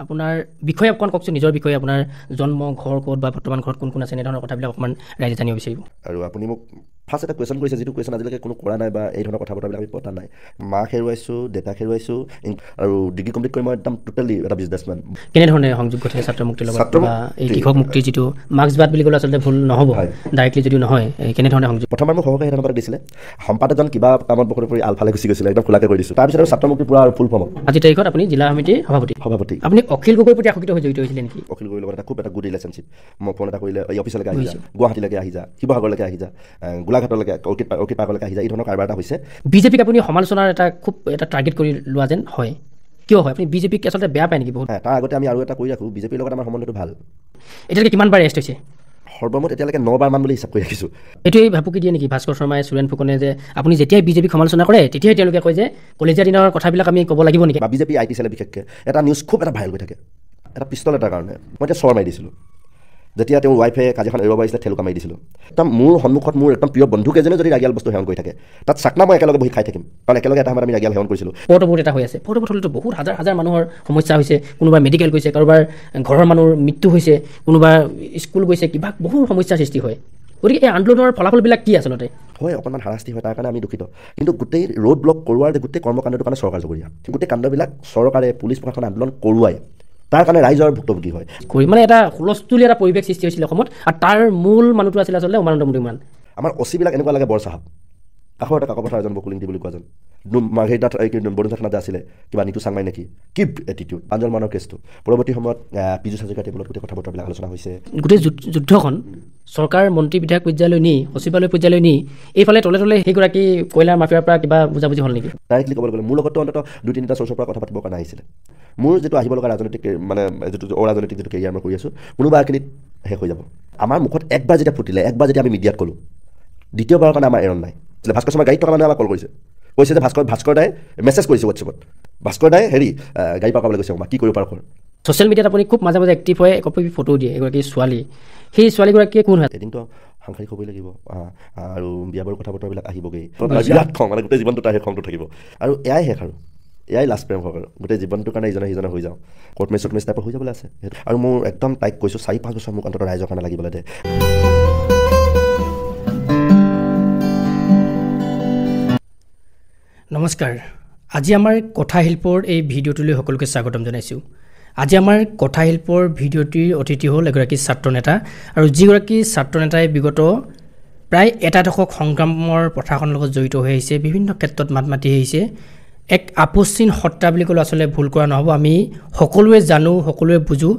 আপোনাৰ বিষয়ে অকণ কওকচোন, নিজৰ বিষয়ে আপোনাৰ জন্ম, ঘৰ ক'ত বা বৰ্তমান ঘৰত কোন কোন আছে, এনেধৰণৰ কথাবিলাক অকণমান ৰাইজে জানিব বিচাৰিব। আৰু আপুনি মোক ফাৰ্ষ্ট এটা কুৱেশ্যন কৰিছে, যিটো কুৱেশ্যন আজিলৈকে কোনো কৰা নাই বা এই ধৰণৰ কথা বতৰাবিলাক আমি পতা নাই। মাক হেৰুৱাইছোঁ, দেউতাক হেৰুৱাইছোঁ, আৰু ডিগ্ৰী কমপ্লিট কৰি মই একদম টোটেলি এটা বিজনেছমেন। কেনেধৰণে সংযোগ ঘটিছে ছাত্ৰ মুক্তিৰ লগত বা এই কৃষক মুক্তিৰ যিটো মাৰ্ক্সবাদ বুলি ক'লে আচলতে ভুল নহ'ব, ডাইৰেক্টলি যদিও নহয়, কেনেধৰণে সংযোগ? প্ৰথমবাৰ মোক সহকাৰী হেড দিছিলে, সম্পাদকজন কিবা কামত বকৰি পৰি আলফালে গুচি গৈছিলে, একদম খোলাকৈ কৰি দিছোঁ। তাৰপিছত আৰু ছাত্ৰ মুক্তি পুৰা ফুল ফৰ্মত আজিৰ তাৰিখত আপুনি জিলা সমিতিৰ সভাপতি। আপুনি অখিল গগৈৰ প্ৰতি আকৰ্ষিত হৈ জড়িত হৈছিলে নেকি? অখিল গগৈৰ লগত খুব এটা গুড ৰিলেশ্যনশ্বিপ। মই ফোন এটা কৰিলে এই অফিচলৈকে আহি যা, গুৱাহাটীলৈকে আহি যা, শিৱসাগৰলৈকে আহি যা, গোলাঘাটলৈকে, অৰ্কিড পাৰ্কলৈকে আহি যা, এই ধৰণৰ কাৰবাৰ এটা হৈছে। বিজেপিক আপুনি সমালোচনাৰ খুব এটা টাৰ্গেট কৰি লোৱা যেন হয়, কিয় হয়? আপুনি বিজেপিক আচলতে বেয়া পায় নেকি বহুত? তাৰ আগতে আমি আৰু এটা কৰি ৰাখোঁ, বিজেপিৰ লগত আমাৰ সম্বন্ধটো ভাল। এতিয়ালৈকে কিমানবাৰ এৰেষ্ট হৈছে? সৰ্বমুঠ এতিয়ালৈকে 9 বাৰমান বুলি হিচাপ কৰি ৰাখিছোঁ। এইটোৱেই ভাবুকি দিয়ে নেকি ভাস্কৰ শৰ্মাই, সুৰেণ ফুকনে, যে আপুনি যেতিয়াই বিজেপিক সমালোচনা কৰে তেতিয়াই তেওঁলোকে কয় যে কলেজীয়া দিনৰ কথাবিলাক আমি ক'ব লাগিব নেকি? বা বিজেপি আই টি চেলে বিশেষকৈ এটা নিউজ খুব এটা ভাইৰেল হৈ থাকে, এটা পিষ্টল এটাৰ কাৰণে মই এতিয়া চৰ মাৰি দিছিলোঁ। যেতিয়া তেওঁৰ ৱাইফে কাজিখন এৰিব পাৰিছিলে, ঠেলুকা মাৰি দিছিলোঁ। একদম মোৰ সন্মুখত মোৰ একদম প্ৰিয় বন্ধুকেইজনে যদি ৰাগিয়াল বস্তু সেৱন কৰি থাকে, তাত চাকনা মই একেলগে বহি খাই থাকিম, কাৰণ একেলগে এটা সময়ত আমি ৰাগিয়াল সেৱন কৰিছিলোঁ। পৰ্টবোট এটা হৈ আছে, পৰ্টবোট হ'লেতো বহুত হাজাৰ হাজাৰ মানুহৰ সমস্যা হৈছে, কোনোবাই মেডিকেল গৈছে, কাৰোবাৰ ঘৰৰ মানুহৰ মৃত্যু হৈছে, কোনোবা স্কুল গৈছে, কিবা বহুত সমস্যাৰ সৃষ্টি হয়। গতিকে এই আন্দোলনৰ ফলাফলবিলাক কি আচলতে? হয়, অকণমান হাৰাশাস্তি হয়, তাৰ কাৰণে আমি দুখিত। কিন্তু গোটেই ৰোড ব্লক কৰোৱাৰ গোটেই কৰ্মকাণ্ডটোৰ কাৰণে চৰকাৰ জগৰীয়া। গোটেই কাণ্ডবিলাক চৰকাৰে, পুলিচ প্ৰশাসনে আন্দোলন কৰোৱাই, তাৰ কাৰণে ৰাইজৰ ভুক্তভোগী হয়। মানে এটা হুলস্থুলীয়া এটা পৰিৱেশ সৃষ্টি হৈছিলে অসমত, আৰু তাৰ মূল মানুহটো আছিলে আচলতে উমানন্দ মুদুমান। আমাৰ অচিবিলাক এনেকুৱা লাগে বৰ চাহাব, কাষৰতে কাকপথাৰ এজন বকুলিংটি বুলি কোৱাজন, মাৰ্ঘেৰিটা বৰুণ থানাত আছিলে, কিবা নিতু চাংমাই নেকি, কি এটিটিউড, প্ৰাঞ্জল মানৰ কেছটো পৰৱৰ্তী সময়ত পীযুষ হাজৰিকাৰ টেবুলত গোটেই কথা বতৰাবিলাক আলোচনা হৈছে। গোটেই যুদ্ধখন চৰকাৰ মন্ত্ৰী বিধায়ক পৰ্যায়লৈ নি, সচিবালয় পৰ্যায়লৈ নি, এইফালে তলে তলে সেইগৰাকী কয়লাৰ মাফিয়াৰ পৰা কিবা বুজাবুজি হ'ল নেকি? ডাইৰেক্টলি ক'বলৈ গ'লে মোৰ লগতো অন্ততঃ 2-3টা চ'ৰ্চৰ পৰা কথা পাতিবৰ কাৰণে আহিছিলে। মোৰ যিটো আহিব লগা ৰাজনৈতিক মানে যিটো অৰাজনৈতিক যিটো কেৰিয়াৰ মই কৰি আছোঁ, কোনোবা এখিনিত শেষ হৈ যাব। আমাৰ মুখত একবাৰ যেতিয়া ফুটিলে, একবাৰ যেতিয়া আমি মিডিয়াত ক'লোঁ, দ্বিতীয়বাৰৰ কাৰণে আমাৰ এৰণ নাই। ভাস্কৰ শৰ্মা গাড়ীত থকা মানুহে আমাক কল কৰিছে, কৈছে যে ভাস্কৰ দাই মেছেজ কৰিছে হোৱাটছএপত, ভাস্কৰ দাই গাড়ী পাকাবলৈ গৈছে, কি কৰিব পাৰোঁ। ছ'চিয়েল মিডিয়াত আপুনি খুব মাজে মাজে এক্টিভ হয়, একপি ফটো দিয়ে, এগৰাকী ছোৱালী, সেই ছোৱালীগৰাকীয়ে কোন হয়? এদিনটো সাংসাৰিক হ'বই লাগিব, আৰু বিয়া বাৰু কথা বতৰাবিলাক আহিবগৈ, বিৰাট খং, মানে গোটেই জীৱনটো তাৰ সেই খংটো থাকিব, আৰু এয়াই শেষ, আৰু এয়াই লাষ্ট প্ৰেম হওক, আৰু গোটেই জীৱনটোৰ কাৰণে ইজনে সিজনে হৈ যাওঁ, কৰ্ট মেচ টাইপৰ হৈ যাবলৈ আছে। আৰু মোৰ একদম তাইক কৈছোঁ 4-5 বছৰ মোক অন্ততঃ ৰাইজৰ কাৰণে লাগিবলৈ দে। নমস্কাৰ, আজি আমাৰ কথাশিল্পৰ এই ভিডিঅ'টোলৈ সকলোকে স্বাগতম জনাইছোঁ। আজি আমাৰ কথাশিল্পৰ ভিডিঅ'টিৰ অতিথি হ'ল এগৰাকী ছাত্ৰ নেতা, আৰু যিগৰাকী ছাত্ৰ নেতাই বিগত প্ৰায় এটা দশক সংগ্ৰামৰ পথাৰখনৰ লগত জড়িত হৈ আহিছে, বিভিন্ন ক্ষেত্ৰত মাত মাতি আহিছে। এক আপোচহীন সত্তা বুলি ক'লে আচলতে ভুল কৰা নহ'ব। আমি সকলোৱে জানো, সকলোৱে বুজোঁ,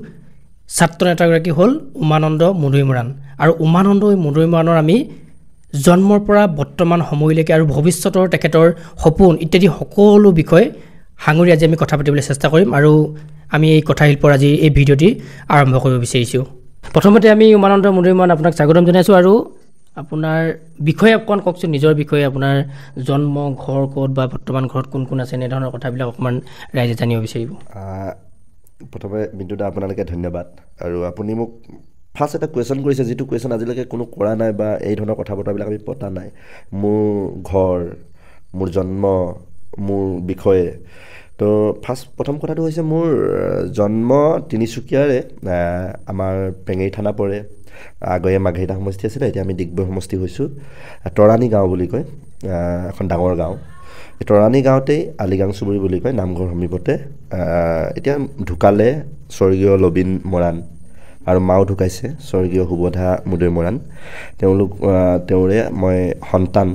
ছাত্ৰ নেতাগৰাকী হ'ল উমানন্দ মুদৈমৰাণ, আৰু উমানন্দ মুদৈমৰাণৰ আমি জন্মৰ পৰা বৰ্তমান সময়লৈকে আৰু ভৱিষ্যতৰ তেখেতৰ সপোন ইত্যাদি সকলো বিষয় সাঙুৰি আজি আমি কথা পাতিবলৈ চেষ্টা কৰিম, আৰু আমি এই কথাশিল্পৰ আজি এই ভিডিঅ'টি আৰম্ভ কৰিব বিচাৰিছোঁ। প্ৰথমতে আমি উমানন্দ মুদৈমৰাণ আপোনাক স্বাগতম জনাইছোঁ, আৰু আপোনাৰ বিষয়ে অকণ কওকচোন, নিজৰ বিষয়ে, আপোনাৰ জন্ম, ঘৰ ক'ত বা বৰ্তমান ঘৰত কোন কোন আছে, এনেধৰণৰ কথাবিলাক অকণমান ৰাইজে জানিব বিচাৰিব। প্ৰথমে বিন্দুদা আপোনালোকে ধন্যবাদ, আৰু আপুনি মোক ফাৰ্ষ্ট এটা কুৱেশ্যন কৰিছে, যিটো কুৱেশ্যন আজিলৈকে কোনো কৰা নাই বা এই ধৰণৰ কথা বতৰাবিলাক আমি পতা নাই। মোৰ ঘৰ, মোৰ জন্ম, মোৰ বিষয়ে। তো প্ৰথম কথাটো হৈছে, মোৰ জন্ম তিনিচুকীয়াৰে, আমাৰ পেঙেৰি থানা পৰে, আগতে মাৰ্ঘেৰিটা সমষ্টি আছিলে, এতিয়া আমি ডিগবৈ সমষ্টি হৈছোঁ। তৰাণী গাঁও বুলি কয়, এখন ডাঙৰ গাঁও। এই তৰাণী গাঁৱতেই আলিগাং চুবুৰী বুলি কয়, নামঘৰ সমীপতে। এতিয়া ঢুকালে স্বৰ্গীয় লবিন মৰাণ, আৰু মাও ঢুকাইছে স্বৰ্গীয় সুবোধা মুদৈমৰাণ। তেওঁৰে মই সন্তান,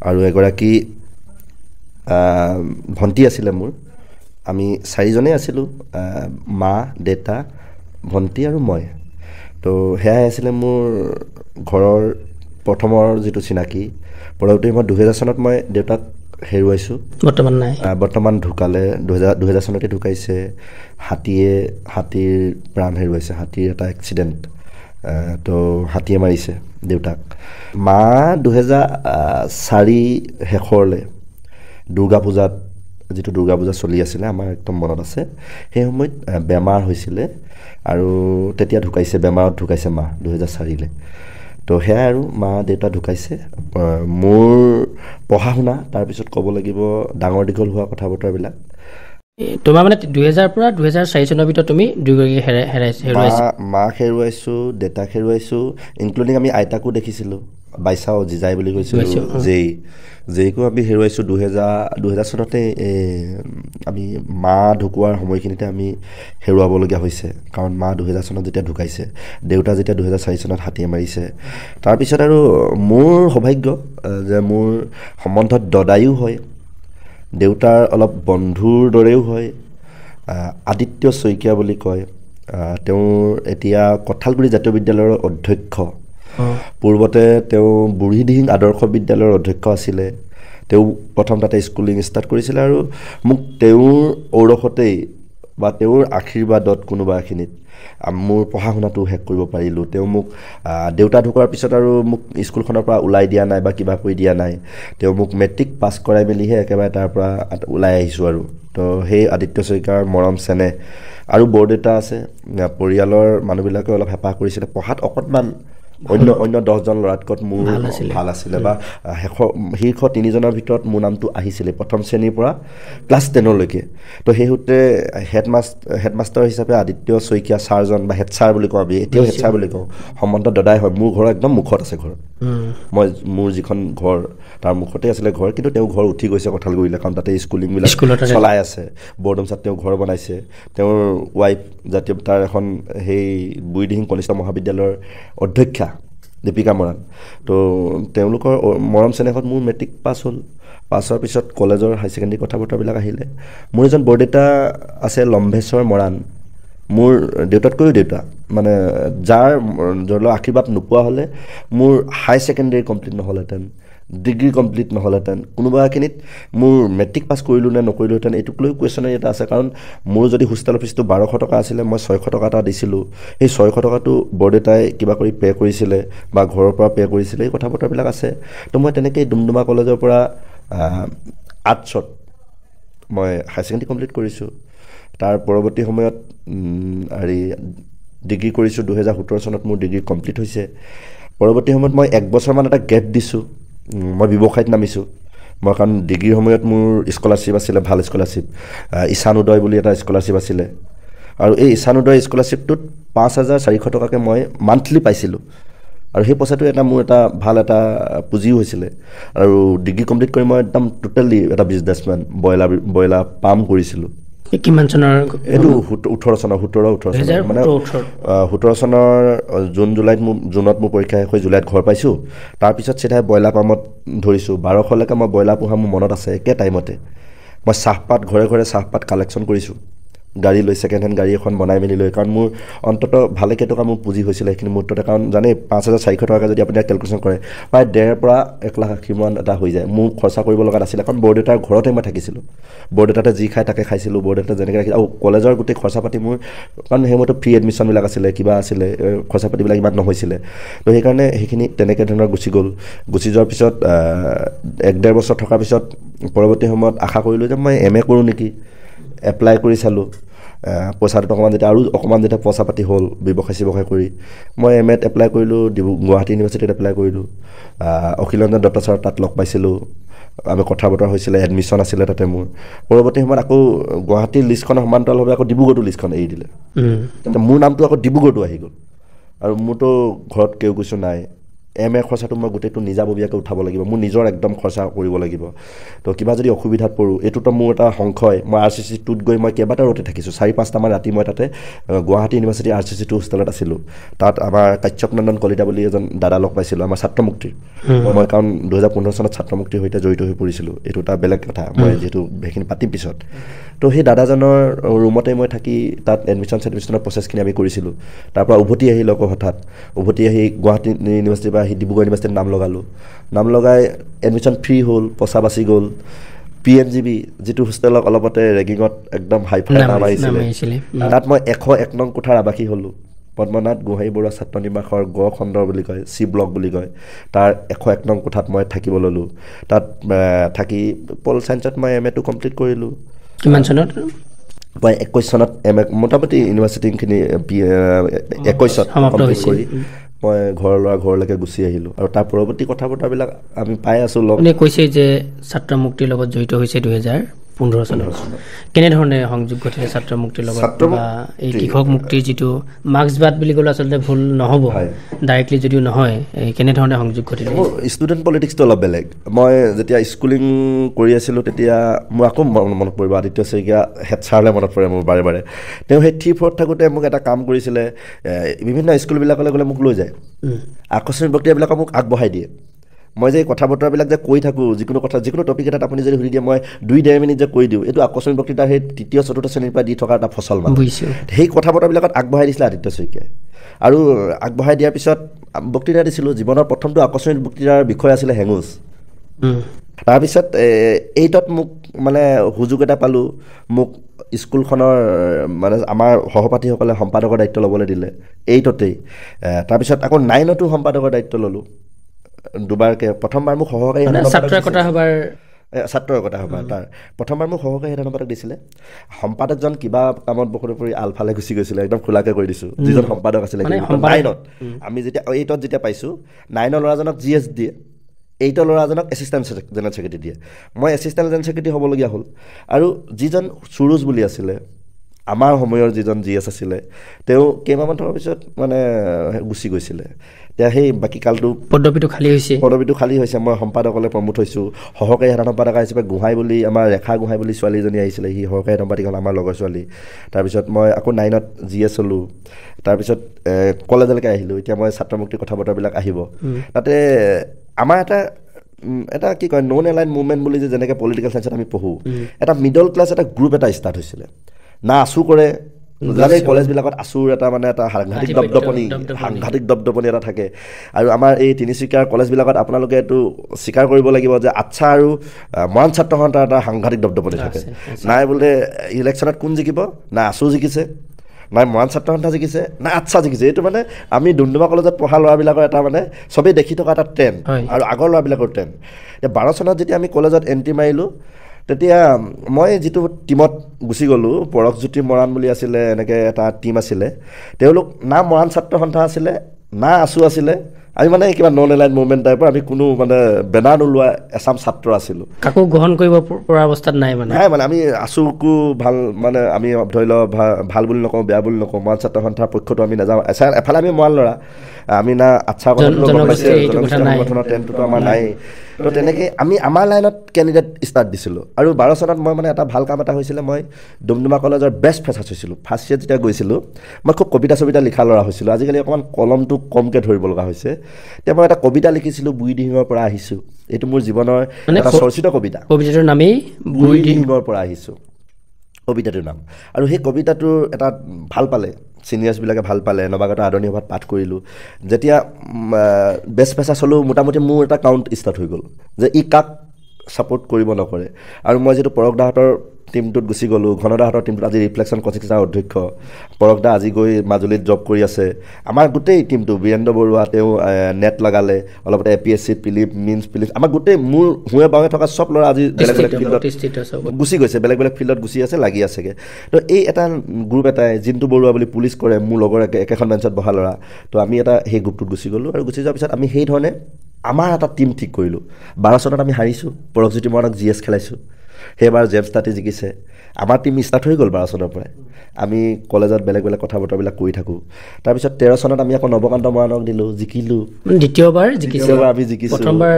আৰু এগৰাকী ভণ্টি আছিলে মোৰ। আমি 4জনেই আছিলোঁ, মা, দেউতা, ভণ্টি আৰু মই। তো সেয়াই আছিলে মোৰ ঘৰৰ প্ৰথমৰ যিটো চিনাকি। পৰৱৰ্তী সময়ত 2000 চনত মই দেউতাক হেৰুৱাইছোঁ, বৰ্তমান নাই, বৰ্তমান ঢুকালে। 2000 চনতে ঢুকাইছে। হাতীৰ প্ৰাণ হেৰুৱাইছে, হাতীৰ এটা এক্সিডেণ্ট, তো হাতীয়ে মাৰিছে দেউতাক। মা 2004 শেষৰলৈ দুৰ্গা পূজাত, যিটো দুৰ্গা পূজা চলি আছিলে, আমাৰ একদম মনত আছে, সেই সময়ত বেমাৰ হৈছিলে, আৰু তেতিয়া ঢুকাইছে, বেমাৰত ঢুকাইছে মা 2004। তো সেয়াই, আৰু মা দেউতা ঢুকাইছে। মোৰ পঢ়া শুনা, তাৰপিছত ক'ব লাগিব ডাঙৰ দীঘল হোৱা কথা বতৰাবিলাক। তোমাৰ মানে 2000 পৰা 2004 চনৰ ভিতৰত তুমি দুয়োগৰাকী হেৰুৱাইছা মাক হেৰুৱাইছোঁ, দেউতাক হেৰুৱাইছোঁ, ইনক্লুডিং আমি আইতাকো দেখিছিলোঁ, বাইচাও জিজাই বুলি কৈছিলোঁ, জেইকো আমি হেৰুৱাইছোঁ 2000 চনতে। আমি মা ঢুকোৱাৰ সময়খিনিতে আমি হেৰুৱাবলগীয়া হৈছে, কাৰণ মা 2000 চনত যেতিয়া ঢুকাইছে, দেউতা যেতিয়া 2004 চনত হাতীয়ে মাৰিছে। তাৰপিছত আৰু মোৰ সৌভাগ্য যে মোৰ সম্বন্ধত দদায়ো হয়, দেউতাৰ অলপ বন্ধুৰ দৰেও হয়। আদিত্য শইকীয়া বুলি কয়, তেওঁৰ এতিয়া কঁঠালগুৰি জাতীয় বিদ্যালয়ৰ অধ্যক্ষ। পূৰ্বতে তেওঁ বুঢ়ীদিহিং আদৰ্শ বিদ্যালয়ৰ অধ্যক্ষ আছিলে। তেওঁ প্ৰথম তাতে স্কুলিং ষ্টাৰ্ট কৰিছিলে আৰু মোক তেওঁৰ ঔৰসতেই বা তেওঁৰ আশীৰ্বাদত কোনোবা এখিনিত মোৰ পঢ়া শুনাটো শেষ কৰিব পাৰিলোঁ। তেওঁ মোক দেউতা ঢুকোৱাৰ পিছত আৰু মোক স্কুলখনৰ পৰা ওলাই দিয়া নাই বা কিবা কৰি দিয়া নাই। তেওঁ মোক মেট্ৰিক পাছ কৰাই মেলিহে একেবাৰে তাৰ পৰা ওলাই আহিছোঁ আৰু। তো সেই আদিত্য শইকীয়াৰ মৰম চেনেহ আৰু বৰদেউতা আছে। পৰিয়ালৰ মানুহবিলাকে অলপ হেঁপাহ কৰিছিলে, পঢ়াত অকণমান অন্য 10জন ল'ৰাতকৈ মোৰ ভাল আছিলে বা শীৰ্ষ 3জনৰ ভিতৰত মোৰ নামটো আহিছিলে প্ৰথম শ্ৰেণীৰ পৰা ক্লাছ 10লৈকে। তো সেই সূত্ৰে হেডমাষ্টাৰ হিচাপে আদিত্য শইকীয়া ছাৰজন বা হেড ছাৰ বুলি কওঁ, আমি এতিয়াও হেড ছাৰ বুলি কওঁ, সম্বন্ধ দদাই হয়। মোৰ ঘৰ একদম মুখত আছে ঘৰ, মোৰ যিখন ঘৰ তাৰ মুখতে আছিলে ঘৰ, কিন্তু তেওঁ ঘৰ উঠি গৈছে কঁঠালগুৰিলৈ, কাৰণ তাতে স্কুলিংবিলাক চলাই আছে। বৰডুমচাত তেওঁ ঘৰ বনাইছে। তেওঁৰ ৱাইফ জাতীয় তাৰ এখন সেই বুঢ়ীদিহিং কনিষ্ঠ মহাবিদ্যালয়ৰ অধ্যক্ষা দীপিকা মৰাণ। তো তেওঁলোকৰ মৰম চেনেহত মোৰ মেট্ৰিক পাছ হ'ল। পাছ হোৱাৰ পিছত কলেজৰ হাই ছেকেণ্ডেৰী কথা বতৰাবিলাক আহিলে। মোৰ এজন বৰদেউতা আছে লম্ভেশ্বৰ মৰাণ, মোৰ দেউতাতকৈও দেউতা, মানে যাৰ ধৰি লওক আশীৰ্বাদ নোপোৱা হ'লে মোৰ হাই ছেকেণ্ডেৰী কমপ্লিট নহ'লহেঁতেন, ডিগ্ৰী কমপ্লিট নহ'লহেঁতেন, কোনোবা এখিনিত মোৰ মেট্ৰিক পাছ কৰিলোঁ নে নকৰিলোহেঁতেন, এইটোক লৈ কুৱেশ্যনাৰী এটা আছে। কাৰণ মোৰ যদি হোষ্টেলৰ ফিজটো 1200 টকা আছিলে, মই 600 টকা এটা দিছিলোঁ। সেই 600 টকাটো বৰদেউতাই কিবা কৰি পে' কৰিছিলে বা ঘৰৰ পৰা পে' কৰিছিলে, এই কথা বতৰাবিলাক আছে। তো মই তেনেকৈয়ে ডুমডুমা কলেজৰ পৰা আৰ্টছত মই হাই ছেকেণ্ডেৰী কমপ্লিট কৰিছোঁ। তাৰ পৰৱৰ্তী সময়ত ডিগ্ৰী কৰিছোঁ। 2017 চনত মোৰ ডিগ্ৰী কমপ্লিট হৈছে। পৰৱৰ্তী সময়ত মই 1 বছৰমান এটা গেপ দিছোঁ, মই ব্যৱসায়ত নামিছোঁ। মই কাৰণ ডিগ্ৰীৰ সময়ত মোৰ স্কলাৰশ্বিপ আছিলে, ভাল স্কলাৰশ্বিপ, ঈশান উদয় বুলি এটা স্কলাৰশ্বিপ আছিলে। আৰু এই ঈশান উদয় স্কলাৰশ্বিপটোত 5400 টকাকৈ মই মান্থলি পাইছিলোঁ। আৰু সেই পইচাটো মোৰ এটা ভাল এটা পুঁজিও হৈছিলে। আৰু ডিগ্ৰী কমপ্লিট কৰি মই একদম টোটেলি এটা বিজনেছমেন, ব্ৰইলাৰ পাম্প কৰিছিলোঁ। কিমান চনৰ? এইটো 18 চনৰ মানে 17 চনৰ জুনত মোৰ পৰীক্ষা শেষ হৈ জুলাইত ঘৰ পাইছোঁ। তাৰপিছত চিধাই ব্ৰইলাৰ পাম্পত ধৰিছোঁ। 1200লৈকে মই ব্ৰইলাৰ পোহা মোৰ মনত আছে। একে টাইমতে মই চাহপাত ঘৰে ঘৰে চাহপাত কালেকশ্যন কৰিছোঁ, গাড়ী লৈ, ছেকেণ্ড হেণ্ড গাড়ী এখন বনাই মেলি লৈ। কাৰণ মোৰ অন্ততঃ ভালেকেইটকা মোৰ পুঁজি হৈছিলে সেইখিনি মুহূৰ্ততে। কাৰণ জানেই 5400 টকাকৈ যদি আপুনি কেলকুলেশ্যন কৰে, প্ৰায় 1.5 পৰা 1,80,000 এটা হৈ যায়। মোৰ খৰচা কৰিব লগা নাছিলে, কাৰণ বৰদেউতাৰ ঘৰতে মই থাকিছিলোঁ। বৰদেউতাতে যি খাই তাকে খাইছিলোঁ, বৰদেউতাই যেনেকৈ ৰাখি, আৰু কলেজৰ গোটেই খৰচা পাতি মোৰ, কাৰণ সেইমতে ফ্ৰী এডমিশ্যনবিলাক আছিলে, কিবা আছিলে, খৰচা পাতিবিলাক ইমান নহৈছিলে। তো সেইকাৰণে সেইখিনি তেনেকৈ ধৰণৰ গুচি গ'ল। গুচি যোৱাৰ পিছত 1-1.5 বছৰ থকাৰ পিছত পৰৱৰ্তী সময়ত আশা কৰিলোঁ যে মই MA কৰোঁ নেকি। এপ্লাই কৰি চালোঁ, পইচাটো অকণমান যেতিয়া পইচা পাতি হ'ল ব্যৱসায় কৰি, মই MAত এপ্লাই কৰিলোঁ। গুৱাহাটী ইউনিভাৰ্চিটিত এপ্লাই কৰিলোঁ। অখিলৰঞ্জন দত্ত ছাৰ তাত লগ পাইছিলোঁ, আমি কথা বতৰা হৈছিলে, এডমিশ্যন আছিলে তাতে মোৰ। পৰৱৰ্তী সময়ত আকৌ গুৱাহাটীৰ লিষ্টখনৰ সমান্তৰালভাৱে আকৌ ডিব্ৰুগড়তো লিষ্টখন এৰি দিলে। তেতিয়া মোৰ নামটো আকৌ ডিব্ৰুগড়তো আহি গ'ল। আৰু মোৰতো ঘৰত কেও কিছু নাই। MA খৰচাটো মই গোটেইটো নিজাববীয়াকৈ উঠাব লাগিব, মোৰ নিজৰ একদম খৰচা কৰিব লাগিব। তো কিবা যদি অসুবিধাত পৰোঁ, এইটোতো মোৰ এটা সংশয়। মই RCC 2ত গৈ মই কেইবাটাও ৰাতি থাকিছোঁ, 4-5টামান ৰাতি মই তাতে গুৱাহাটী ইউনিভাৰ্চিটি RCC 2 হোষ্টেলত আছিলোঁ। তাত আমাৰ কাশ্যপ নন্দন কলিতা বুলি এজন দাদা লগ পাইছিলোঁ, আমাৰ ছাত্ৰমুক্তিৰ। মই কাৰণ 2015 চনত ছাত্ৰমুক্তিৰ সৈতে জড়িত হৈ পৰিছিলোঁ, এইটো এটা বেলেগ কথা, মই যিহেতু সেইখিনি পাতিম পিছত। তো সেই দাদাজনৰ ৰুমতে মই থাকি তাত এডমিশ্যনৰ প্ৰচেছখিনি আমি কৰিছিলোঁ। তাৰপৰা উভতি আহিলোঁ আকৌ হঠাৎ। উভতি আহি গুৱাহাটী ইউনিভাৰ্চিটিৰ পৰা আহি ডিব্ৰুগড় ইউনিভাৰ্চিটিত নাম লগালোঁ। নাম লগাই এডমিশ্যন ফ্ৰী হ'ল, পইচা বাচি গ'ল। PMGB যিটো হোষ্টেলক অলপতে ৰেগিঙত একদম হাইফাই নাম আহিছিলে, তাত মই 101 নং কোঠাৰ আৱাসী হ'লোঁ। পদ্মনাথ গোহাঁই বৰুৱা ছাত্ৰ নিবাসৰ খণ্ডৰ বুলি কয়, C ব্লক বুলি কয়, তাৰ 101 নং কোঠাত মই থাকিব ল'লোঁ। তাত থাকি পল চায়েন্সত মই MAটো কমপ্লিট কৰিলোঁ। কিমান চনত? মই 21 চনত MA মোটামুটি ইউনিভাৰ্চিটিখিনি 21ত কমপ্লিট কৰি মই ঘৰলৈকে গুচি আহিলোঁ। আৰু তাৰ পৰৱৰ্তী কথা বতৰাবিলাক আমি পাই আছোঁ লগ। আপুনি কৈছে যে ছাত্ৰ মুক্তিৰ লগত জড়িত হৈছে 2000 15 চনত কেনেধৰণে সংযোগ ঘটিলে ছাত্ৰ মুক্তিৰ লগত বা এই কৃষক মুক্তিৰ যিটো মাৰ্ক্সবাদ বুলি ক'লে আচলতে ভুল নহ'ব ডাইৰেক্টলি যদিও নহয় কেনেধৰণে সংযোগ ঘটিলে ষ্টুডেণ্ট পলিটিক্সটো অলপ বেলেগ মই যেতিয়া স্কুলিং কৰি আছিলোঁ তেতিয়া মোৰ আকৌ মনত পৰিব আদিত্য শইকীয়া হেড ছাৰলৈ মনত পৰে মোৰ বাৰে বাৰে তেওঁ সেই 3-4ত থাকোঁতে মোক এটা কাম কৰিছিলে বিভিন্ন স্কুলবিলাকলৈ গ'লে মোক লৈ যায় আকস্মিক বক্তৃতাবিলাক মোক আগবঢ়াই দিয়ে মই যে কথা বতৰাবিলাক যে কৈ থাকোঁ যিকোনো কথা যিকোনো টপিক এটাত আপুনি যদি সুধি দিয়ে মই 2-1.5 মিনিট যে কৈ দিওঁ এইটো আকস্মিক বক্তৃতা সেই 3য়-4ৰ্থ শ্ৰেণীৰ পৰা দি থকা এটা ফচল মানে সেই কথা বতৰাবিলাকত আগবঢ়াই দিছিলে আদিত্য শইকীয়াই আৰু আগবঢ়াই দিয়াৰ পিছত বক্তৃতা দিছিলোঁ জীৱনৰ প্ৰথমটো আকস্মিক বক্তৃতাৰ বিষয় আছিলে হেঙুচ তাৰপিছত 8ত মোক মানে সুযোগ এটা পালোঁ মোক স্কুলখনৰ মানে আমাৰ সহপাঠীসকলে সম্পাদকৰ দায়িত্ব ল'বলৈ দিলে 8তেই তাৰপিছত আকৌ 9তো সম্পাদকৰ দায়িত্ব ল'লোঁ দুবাৰকৈ প্ৰথমবাৰ মোক সহকাৰী ছাত্ৰৰ কথা হ'বাৰ তাৰ প্ৰথমবাৰ মোক সহকাৰী সম্পাদক দিছিলে সম্পাদকজন কিবা কামত বকৰি পৰি আলফালে গুচি গৈছিলে একদম খোলাকৈ কৰি দিছোঁ যিজন সম্পাদক আছিলে 9ত আমি যেতিয়া 8ত যেতিয়া পাইছোঁ 9ৰ ল'ৰাজনক GS দিয়ে 8ৰ ল'ৰাজনক এছিষ্টেণ্ট জেনেৰেল ছেক্ৰেটাৰী দিয়ে মই এছিষ্টেণ্ট জেনেৰেল ছেক্ৰেটাৰী হ'বলগীয়া হ'ল আৰু যিজন সুৰুজ বুলি আছিলে আমাৰ সময়ৰ যিজন GS আছিলে তেওঁ কেইমাহমান থকাৰ পিছত মানে গুচি গৈছিলে এতিয়া সেই বাকী কালটো পদবীটো খালী হৈছে মই সম্পাদকলৈ প্ৰমোট হৈছোঁ সহকাৰী সাধাৰণ সম্পাদক হিচাপে গোহাঁই বুলি আমাৰ ৰেখা গোহাঁই বুলি ছোৱালী এজনী আহিছিলে সি সহকাৰী সম্পাদিক হ'ল আমাৰ লগৰ ছোৱালী তাৰপিছত মই আকৌ 9ত GS হ'লোঁ তাৰপিছত কলেজলৈকে আহিলোঁ এতিয়া মই ছাত্ৰ মুক্তিৰ কথা বতৰাবিলাক আহিব তাতে আমাৰ এটা কি কয় নন এলাইন মুভমেণ্ট বুলি যে যেনেকৈ পলিটিকেল চায়েন্সত আমি পঢ়োঁ এটা মিডল ক্লাছ এটা গ্ৰুপ এটা ষ্টাৰ্ট হৈছিলে না আছু কৰে জানে কলেজবিলাকত আছুৰ এটা মানে এটা সাংঘাতিক দপদপনি এটা থাকে আৰু আমাৰ এই তিনিচুকীয়াৰ কলেজবিলাকত আপোনালোকে এইটো স্বীকাৰ কৰিব লাগিব যে আচ্ছা আৰু মৰাণ ছাত্ৰ সন্থাৰ এটা সাংঘাতিক দপদপনি থাকে নাই বোলে ইলেকশ্যনত কোন জিকিব না আছু জিকিছে নাই মৰাণ ছাত্ৰ সন্থা জিকিছে না আচ্ছা জিকিছে এইটো মানে আমি ডুমডুমা কলেজত পঢ়া ল'ৰাবিলাকৰ এটা মানে চবেই দেখি থকা এটা ট্ৰেণ্ড আৰু আগৰ ল'ৰাবিলাকৰ ট্ৰেণ্ড এতিয়া 12 চনত যেতিয়া আমি কলেজত এণ্ট্ৰি মাৰিলোঁ তেতিয়া মই যিটো টীমত গুচি গ'লোঁ পৰশজ্যোতি মৰাণ বুলি আছিলে এনেকৈ এটা টীম আছিলে তেওঁলোক না মৰাণ ছাত্ৰ সন্থা আছিলে না আছু আছিলে আমি মানে কিবা নন এলাইন মুভমেণ্ট টাইপৰ আমি কোনো মানে বেনাৰ নোলোৱা এছাম ছাত্ৰ আছিলোঁ কাকো গ্ৰহণ কৰিব পৰা অৱস্থাত নাই মানে আমি আছুকো ভাল মানে আমি ধৰি লওক ভাল বুলি নকওঁ বেয়া বুলি নকওঁ মৰাণ ছাত্ৰ সন্থাৰ পক্ষতো আমি নাযাওঁ এফালে আমি মৰাণ ল'ৰা আমি না আচ্ছা সংগঠনৰ ট্ৰেণ্ডটোতো আমাৰ নাই তো তেনেকৈ আমি আমাৰ লাইনত কেণ্ডিডেট ষ্টাৰ্ট দিছিলোঁ আৰু 12 চনত মই মানে এটা ভাল কাম এটা হৈছিলে মই ডুমডুমা কলেজৰ বেষ্ট ফ্ৰেছাৰ্ছ হৈছিলোঁ ফাৰ্ষ্ট ইয়েৰ যেতিয়া গৈছিলোঁ মই খুব কবিতা লিখা ল'ৰা হৈছিলোঁ আজিকালি অকণমান কলমটো কমকৈ ধৰিব লগা হৈছে এতিয়া মই এটা কবিতা লিখিছিলোঁ বুঢ়ীদিহিঙৰ পৰা আহিছোঁ এইটো মোৰ জীৱনৰ এটা চৰ্চিত কবিতাটোৰ নামেই বুঢ়ীদিহিঙৰ পৰা আহিছোঁ কবিতাটোৰ নাম আৰু সেই কবিতাটোৰ এটা ভাল পালে ছিনিয়ৰ্ছবিলাকে ভাল পালে নৱাগত আদৰণি সভাত পাঠ কৰিলোঁ যেতিয়া বেষ্ট ফ্ৰেছাৰ্ছ হ'লোঁ মোটামুটি মোৰ এটা কাউণ্ট ষ্টাৰ্ট হৈ গ'ল যে ই কাক ছাপোৰ্ট কৰিব নকৰে আৰু মই যিটো পৰশদাহঁতৰ টিমটোত গুচি গ'লোঁ ঘনদাহঁতৰ টিমটোত আজি ৰিফ্লেকশ্যন কচিং চেণ্টাৰৰ অধ্যক্ষ পৰশদা আজি গৈ মাজুলীত জব কৰি আছে আমাৰ গোটেই টিমটো বীৰেন্দ্ৰ বৰুৱা তেওঁ নেট লগালে অলপতে APSC পিলিপ আমাৰ গোটেই মোৰ হুৱে বাৱে থকা চব ল'ৰা আজি বেলেগ ফিল্ডত গুচি গৈছে বেলেগ ফিল্ডত গুচি আছে লাগি আছেগৈ তো এই এটা গ্ৰুপ এটাই জিন্তু বৰুৱা বুলি পুলিচ কৰে মোৰ লগৰ একেখন বেঞ্চত বহা ল'ৰা তো আমি এটা সেই গ্ৰুপটোত গুচি গ'লোঁ আৰু গুচি যোৱাৰ পিছত আমি সেই ধৰণে আমাৰ এটা টীম ঠিক কৰিলোঁ 12 চনত আমি হাৰিছোঁ পৰশজ্যোতি মৰাণক GS খেলাইছোঁ সেইবাৰ জেমছ তাঁতী জিকিছে আমাৰ টীম ষ্টাৰ্ট হৈ গ'ল 12 চনৰ পৰাই আমি কলেজত বেলেগ কথা বতৰাবিলাক কৰি থাকোঁ তাৰপিছত 13 চনত আমি আকৌ নৱকান্ত মৰাণক দিলোঁ জিকিলোঁ দ্বিতীয়বাৰ আমি জিকিছোঁ প্ৰথমবাৰ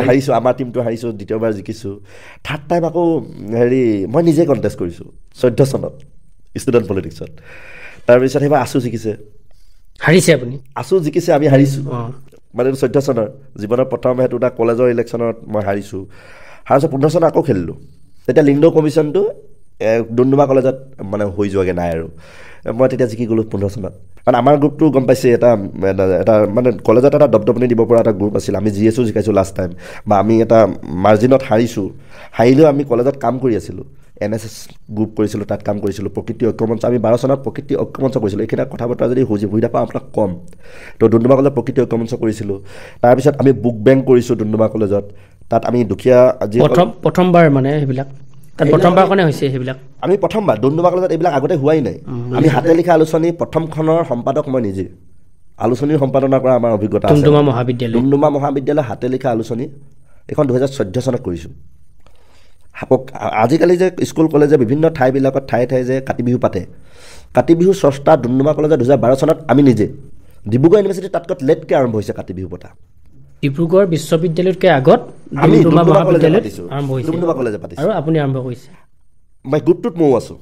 হাৰিছোঁ আমাৰ টীমটো হাৰিছোঁ দ্বিতীয়বাৰ জিকিছোঁ থাৰ্ড টাইম আকৌ মই নিজে কণ্টেষ্ট কৰিছোঁ 14 চনত ষ্টুডেণ্ট পলিটিক্সত তাৰপিছত সেইবাৰ আছু জিকিছে আপুনি আছু জিকিছে আমি হাৰিছোঁ মানে 14 চনৰ জীৱনৰ প্ৰথম সেইটো এটা কলেজৰ ইলেকশ্যনত মই হাৰিছোঁ 15 চনত আকৌ খেলিলোঁ তেতিয়া লিংডো কমিশ্যনটো ডুমডুমা কলেজত মানে হৈ যোৱাগৈ নাই আৰু মই তেতিয়া জিকি গ'লোঁ 15 চনত কাৰণ আমাৰ গ্ৰুপটো গম পাইছে এটা মানে কলেজত এটা দপদপনি দিব পৰা এটা গ্ৰুপ আছিল আমি GSও জিকাইছোঁ লাষ্ট টাইম বা আমি এটা মাৰ্জিনত হাৰিলেও আমি কলেজত কাম কৰি আছিলোঁ NSS গ্ৰুপ কৰিছিলোঁ তাত কাম কৰিছিলোঁ প্ৰকৃতি ঐক্যমঞ্চ আমি 12 চনত প্ৰকৃতি ঐক্যমঞ্চ কৰিছিলোঁ এইকেইটা কথা বতৰা যদি সুবিধা পাওঁ আপোনাক কম তো ডুমডুমা কলেজত প্ৰকৃতি ঐক্যমঞ্চ কৰিছিলোঁ তাৰপিছত আমি বুক বেংক কৰিছোঁ ডুমডুমা কলেজত তাত আমি দুখীয়া প্ৰথমবাৰ মানে সেইবিলাক প্ৰথমবাৰ কাৰণে হৈছে সেইবিলাক আমি প্ৰথমবাৰ ডুমডুমা কলেজত এইবিলাক আগতে হোৱাই নাই আমি হাতে লিখা আলোচনী প্ৰথমখনৰ সম্পাদক মই নিজে আলোচনীৰ সম্পাদনা কৰা আমাৰ অভিজ্ঞতা আছে ডুমডুমা মহাবিদ্যালয় হাতে লিখা আলোচনী এখন 2014 চনত কৰিছোঁ আজিকালি যে স্কুল কলেজে বিভিন্ন ঠাইবিলাকত ঠায়ে ঠায়ে যে কাতি বিহু পাতে, কাতি বিহু স্ৰষ্টা ডুমডুমা কলেজত 2012 চনত আমি নিজে, ডিব্ৰুগড় ইউনিভাৰ্চিটি তাতকৈ লেটকৈ আৰম্ভ হৈছে কাতি বিহু পতা। ডিব্ৰুগড় বিশ্ববিদ্যালয়তকৈ আগত আমি ডুমডুমা ডুমডুমা কলেজে মহাবিদ্যালয়ত পাতিছোঁ, আৰম্ভ হৈছে ডুমডুমা কলেজে পাতিছোঁ। আৰু আপুনি আৰম্ভ কৰিছে। মই গ্ৰুপটোত ময়ো আছোঁ,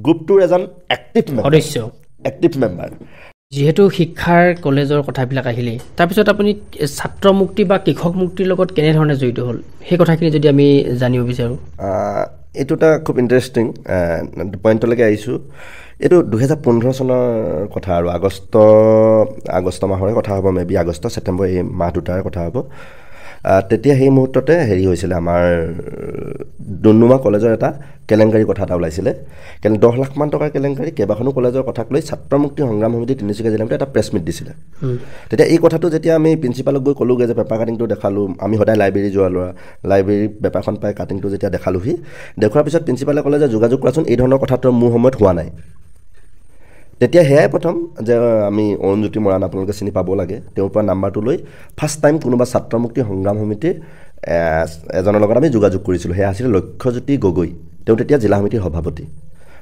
গ্ৰুপটোৰ এজন সদস্য এক্টিভ মেম্বাৰ। যিহেতু শিক্ষাৰ কলেজৰ কথাবিলাক আহিলেই, তাৰপিছত আপুনি ছাত্ৰ মুক্তি বা কৃষক মুক্তিৰ লগত কেনেধৰণে জড়িত হ'ল, সেই কথাখিনি যদি আমি জানিব বিচাৰোঁ। এইটো এটা খুব ইণ্টাৰেষ্টিং পইণ্টলৈকে আহিছোঁ। এইটো 2015 চনৰ কথা আৰু আগষ্ট মাহৰে কথা হ'ব, মেবি আগষ্ট ছেপ্টেম্বৰ, এই মাহ দুটাৰ কথা হ'ব। তেতিয়া সেই মুহূৰ্ততে হেৰি হৈছিলে, আমাৰ ডুমডুমা কলেজৰ এটা কেলেংকাৰী কথা এটা ওলাইছিলে। 10 লাখমান টকাৰ কেলেংকাৰী, কেইবাখনো কলেজৰ কথাক লৈ ছাত্ৰ মুক্তি সংগ্ৰাম সমিতি তিনিচুকীয়া জিলাত এটা প্ৰেছ মিট দিছিলে। তেতিয়া এই কথাটো যেতিয়া আমি প্ৰিন্সিপালক গৈ ক'লোগৈ যে পেপাৰ কাটিংটো দেখালোঁ, আমি সদায় লাইব্ৰেৰী যোৱা ল'ৰা, লাইব্ৰেৰী পেপাৰখন পাই কাটিংটো যেতিয়া দেখালোহি, দেখুৱাৰ পিছত প্ৰিন্সিপালে ক'লে যে যোগাযোগ কৰাচোন, এই ধৰণৰ কথাটো মোৰ সময়ত হোৱা নাই। তেতিয়া সেয়াই প্ৰথম যে আমি অৰুণজ্যোতি মৰাণ, আপোনালোকে চিনি পাব লাগে, তেওঁৰ পৰা নাম্বাৰটো লৈ ফাৰ্ষ্ট টাইম কোনোবা ছাত্ৰ মুক্তি সংগ্ৰাম সমিতিৰ এজনৰ লগত আমি যোগাযোগ কৰিছিলোঁ। সেয়া আছিল লক্ষ্যজ্যোতি গগৈ, তেওঁ তেতিয়া জিলা সমিতিৰ সভাপতি।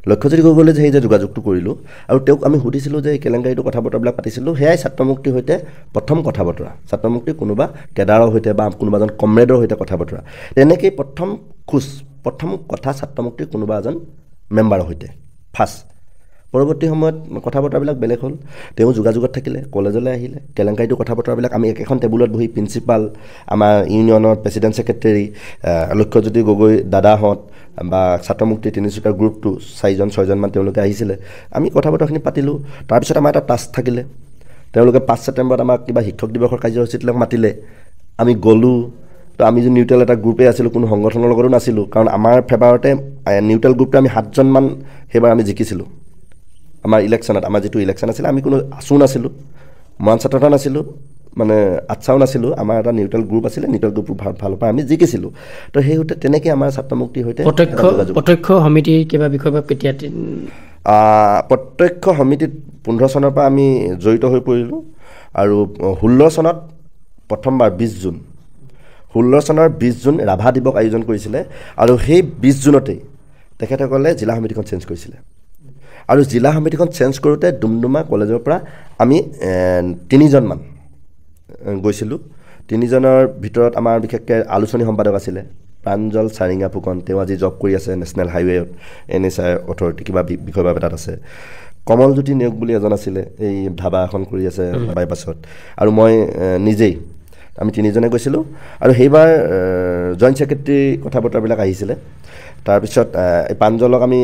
লক্ষ্যজ্যোতি গগৈলৈ সেই যে যোগাযোগটো কৰিলোঁ আৰু তেওঁক আমি সুধিছিলোঁ যে এই কেলেংকাৰীটো কথা বতৰাবিলাক পাতিছিলোঁ, সেয়াই ছাত্ৰ মুক্তিৰ সৈতে প্ৰথম কথা বতৰা, ছাত্ৰ মুক্তিৰ কোনোবা কেডাৰৰ সৈতে বা কোনোবা এজন কমৰেডৰ সৈতে কথা বতৰা। তেনেকেই প্ৰথম কথা ছাত্ৰ মুক্তিৰ কোনোবা এজন মেম্বাৰৰ সৈতে ফাৰ্ষ্ট। পৰৱৰ্তী সময়ত কথা বতৰাবিলাক বেলেগ হ'ল, তেওঁ যোগাযোগত থাকিলে, কলেজলৈ আহিলে, কেলেংকাৰীটো কথা বতৰাবিলাক আমি একেখন টেবুলত বহি প্ৰিন্সিপাল, আমাৰ ইউনিয়নৰ প্ৰেছিডেণ্ট ছেক্ৰেটেৰী, লক্ষ্যজ্যোতি গগৈ দাদাহঁত বা ছাত্ৰ মুক্তি তিনিচুকীয়াৰ গ্ৰুপটো 4-6জনমান তেওঁলোকে আহিছিলে, আমি কথা বতৰাখিনি পাতিলোঁ। তাৰপিছত আমাৰ এটা টাস্ক থাকিলে, তেওঁলোকে 5 ছেপ্টেম্বৰত আমাক কিবা শিক্ষক দিৱসৰ কাৰ্যসূচীত মাতিলে, আমি গ'লোঁ। তো আমি যে নিউট্ৰেল এটা গ্ৰুপেই আছিলোঁ, কোনো সংগঠনৰ লগতো নাছিলোঁ, কাৰণ আমাৰ ফেভাৰতে নিউট্ৰেল গ্ৰুপটো আমি 7জনমান সেইবাৰ আমি জিকিছিলোঁ। আমাৰ ইলেকশ্যনত, আমাৰ যিটো ইলেকশ্যন আছিলে, আমি কোনো আছোঁ নাছিলোঁ, মৰাণ ছাত্ৰতা নাছিলোঁ, মানে আচ্ছাও নাছিলোঁ, আমাৰ এটা নিউট্ৰেল গ্ৰুপ আছিলে, নিউট্ৰেল গ্ৰুপৰ ফালৰ পৰা আমি জিকিছিলোঁ। তো সেই তেনেকৈ আমাৰ ছাত্ৰ মুক্তিৰ সৈতে প্ৰত্যক্ষ সমিতিৰ কিবা বিষয় বা কেতিয়া প্ৰত্যক্ষ সমিতিত 15 চনৰ পৰা আমি জড়িত হৈ পৰিলোঁ। আৰু 16 চনত প্ৰথমবাৰ 16 চনৰ 20 জুন ৰাভা দিৱস আয়োজন কৰিছিলে, আৰু সেই 20 জুনতেই তেখেতসকলে জিলা সমিতিখন চেঞ্জ কৰিছিলে। আৰু জিলা সমিতিখন চেঞ্জ কৰোঁতে ডুমডুমা কলেজৰ পৰা আমি 3জনমান গৈছিলোঁ। 3জনৰ ভিতৰত আমাৰ বিশেষকৈ আলোচনী সম্পাদক আছিলে প্ৰাঞ্জল চাৰিঙা ফুকন, তেওঁ আজি জব কৰি আছে নেশ্যনেল হাইৱেত, NHAI অথৰিটি কিবা বিষয়ভাৱে তাত আছে। কমলজ্যোতি নেওগ বুলি এজন আছিলে, এই ধাবা এখন কৰি আছে বাইপাছত। আৰু মই নিজেই, আমি 3জনে গৈছিলোঁ। আৰু সেইবাৰ জইণ্ট ছেক্ৰেটেৰী কথা বতৰাবিলাক আহিছিলে। তাৰপিছত এই প্ৰাঞ্জলক আমি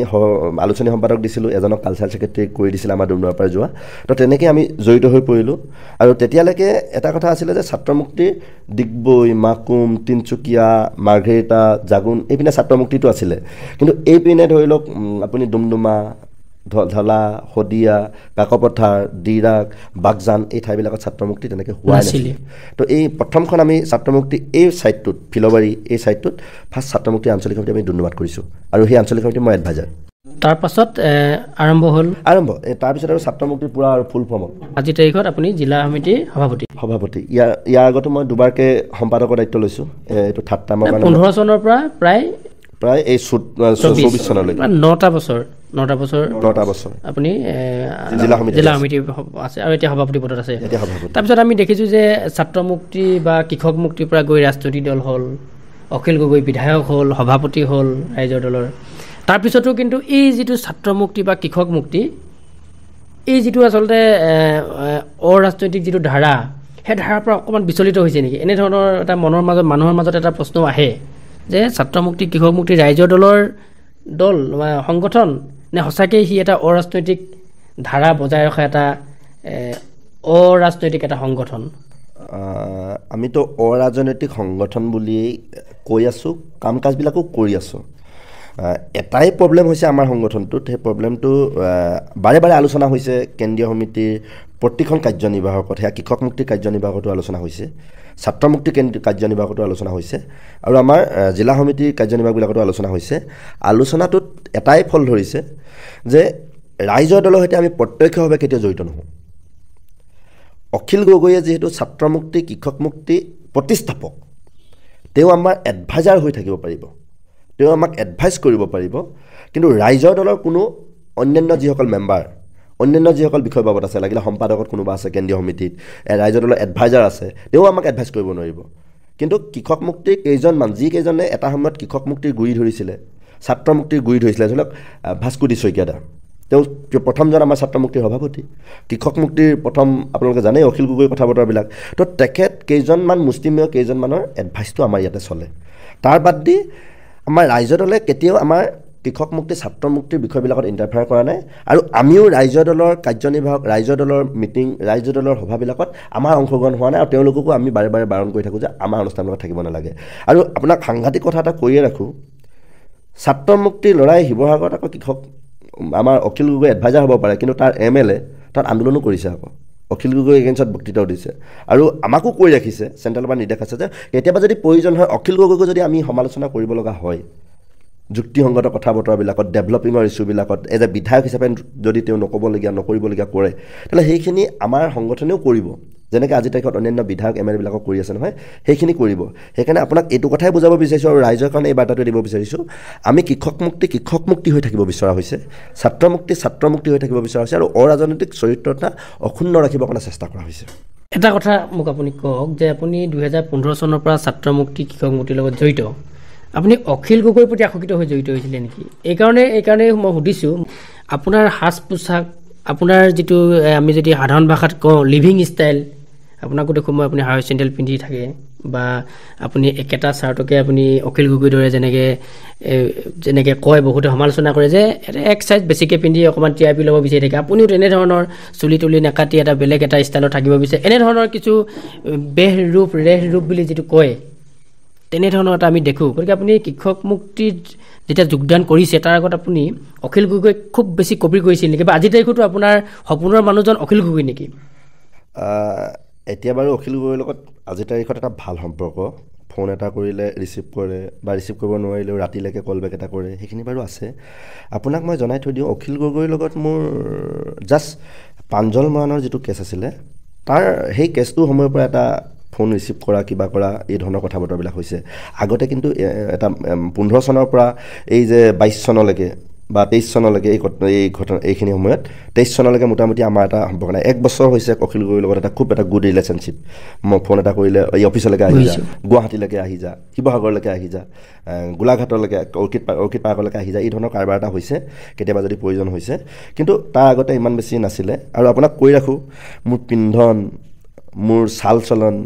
আলোচনী সম্পাদক দিছিলোঁ, এজনক কালচাৰেল ছেক্ৰেটেৰী কৰি দিছিলে আমাৰ ডুমডুমাৰ পৰা যোৱা। তো তেনেকৈ আমি জড়িত হৈ পৰিলোঁ। আৰু তেতিয়ালৈকে এটা কথা আছিলে যে ছাত্ৰ মুক্তিৰ ডিগবৈ, মাকুম, তিনিচুকীয়া, মাৰ্ঘেৰিটা, জাগুন, এইপিনে ছাত্ৰ মুক্তিটো আছিলে। কিন্তু এইপিনে ধৰি লওক আপুনি ডুমডুমা, ঢলা, শদিয়া, কাকপথাৰ, ডিৰাগ, বাগজান, এই ঠাইবিলাকত ছাত্ৰ মুক্তি তেনেকৈ হোৱা নাছিলে। তো এই প্ৰথমখন আমি ছাত্ৰ মুক্তি এই ছাইডটোত, ফিলবাৰী এই ছাইডটোত ফাৰ্ষ্ট ছাত্ৰ মুক্তি আঞ্চলিক সমিতি আমি ডুমডুমাত কৰিছোঁ, আৰু সেই আঞ্চলিক সমিতি মই এডভাইজাৰ। তাৰপাছত আৰম্ভ তাৰপিছত আৰু ছাত্ৰ মুক্তিৰ পূৰা আৰু ফুল ফৰ্মত আজিৰ তাৰিখত আপুনি জিলা সমিতিৰ সভাপতি। ইয়াৰ আগতো মই দুবাৰকৈ সম্পাদকৰ দায়িত্ব লৈছোঁ। এইটো 3rd টাইমৰ কাৰণে 15 চনৰ পৰা প্ৰায় এই 24 চনলৈকে 9টা বছৰ আপুনি জিলা সমিতি আছে, আৰু এতিয়া সভাপতি পদত আছে। তাৰপিছত আমি দেখিছোঁ যে ছাত্ৰ মুক্তি বা কৃষক মুক্তিৰ পৰা গৈ ৰাজনৈতিক দল হ'ল, অখিল গগৈ বিধায়ক হ'ল, সভাপতি হ'ল ৰাইজৰ দলৰ। তাৰপিছতো কিন্তু এই যিটো ছাত্ৰ মুক্তি বা কৃষক মুক্তি, এই যিটো আচলতে অৰাজনৈতিক যিটো ধাৰা, সেই ধাৰাৰ পৰা অকণমান বিচলিত হৈছে নেকি? এনেধৰণৰ এটা মানুহৰ মাজত এটা প্ৰশ্ন আহে যে ছাত্ৰ মুক্তি কৃষক মুক্তি ৰাইজৰ দল সংগঠন নে সঁচাকৈ সি এটা অৰাজনৈতিক ধাৰা বজাই ৰখা এটা অৰাজনৈতিক এটা সংগঠন? আমিতো অৰাজনৈতিক সংগঠন বুলিয়েই কৈ আছোঁ, কাম কাজবিলাকো কৰি আছোঁ। এটাই প্ৰব্লেম হৈছে আমাৰ সংগঠনটোত, সেই প্ৰব্লেমটো বাৰে বাৰে আলোচনা হৈছে কেন্দ্ৰীয় সমিতিৰ প্ৰতিখন কাৰ্যনিৰ্বাহকত, সেয়া কৃষক মুক্তিৰ কাৰ্যনিৰ্বাহকতো আলোচনা হৈছে, ছাত্ৰ মুক্তি কাৰ্যনিৰ্বাহকতো আলোচনা হৈছে, আৰু আমাৰ জিলা সমিতিৰ কাৰ্যনিৰ্বাহকবিলাকতো আলোচনা হৈছে। আলোচনাটোত এটাই ফল ধৰিছে যে ৰাইজৰ দলৰ সৈতে আমি প্ৰত্যক্ষভাৱে কেতিয়াও জড়িত নহওঁ। অখিল গগৈয়ে যিহেতু ছাত্ৰ মুক্তি কৃষক মুক্তি প্ৰতিষ্ঠাপক, তেওঁ আমাৰ এডভাইজাৰ হৈ থাকিব পাৰিব, তেওঁ আমাক এডভাইচ কৰিব পাৰিব কিন্তু ৰাইজৰ দলৰ কোনো অন্যান্য যিসকল মেম্বাৰ অন্যান্য যিসকল বিষয় বাবদ আছে লাগিলে সম্পাদকত কোনোবা আছে কেন্দ্ৰীয় সমিতিত ৰাইজৰ দলৰ এডভাইজাৰ আছে তেওঁ আমাক এডভাইচ কৰিব নোৱাৰিব কিন্তু কৃষক মুক্তিৰ কেইজনমান যিকেইজনে এটা সময়ত কৃষক মুক্তিৰ গুৰি ধৰিছিলে ছাত্ৰ মুক্তিৰ গুৰি ধৰিছিলে ধৰি লওক ভাস্কুতি শইকীয়াদা তেওঁ প্ৰথমজন আমাৰ ছাত্ৰ মুক্তিৰ সভাপতি কৃষক মুক্তিৰ প্ৰথম আপোনালোকে জানে অখিল গগৈ কথা বতৰাবিলাক তো তেখেত কেইজনমান মুষ্টিমেয় কেইজনমানৰ এডভাইচটো আমাৰ ইয়াতে চলে তাৰ বাদ দি আমাৰ ৰাইজৰ দলে কেতিয়াও আমাৰ কৃষক মুক্তি ছাত্ৰ মুক্তিৰ বিষয়বিলাকত ইণ্টাৰফেয়াৰ কৰা নাই আৰু আমিও ৰাইজৰ দলৰ কাৰ্যনিৰ্বাহক ৰাইজৰ দলৰ মিটিং ৰাইজৰ দলৰ সভাবিলাকত আমাৰ অংশগ্ৰহণ হোৱা নাই আৰু তেওঁলোককো আমি বাৰে বাৰে বাৰণ কৰি থাকোঁ যে আমাৰ অনুষ্ঠানত থাকিব নালাগে আৰু আপোনাক সাংঘাতিক কথা এটা কৈয়ে ৰাখোঁ ছাত্ৰ মুক্তিৰ ল'ৰাই শিৱসাগৰত আকৌ কৃষক আমাৰ অখিল গগৈ এডভাইজাৰ হ'ব পাৰে কিন্তু তাৰ MLA তাত আন্দোলনো কৰিছে আকৌ অখিল গগৈ এগেইনষ্টত বক্তৃতাও দিছে আৰু আমাকো কৈ ৰাখিছে চেণ্ট্ৰেলৰ পৰা নিৰ্দেশ আছে যে কেতিয়াবা যদি প্ৰয়োজন হয় অখিল গগৈকো যদি আমি সমালোচনা কৰিব লগা হয় যুক্তিসংগত কথা বতৰাবিলাকত ডেভেলপিঙৰ ইছ্যুবিলাকত এজ এ বিধায়ক হিচাপে যদি তেওঁ নকৰিবলগীয়া কৰে তেতিয়াহ'লে সেইখিনি আমাৰ সংগঠনেও কৰিব যেনেকৈ আজি তাৰিখত অন্যান্য বিধায়ক MLAবিলাকক কৰি আছে নহয় সেইখিনি কৰিব সেইকাৰণে আপোনাক এইটো কথাই বুজাব বিচাৰিছোঁ আৰু ৰাইজৰ কাৰণে এই বাৰ্তাটো দিব বিচাৰিছোঁ আমি কৃষক মুক্তি হৈ থাকিব বিচৰা হৈছে ছাত্ৰ মুক্তি হৈ থাকিব বিচৰা হৈছে আৰু অৰাজনৈতিক চৰিত্ৰতা অক্ষুণ্ণ ৰাখিবৰ কাৰণে চেষ্টা কৰা হৈছে এটা কথা মোক আপুনি কওক যে আপুনি 2015 চনৰ পৰা ছাত্ৰ মুক্তি কৃষক মুক্তিৰ লগত জড়িত আপুনি অখিল গগৈৰ প্ৰতি আকৰ্ষিত হৈ জড়িত হৈছিলে নেকি এইকাৰণে মই সুধিছোঁ আপোনাৰ সাজ পোছাক আপোনাৰ যিটো আমি যদি সাধাৰণ ভাষাত কওঁ লিভিং ষ্টাইল আপোনাকো দেখোঁ মই আপুনি হাই চেণ্ডেল পিন্ধি থাকে বা আপুনি একেটা চাৰ্টকে আপুনি অখিল গগৈৰ দৰে যেনেকৈ কয় বহুতে সমালোচনা কৰে যে এক চাইজ বেছিকৈ পিন্ধি অকণমান TRP ল'ব বিচাৰি থাকে আপুনিও তেনেধৰণৰ চুলি তুলি নাকাটি এটা বেলেগ এটা ষ্টাইলত থাকিব বিচাৰে এনেধৰণৰ কিছু ৰেহ ৰূপ বুলি যিটো কয় তেনেধৰণৰ এটা আমি দেখোঁ গতিকে আপুনি কৃষক মুক্তিত যেতিয়া যোগদান কৰিছে তাৰ আগত আপুনি অখিল গগৈক খুব বেছি কপি কৰিছিল নেকি বা আজি তাৰিখতো আপোনাৰ সপোনৰ মানুহজন অখিল গগৈ নেকি এতিয়া বাৰু অখিল গগৈৰ লগত আজিৰ তাৰিখত এটা ভাল সম্পৰ্ক ফোন এটা কৰিলে ৰিচিভ কৰে বা ৰিচিভ কৰিব নোৱাৰিলেও ৰাতিলৈকে কল বেক এটা কৰে সেইখিনি বাৰু আছে আপোনাক মই জনাই থৈ দিওঁ অখিল গগৈৰ লগত মোৰ জাষ্ট প্ৰাঞ্জল মৰাণৰ যিটো কেছ আছিলে তাৰ সেই কেছটোৰ সময়ৰ পৰা এটা ফোন ৰিচিভ কৰা কিবা কৰা এই ধৰণৰ কথা বতৰাবিলাক হৈছে আগতে কিন্তু এটা 15 চনৰ পৰা এই যে 22 চনলৈকে বা 23 চনলৈকে এই ঘটনা এইখিনি সময়ত 23 চনলৈকে মোটামুটি আমাৰ এটা সম্পৰ্ক নাই 1 বছৰ হৈছে অখিল গগৈৰ লগত এটা খুব এটা গুড ৰিলেশ্যনশ্বিপ মই ফোন এটা কৰিলে এই অফিচলৈকে আহি যা গুৱাহাটীলৈকে আহি যা শিৱসাগৰলৈকে আহি যা গোলাঘাটলৈকে অৰ্কিড পাৰ্কলৈকে আহি যা এই ধৰণৰ কাৰবাৰ এটা হৈছে কেতিয়াবা যদি প্ৰয়োজন হৈছে কিন্তু তাৰ আগতে ইমান বেছি নাছিলে আৰু আপোনাক কৈ ৰাখোঁ মোৰ পিন্ধন মোৰ চাল চলন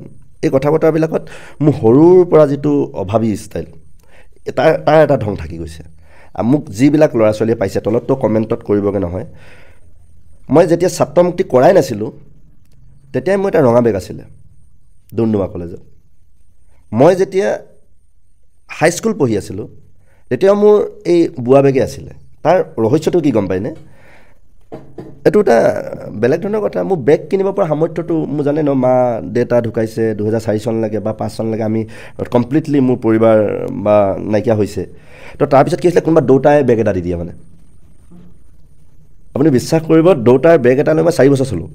এই কথা বতৰাবিলাকত মোৰ সৰুৰ পৰা যিটো অভাৱী ষ্টাইল তাৰ এটা ঢং থাকি গৈছে মোক যিবিলাক ল'ৰা ছোৱালীয়ে পাইছে তলততো কমেণ্টত কৰিবগৈ নহয় মই যেতিয়া ছাত্ৰ মুক্তি কৰাই নাছিলোঁ তেতিয়াই মোৰ এটা ৰঙা বেগ আছিলে ডুমডুমা কলেজত মই যেতিয়া হাইস্কুল পঢ়ি আছিলোঁ তেতিয়া মোৰ এই বুঢ়া বেগে আছিলে তাৰ ৰহস্যটো কি গম পায়নে এইটো এটা বেলেগ ধৰণৰ কথা মোৰ বেগ কিনিব পৰা সামৰ্থ্যটো মোৰ জানে ন মা দেউতা ঢুকাইছে 2004 চনলৈকে বা 5 চনলৈকে আমি কমপ্লিটলি মোৰ পৰিবাৰ বা নাইকিয়া হৈছে তো তাৰপিছত কি হৈছিলে কোনোবা দেউতাই বেগ এটা দি দিয়ে মানে আপুনি বিশ্বাস কৰিব দেউতাৰ বেগ এটা লৈ মই 4 বছৰ চলোঁ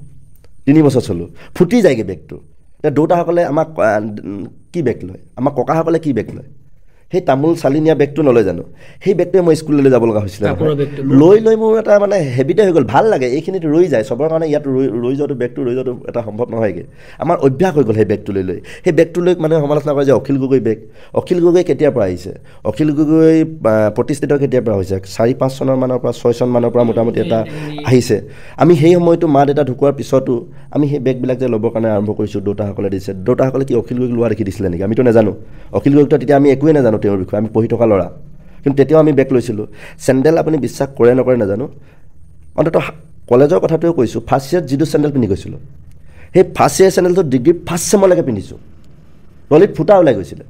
3 বছৰ চলোঁ ফুটি যায়গৈ বেগটো এতিয়া দেউতাসকলে আমাক কি বেগ লয় আমাৰ ককাসকলে কি বেগ লয় সেই তামোল চালি নিয়া বেগটো নলয় জানো সেই বেগটোৱে মই স্কুললৈ যাব লগা হৈছিলে লৈ মোৰ এটা মানে হেবিটে হৈ গ'ল ভাল লাগে এইখিনিত ৰৈ যায় চবৰ কাৰণে ইয়াত ৰৈ যোৱাটো বেগটো ৰৈ যোৱাটো এটা সম্ভৱ নহয়গৈ আমাৰ অভ্যাস হৈ গ'ল সেই বেগটো লৈ সেই বেগটো লৈ মানুহে সমালোচনা কৰে যে অখিল গগৈ বেগ অখিল গগৈ কেতিয়াৰ পৰা আহিছে অখিল গগৈ প্ৰতিষ্ঠিত কেতিয়াৰ পৰা হৈছে 4-5 চনৰ মানৰ পৰা 6 চন মানৰ পৰা মোটামুটি এটা আহিছে আমি সেই সময়টো মা দেউতা ঢুকোৱাৰ পিছতো আমি সেই বেগবিলাক যে ল'বৰ কাৰণে আৰম্ভ কৰিছোঁ দেউতাসকলে দিছে দেউতাসকলে কি অখিল গগৈক লোৱা দেখি দিছিলে নেকি আমিতো নাজানো অখিল গগৈক তেতিয়া আমি একোৱেই নাজানো তেওঁৰ বিষয়ে আমি পঢ়ি থকা ল'ৰা কিন্তু তেতিয়াও আমি বেগ লৈছিলোঁ চেণ্ডেল আপুনি বিশ্বাস কৰে নকৰে নাজানো অন্ততঃ কলেজৰ কথাটোৱে কৈছোঁ ফাৰ্ষ্ট ইয়েৰত যিটো চেণ্ডেল পিন্ধি গৈছিলোঁ সেই ফাৰ্ষ্ট ইয়েৰ চেণ্ডেলটো ডিগ্ৰী ফাৰ্ষ্ট চেমলৈকে পিন্ধিছোঁ তলিত ফুটা ওলাই গৈছিলে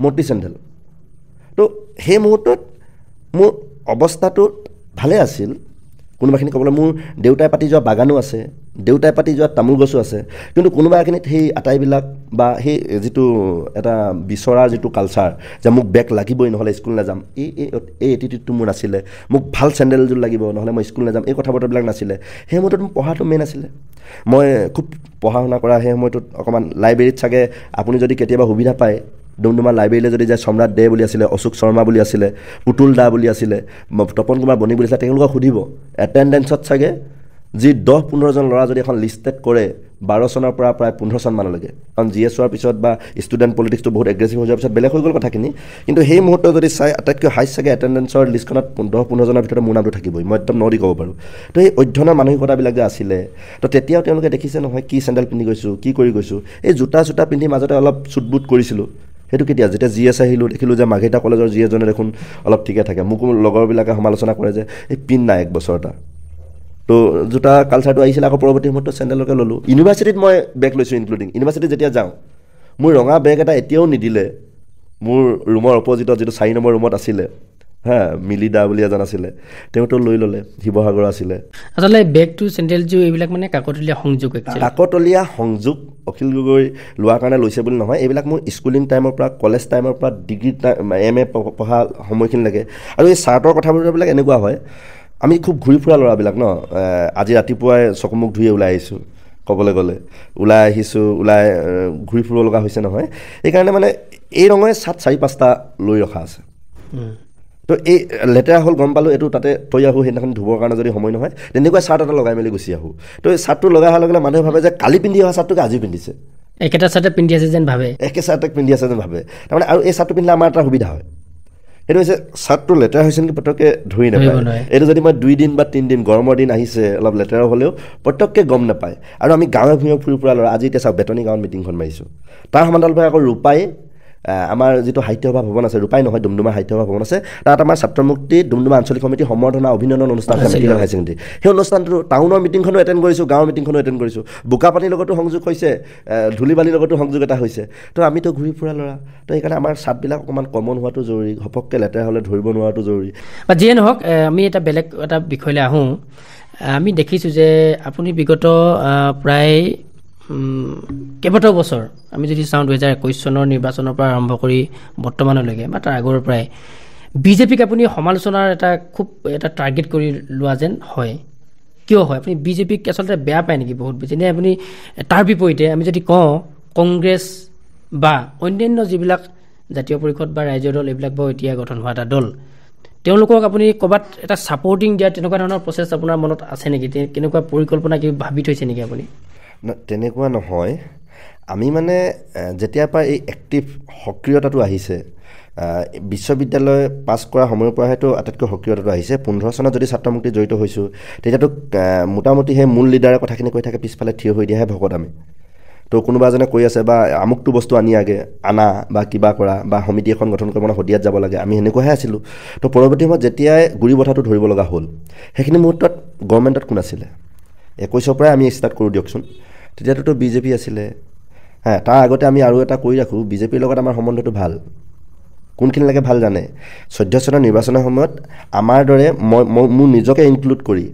মতি চেণ্ডেল তো সেই মুহূৰ্তত মোৰ অৱস্থাটো ভালে আছিল কোনোবাখিনি ক'বলৈ মোৰ দেউতাই পাতি যোৱা বাগানো আছে দেউতাই পাতি যোৱা তামোল গছো আছে কিন্তু কোনোবা এখিনিত সেই আটাইবিলাক বা সেই যিটো এটা বিচৰাৰ যিটো কালচাৰ যে মোক বেগ লাগিবই নহ'লে স্কুল নাযাম এই এটিটিউডটো মোৰ নাছিলে মোক ভাল চেণ্ডেলযোৰ লাগিব নহ'লে মই স্কুল নাযাম এই কথা বতৰাবিলাক নাছিলে সেই সময়টোত মোৰ পঢ়াটো মেইন আছিলে মই খুব পঢ়া শুনা কৰা সেই সময়টোত অকণমান লাইব্ৰেৰীত চাগে আপুনি যদি কেতিয়াবা সুবিধা পায় ডুমডুমা লাইব্ৰেৰীলৈ যদি যায় সম্ৰাট দে বুলি আছিলে, অশোক শৰ্মা বুলি আছিলে, পুতুল দা বুলি আছিলে, তপন কুমাৰ বণি বুলি আছিলে, তেওঁলোকক সুধিব এটেণ্ডেঞ্চত চাগে যি 10-15জন ল'ৰা যদি এখন লিষ্টেড কৰে 12 চনৰ পৰা প্ৰায় 15 চনমানলৈকে, কাৰণ জি এছ হোৱাৰ পিছত বা ষ্টুডেণ্ট পলিটিক্সটো বহুত এগ্ৰেছিভ হৈ যোৱাৰ পিছত বেলেগ হৈ গ'ল কথাখিনি, কিন্তু সেই মুহূৰ্তত যদি চাই আটাইতকৈ হাইষ্ট চাগে এটেণ্ডেঞ্চৰ লিষ্টখনত 10-15জনৰ ভিতৰত মোৰ নামটো থাকিবই, মই একদম নদি ক'ব পাৰোঁ। তো এই অধ্যয়নৰ মানসিকতাবিলাক যে আছিলে, তো তেতিয়াও তেওঁলোকে দেখিছে নহয় কি চেণ্ডেল পিন্ধি গৈছোঁ, কি কৰি গৈছোঁ, এই জোতা পিন্ধি মাজতে অলপ চুটবুট কৰিছিলোঁ। সেইটো কেতিয়া যেতিয়া জি এছ আহিলোঁ দেখিলোঁ যে মাৰ্ঘেৰিটা কলেজৰ জি এছজনে দেখোন অলপ ঠিকে থাকে, মোকো লগৰবিলাকে সমালোচনা কৰে যে এই পিন নাই 1 বছৰ এটা। তো জোতা কালচাৰটো আহিছিলে, আকৌ পৰৱৰ্তী সময়ত চেণ্ডেলকে ল'লোঁ। ইউনিভাৰ্চিটিত মই বেগ লৈছোঁ, ইনক্লুডিং ইউনিভাৰ্চিটিত যেতিয়া যাওঁ মোৰ ৰঙা বেগ এটা এতিয়াও নিদিলে। মোৰ ৰুমৰ অপজিটত যিটো 4 নম্বৰ ৰুমত আছিলে, মিলি দা বুলি এজন আছিলে, তেওঁতো লৈ ল'লে, শিৱসাগৰ আছিলে। আচলতে বেগটো চেণ্ডেলযোৰ এইবিলাক মানে কাকতলীয়া সংযোগ, কাকতলীয়া সংযোগ। অখিল গগৈ লোৱাৰ কাৰণে লৈছে বুলি নহয়, এইবিলাক মোৰ স্কুলিং টাইমৰ পৰা, কলেজ টাইমৰ পৰা, ডিগ্ৰী MA পঢ়া সময়খিনিলৈকে। আৰু এই চাৰ্টৰ কথাবিলাক এনেকুৱা হয়, আমি খুব ঘূৰি ফুৰা ল'ৰাবিলাক ন। আজি ৰাতিপুৱাই চকুমুখ ধুই ওলাই আহিছোঁ, ক'বলৈ গ'লে ওলাই আহিছোঁ, ওলাই ঘূৰি ফুৰিব লগা হৈছে নহয়। সেইকাৰণে মানে এই ৰঙৰে চাৰ্ট 4-5টা লৈ ৰখা আছে। তো এই লেতেৰা হ'ল গম পালোঁ, এইটো তাতে থৈ আহোঁ, সেইদিনাখন ধুবৰ কাৰণে যদি সময় নহয় তেনেকুৱা চাৰ্ট এটা লগাই মেলি গুচি আহোঁ। তো এই চাৰ্টটো লগাই অহাৰ লগে লগে মানুহে ভাবে যে কালি পিন্ধি অহা চাৰ্টটোকে আজি পিন্ধিছে, একেটা চাৰ্টে পিন্ধি আছে যেন ভাবে, একে চাৰ্টে পিন্ধি আছে যেন ভাবে। তাৰমানে আৰু এই চাৰ্টটো পিন্ধিলে আমাৰ এটা সুবিধা হয়, সেইটো হৈছে চাৰ্টটো লেতেৰা হৈছে নেকি পটককৈ ধৰি নাপায়। এইটো যদি মই 2 দিন বা 3 দিন গৰমৰ দিন আহিছে অলপ লেতেৰা হ'লেও পটককৈ গম নাপায়। আৰু আমি গাঁৱে ভূঞে ফুৰি ফুৰা ল'ৰা, আজি এতিয়া চাওক বেতনী গাঁৱত মিটিংখন মাৰিছোঁ, তাৰ সমান্তৰালভাৱে আকৌ ৰূপাই আমাৰ যিটো সাহিত্য সভা ভৱন আছে, ৰূপাই নহয় ডুমডুমা সাহিত্য সভা ভৱন আছে, তাত আমাৰ ছাত্ৰমুক্তি ডুমডুমা আঞ্চলিক সমিতি সম্বৰ্ধনা অভিনন্দন অনুষ্ঠান আছে, মেডিকেল হায়াৰ ছেকেণ্ডেৰী। সেই অনুষ্ঠানটো টাউনৰ মিটিংখনো এটেণ্ড কৰিছোঁ, গাঁৱৰ মিটিংখনো এটেণ্ড কৰিছোঁ, বোকাপানীৰ লগতো সংযোগ হৈছে, ধূলিবালিৰ লগতো সংযোগ এটা হৈছে। তো আমিতো ঘূৰি ফুৰা ল'ৰা, তো সেইকাৰণে আমাৰ চাৰ্টবিলাক অকণমান কমন হোৱাটো জৰুৰী, ঘপককৈ লেতেৰা হ'লে ধৰিব নোৱাৰাটো জৰুৰী। বা যিয়ে নহওক, আমি এটা বেলেগ এটা বিষয়লৈ আহোঁ। আমি দেখিছোঁ যে আপুনি বিগত প্ৰায় কেইবাটাও বছৰ, আমি যদি চাওঁ 2021 চনৰ নিৰ্বাচনৰ পৰা আৰম্ভ কৰি বৰ্তমানলৈকে বা তাৰ আগৰ পৰাই বিজেপিক আপুনি সমালোচনাৰ খুব এটা টাৰ্গেট কৰি লোৱা যেন হয়। কিয় হয়? আপুনি বিজেপিক আচলতে বেয়া পায় নেকি বহুত বেছি? নে আপুনি তাৰ বিপৰীতে আমি যদি কওঁ কংগ্ৰেছ বা অন্যান্য যিবিলাক জাতীয় পৰিষদ বা ৰাইজৰ দল, এইবিলাক বাৰু এতিয়া গঠন হোৱা এটা দল, তেওঁলোকক আপুনি ক'ৰবাত এটা ছাপৰ্টিং দিয়াৰ তেনেকুৱা ধৰণৰ প্ৰচেছ আপোনাৰ মনত আছে নেকি? কেনেকুৱা পৰিকল্পনা কি ভাবি থৈছে নেকি আপুনি? তেনেকুৱা নহয়। আমি মানে যেতিয়াৰ পৰা এই এক্টিভ সক্ৰিয়তাটো আহিছে, বিশ্ববিদ্যালয় পাছ কৰা সময়ৰ পৰা হয়তো আটাইতকৈ সক্ৰিয়তাটো আহিছে। 15 চনত যদি ছাত্ৰমুক্তি জড়িত হৈছোঁ, তেতিয়াতো মোটামুটি সেই মূল লিডাৰে কথাখিনি কৈ থাকে, পিছফালে থিয় হৈ দিয়াহে ভকত আমি। তো কোনোবা এজনে কৈ আছে বা আমুকটো বস্তু আনা বা কিবা কৰা বা সমিতি এখন গঠন কৰি মানে শদিয়াত যাব লাগে, আমি সেনেকুৱাহে আছিলোঁ। তো পৰৱৰ্তী সময়ত যেতিয়াই গুৰি বঠাটো ধৰিব লগা হ'ল, সেইখিনি মুহূৰ্তত গভৰ্ণমেণ্টত কোন আছিলে? 21ৰ পৰাই আমি ষ্টাৰ্ট কৰোঁ দিয়কচোন। তেতিয়াতো বিজেপি আছিলে। তাৰ আগতে আমি আৰু এটা কৰি ৰাখোঁ, বিজেপিৰ লগত আমাৰ সম্বন্ধটো ভাল। কোনখিনিলৈকে ভাল জানে? 14 চনৰ নিৰ্বাচনৰ সময়ত আমাৰ দৰে মোৰ নিজকে ইনক্লুড কৰি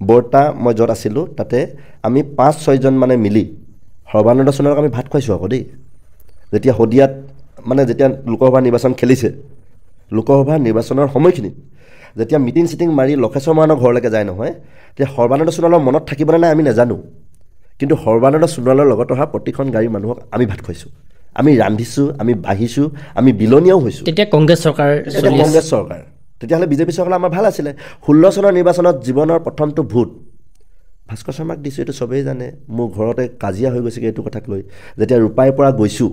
বৰ্তা মই য'ত আছিলোঁ তাতে আমি 5-6জন মানে মিলি সৰ্বানন্দ সোণোৱালক আমি ভাত খুৱাইছোঁ আকৌ দেই। যেতিয়া শদিয়াত মানে যেতিয়া লোকসভা নিৰ্বাচন খেলিছে, লোকসভা নিৰ্বাচনৰ সময়খিনিত যেতিয়া মিটিং চিটিং মাৰি লক্ষেশ্বৰ মৰাণৰ ঘৰলৈকে যায় নহয়, তেতিয়া সৰ্বানন্দ সোণোৱালৰ মনত থাকিবনে নাই আমি নাজানো, কিন্তু সৰ্বানন্দ সোণোৱালৰ লগত অহা প্ৰতিখন গাড়ীৰ মানুহক আমি ভাত খুৱাইছোঁ, আমি ৰান্ধিছোঁ, আমি বাঢ়িছোঁ, আমি বিলনীয়াও হৈছোঁ। তেতিয়া কংগ্ৰেছ চৰকাৰ, তেতিয়াহ'লে বিজেপি চৰকাৰ আমাৰ ভাল আছিলে। 16 চনৰ নিৰ্বাচনত জীৱনৰ প্ৰথমটো ভোট ভাস্কৰ শৰ্মাক দিছোঁ, এইটো চবেই জানে। মোৰ ঘৰতে কাজিয়া হৈ গৈছেগৈ এইটো কথাক লৈ। যেতিয়া ৰূপাইৰ পৰা গৈছোঁ,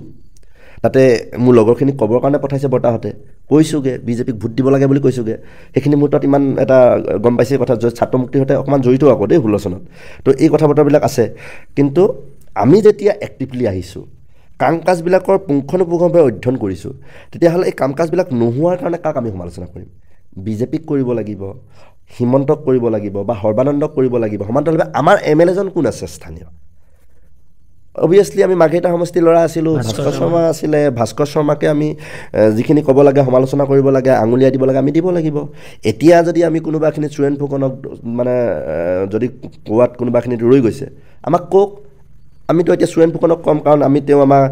তাতে মোৰ লগৰখিনিক ক'বৰ কাৰণে পঠাইছে বৰ্তাহঁতে, কৈছোঁগৈ বিজেপিক ভোট দিব লাগে বুলি কৈছোঁগৈ। সেইখিনি মুহূৰ্তত ইমান এটা গম পাইছে কথা, ছাত্ৰমুক্তিৰ সৈতে অকণমান জড়িত আকৌ দেই 16 চনত। তো এই কথা বতৰাবিলাক আছে। কিন্তু আমি যেতিয়া এক্টিভলি আহিছোঁ, কাম কাজবিলাকৰ পুংখানুপুংখভাৱে অধ্যয়ন কৰিছোঁ, তেতিয়াহ'লে এই কাম কাজবিলাক নোহোৱাৰ কাৰণে কাক আমি সমালোচনা কৰিম? বিজেপিক কৰিব লাগিব, হিমন্তক কৰিব লাগিব বা সৰ্বানন্দক কৰিব লাগিব। সমান্তৰালভাৱে আমাৰ MLA জন কোন আছে স্থানীয়? অভিয়াছলি আমি মাৰ্ঘেৰিটা সমষ্টিৰ ল'ৰা আছিলোঁ, ভাস্কৰ শৰ্মা আছিলে। ভাস্কৰ শৰ্মাকে আমি যিখিনি ক'ব লাগে, সমালোচনা কৰিব লাগে, আঙুলিয়াই দিব লাগে, আমি দিব লাগিব। এতিয়া যদি আমি কোনোবাখিনিত চুৰেণ ফুকনক মানে যদি কোৱাত কোনোবাখিনিত ৰৈ গৈছে, আমাক কওক। আমিতো এতিয়া চুৰেণ ফুকনক ক'ম, কাৰণ তেওঁ আমাৰ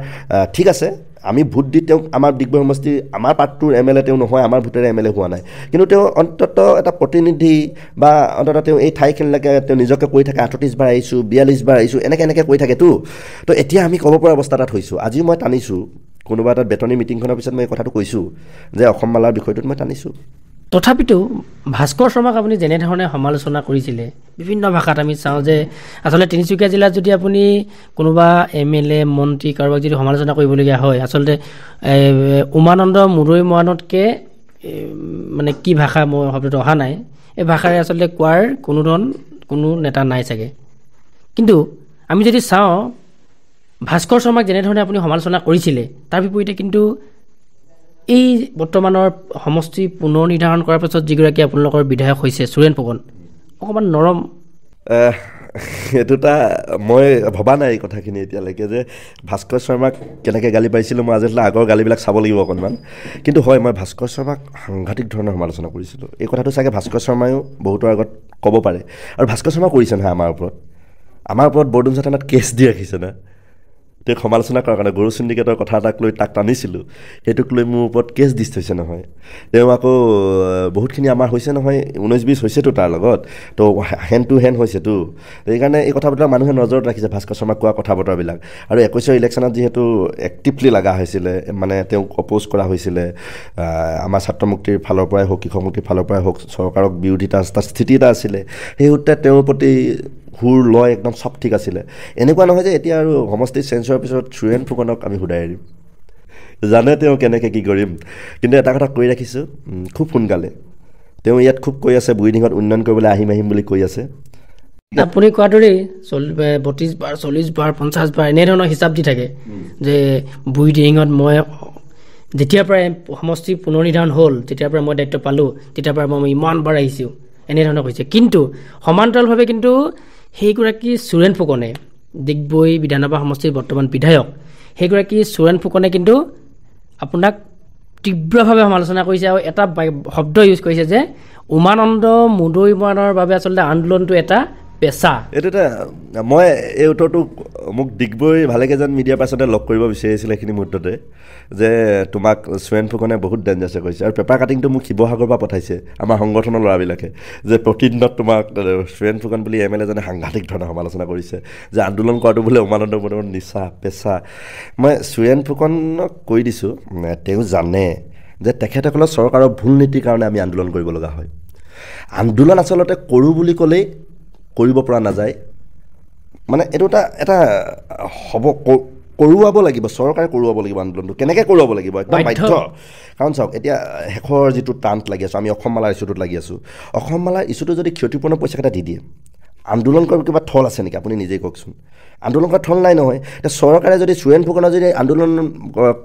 ঠিক আছে, আমি ভোট দি তেওঁক আমাৰ ডিগবৈ সমষ্টি আমাৰ পাৰ্টটোৰ MLA তেওঁ নহয়, আমাৰ ভোটেৰে MLA হোৱা নাই, কিন্তু তেওঁ অন্ততঃ এটা প্ৰতিনিধি বা অন্ততঃ তেওঁ এই ঠাইখিনিলৈকে তেওঁ নিজকে কৈ থাকে 38 বাৰ আহিছোঁ, 42 বাৰ আহিছোঁ, এনেকৈ কৈ থাকেতো। তো এতিয়া আমি ক'ব পৰা অৱস্থা এটাত হৈছোঁ। আজি মই টানিছোঁ কোনোবা এটা বেতনী মিটিংখনৰ পিছত মই এই কথাটো কৈছোঁ যে অসম মালাৰ বিষয়টোত মই টানিছোঁ। তথাপিতো ভাস্কৰ শৰ্মাক আপুনি যেনেধৰণে সমালোচনা কৰিছিলে বিভিন্ন ভাষাত, আমি চাওঁ যে আচলতে তিনিচুকীয়া জিলাত যদি আপুনি কোনোবা MLA মন্ত্ৰী কাৰোবাক যদি সমালোচনা কৰিবলগীয়া হয়, আচলতে উমানন্দ মুদৈ মৰাণতকৈ মানে কি ভাষা, মই শব্দটো অহা নাই, এই ভাষাৰে আচলতে কোৱাৰ কোনো নেতা নাই চাগে। কিন্তু আমি যদি চাওঁ ভাস্কৰ শৰ্মাক যেনেধৰণে আপুনি সমালোচনা কৰিছিলে, তাৰ বিপৰীতে কিন্তু এই বৰ্তমানৰ সমষ্টি পুনৰ নিৰ্ধাৰণ কৰাৰ পাছত যিগৰাকী আপোনালোকৰ বিধায়ক হৈছে সুৰেন ফুকন, অকণমান নৰম। এইটোটা মই ভবা নাই এই কথাখিনি এতিয়ালৈকে যে ভাস্কৰ শৰ্মাক কেনেকৈ গালি পাৰিছিলোঁ। মই আজিলৈ আগৰ গালিবিলাক চাব লাগিব অকণমান। কিন্তু হয়, মই ভাস্কৰ শৰ্মাক সাংঘাতিক ধৰণৰ সমালোচনা কৰিছিলোঁ। এই কথাটো চাগে ভাস্কৰ শৰ্মায়ো বহুতৰ আগত ক'ব পাৰে, আৰু ভাস্কৰ শৰ্মা কৰিছে নহয় আমাৰ ওপৰত বৰডুমচা থানাত কেছ দি ৰাখিছে না, তেওঁক সমালোচনা কৰাৰ কাৰণে। গৰু চিণ্ডিকেটৰ কথা এটাক লৈ তাক টানিছিলোঁ, সেইটোক লৈ মোৰ ওপৰত কেছ দি থৈছে নহয়। তেওঁ আকৌ বহুতখিনি আমাৰ হৈছে নহয়, 19-20 হৈছেতো তাৰ লগত, তো হেণ্ড টু হেণ্ড হৈছেতো। সেইকাৰণে এই কথা বতৰা মানুহে নজৰত ৰাখিছে ভাস্কৰ শৰ্মাক কোৱা কথা বতৰাবিলাক। আৰু 21 ইলেকশ্যনত যিহেতু এক্টিভলি লগা হৈছিলে, মানে তেওঁক অপ'জ কৰা হৈছিলে, আমাৰ ছাত্ৰ মুক্তিৰ ফালৰ পৰাই হওক, কৃষক মুক্তিৰ ফালৰ পৰাই হওক, চৰকাৰক বিৰোধিতা স্থিতি এটা আছিলে, সেই সূত্ৰে তেওঁৰ প্ৰতি সুৰ লয় একদম চব ঠিক আছিলে। এনেকুৱা নহয় যে এতিয়া আৰু সমষ্টি চেঞ্জ হোৱাৰ পিছত সুৰেন ফুকনক আমি শুদাই এৰিম, জানে তেওঁ কেনেকৈ কি কৰিম। কিন্তু এটা কথা কৈ ৰাখিছোঁ, খুব সোনকালে তেওঁ ইয়াত খুব কৈ আছে বুঢ়ীডিঙত উন্নয়ন কৰিবলৈ আহিম বুলি কৈ আছে। আপুনি কোৱাৰ দৰেই 32 বাৰ 40 বাৰ 50 বাৰ এনেধৰণৰ হিচাপ দি থাকে যে বুঢ়ীডিঙত মই যেতিয়াৰ পৰাই সমষ্টি পুনৰ নিৰ্ধাৰণ হ'ল, তেতিয়াৰ পৰা মই দায়িত্ব পালোঁ, তেতিয়াৰ পৰা মই ইমান বাৰ আহিছোঁ, এনেধৰণৰ হৈছে। কিন্তু সমান্তৰালভাৱে কিন্তু সেইগৰাকী সুৰেন ফুকনে, ডিগবৈ বিধানসভা সমষ্টিৰ বৰ্তমান বিধায়ক, সেইগৰাকী সুৰেন ফুকনে কিন্তু আপোনাক তীব্ৰভাৱে সমালোচনা কৰিছে, আৰু এটা শব্দ ইউজ কৰিছে যে উমানন্দ মুদৈ মৰাণৰ বাবে আচলতে আন্দোলনটো এটা পেচা। এইটো এটা মই এই উত্তৰটো মোক ডিগবৈ ভালেকেইজন মিডিয়া পাৰ্চনে লগ কৰিব বিচাৰিছিলে সেইখিনি মুহূৰ্ততে, যে তোমাক সুৰেন ফুকনে বহুত ডেঞ্জাৰ্ছে কৰিছে। আৰু পেপাৰ কাটিংটো মোক শিৱসাগৰৰ পৰা পঠাইছে আমাৰ সংগঠনৰ ল'ৰাবিলাকে, যে প্ৰতিদিনত তোমাক সুৰেন ফুকন বুলি MLA জনে সাংঘাতিক ধৰণৰ সমালোচনা কৰিছে, যে আন্দোলন কৰাটো বোলে উমানন্দ মুদৈৰ নিচা পেচা। মই সুৰেন ফুকনক কৈ দিছোঁ, তেওঁ জানে যে তেখেতসকলৰ চৰকাৰৰ ভুল নীতিৰ কাৰণে আমি আন্দোলন কৰিব লগা হয়। আন্দোলন আচলতে কৰোঁ বুলি ক'লেই কৰিব পৰা নাযায়, মানে এইটো এটা হ'ব, কৰোৱাব লাগিব, চৰকাৰে কৰোৱাব লাগিব আন্দোলনটো। কেনেকৈ কৰোৱাব লাগিব? একদম বাধ্য। কাৰণ চাওক, এতিয়া শেষৰ যিটো টানত লাগি আছোঁ আমি, অসম মালাৰ ইছ্যুটোত লাগি আছোঁ। অসম মালাৰ ইছ্যুটো যদি ক্ষতিপূৰ্ণ পইচাকেইটা দি দিয়ে, আন্দোলন কৰাৰ কিবা থল আছে নেকি? আপুনি নিজেই কওকচোন। আন্দোলন কৰাৰ থল নাই নহয়। এতিয়া চৰকাৰে যদি সুৰেন ফুকনৰ যদি আন্দোলন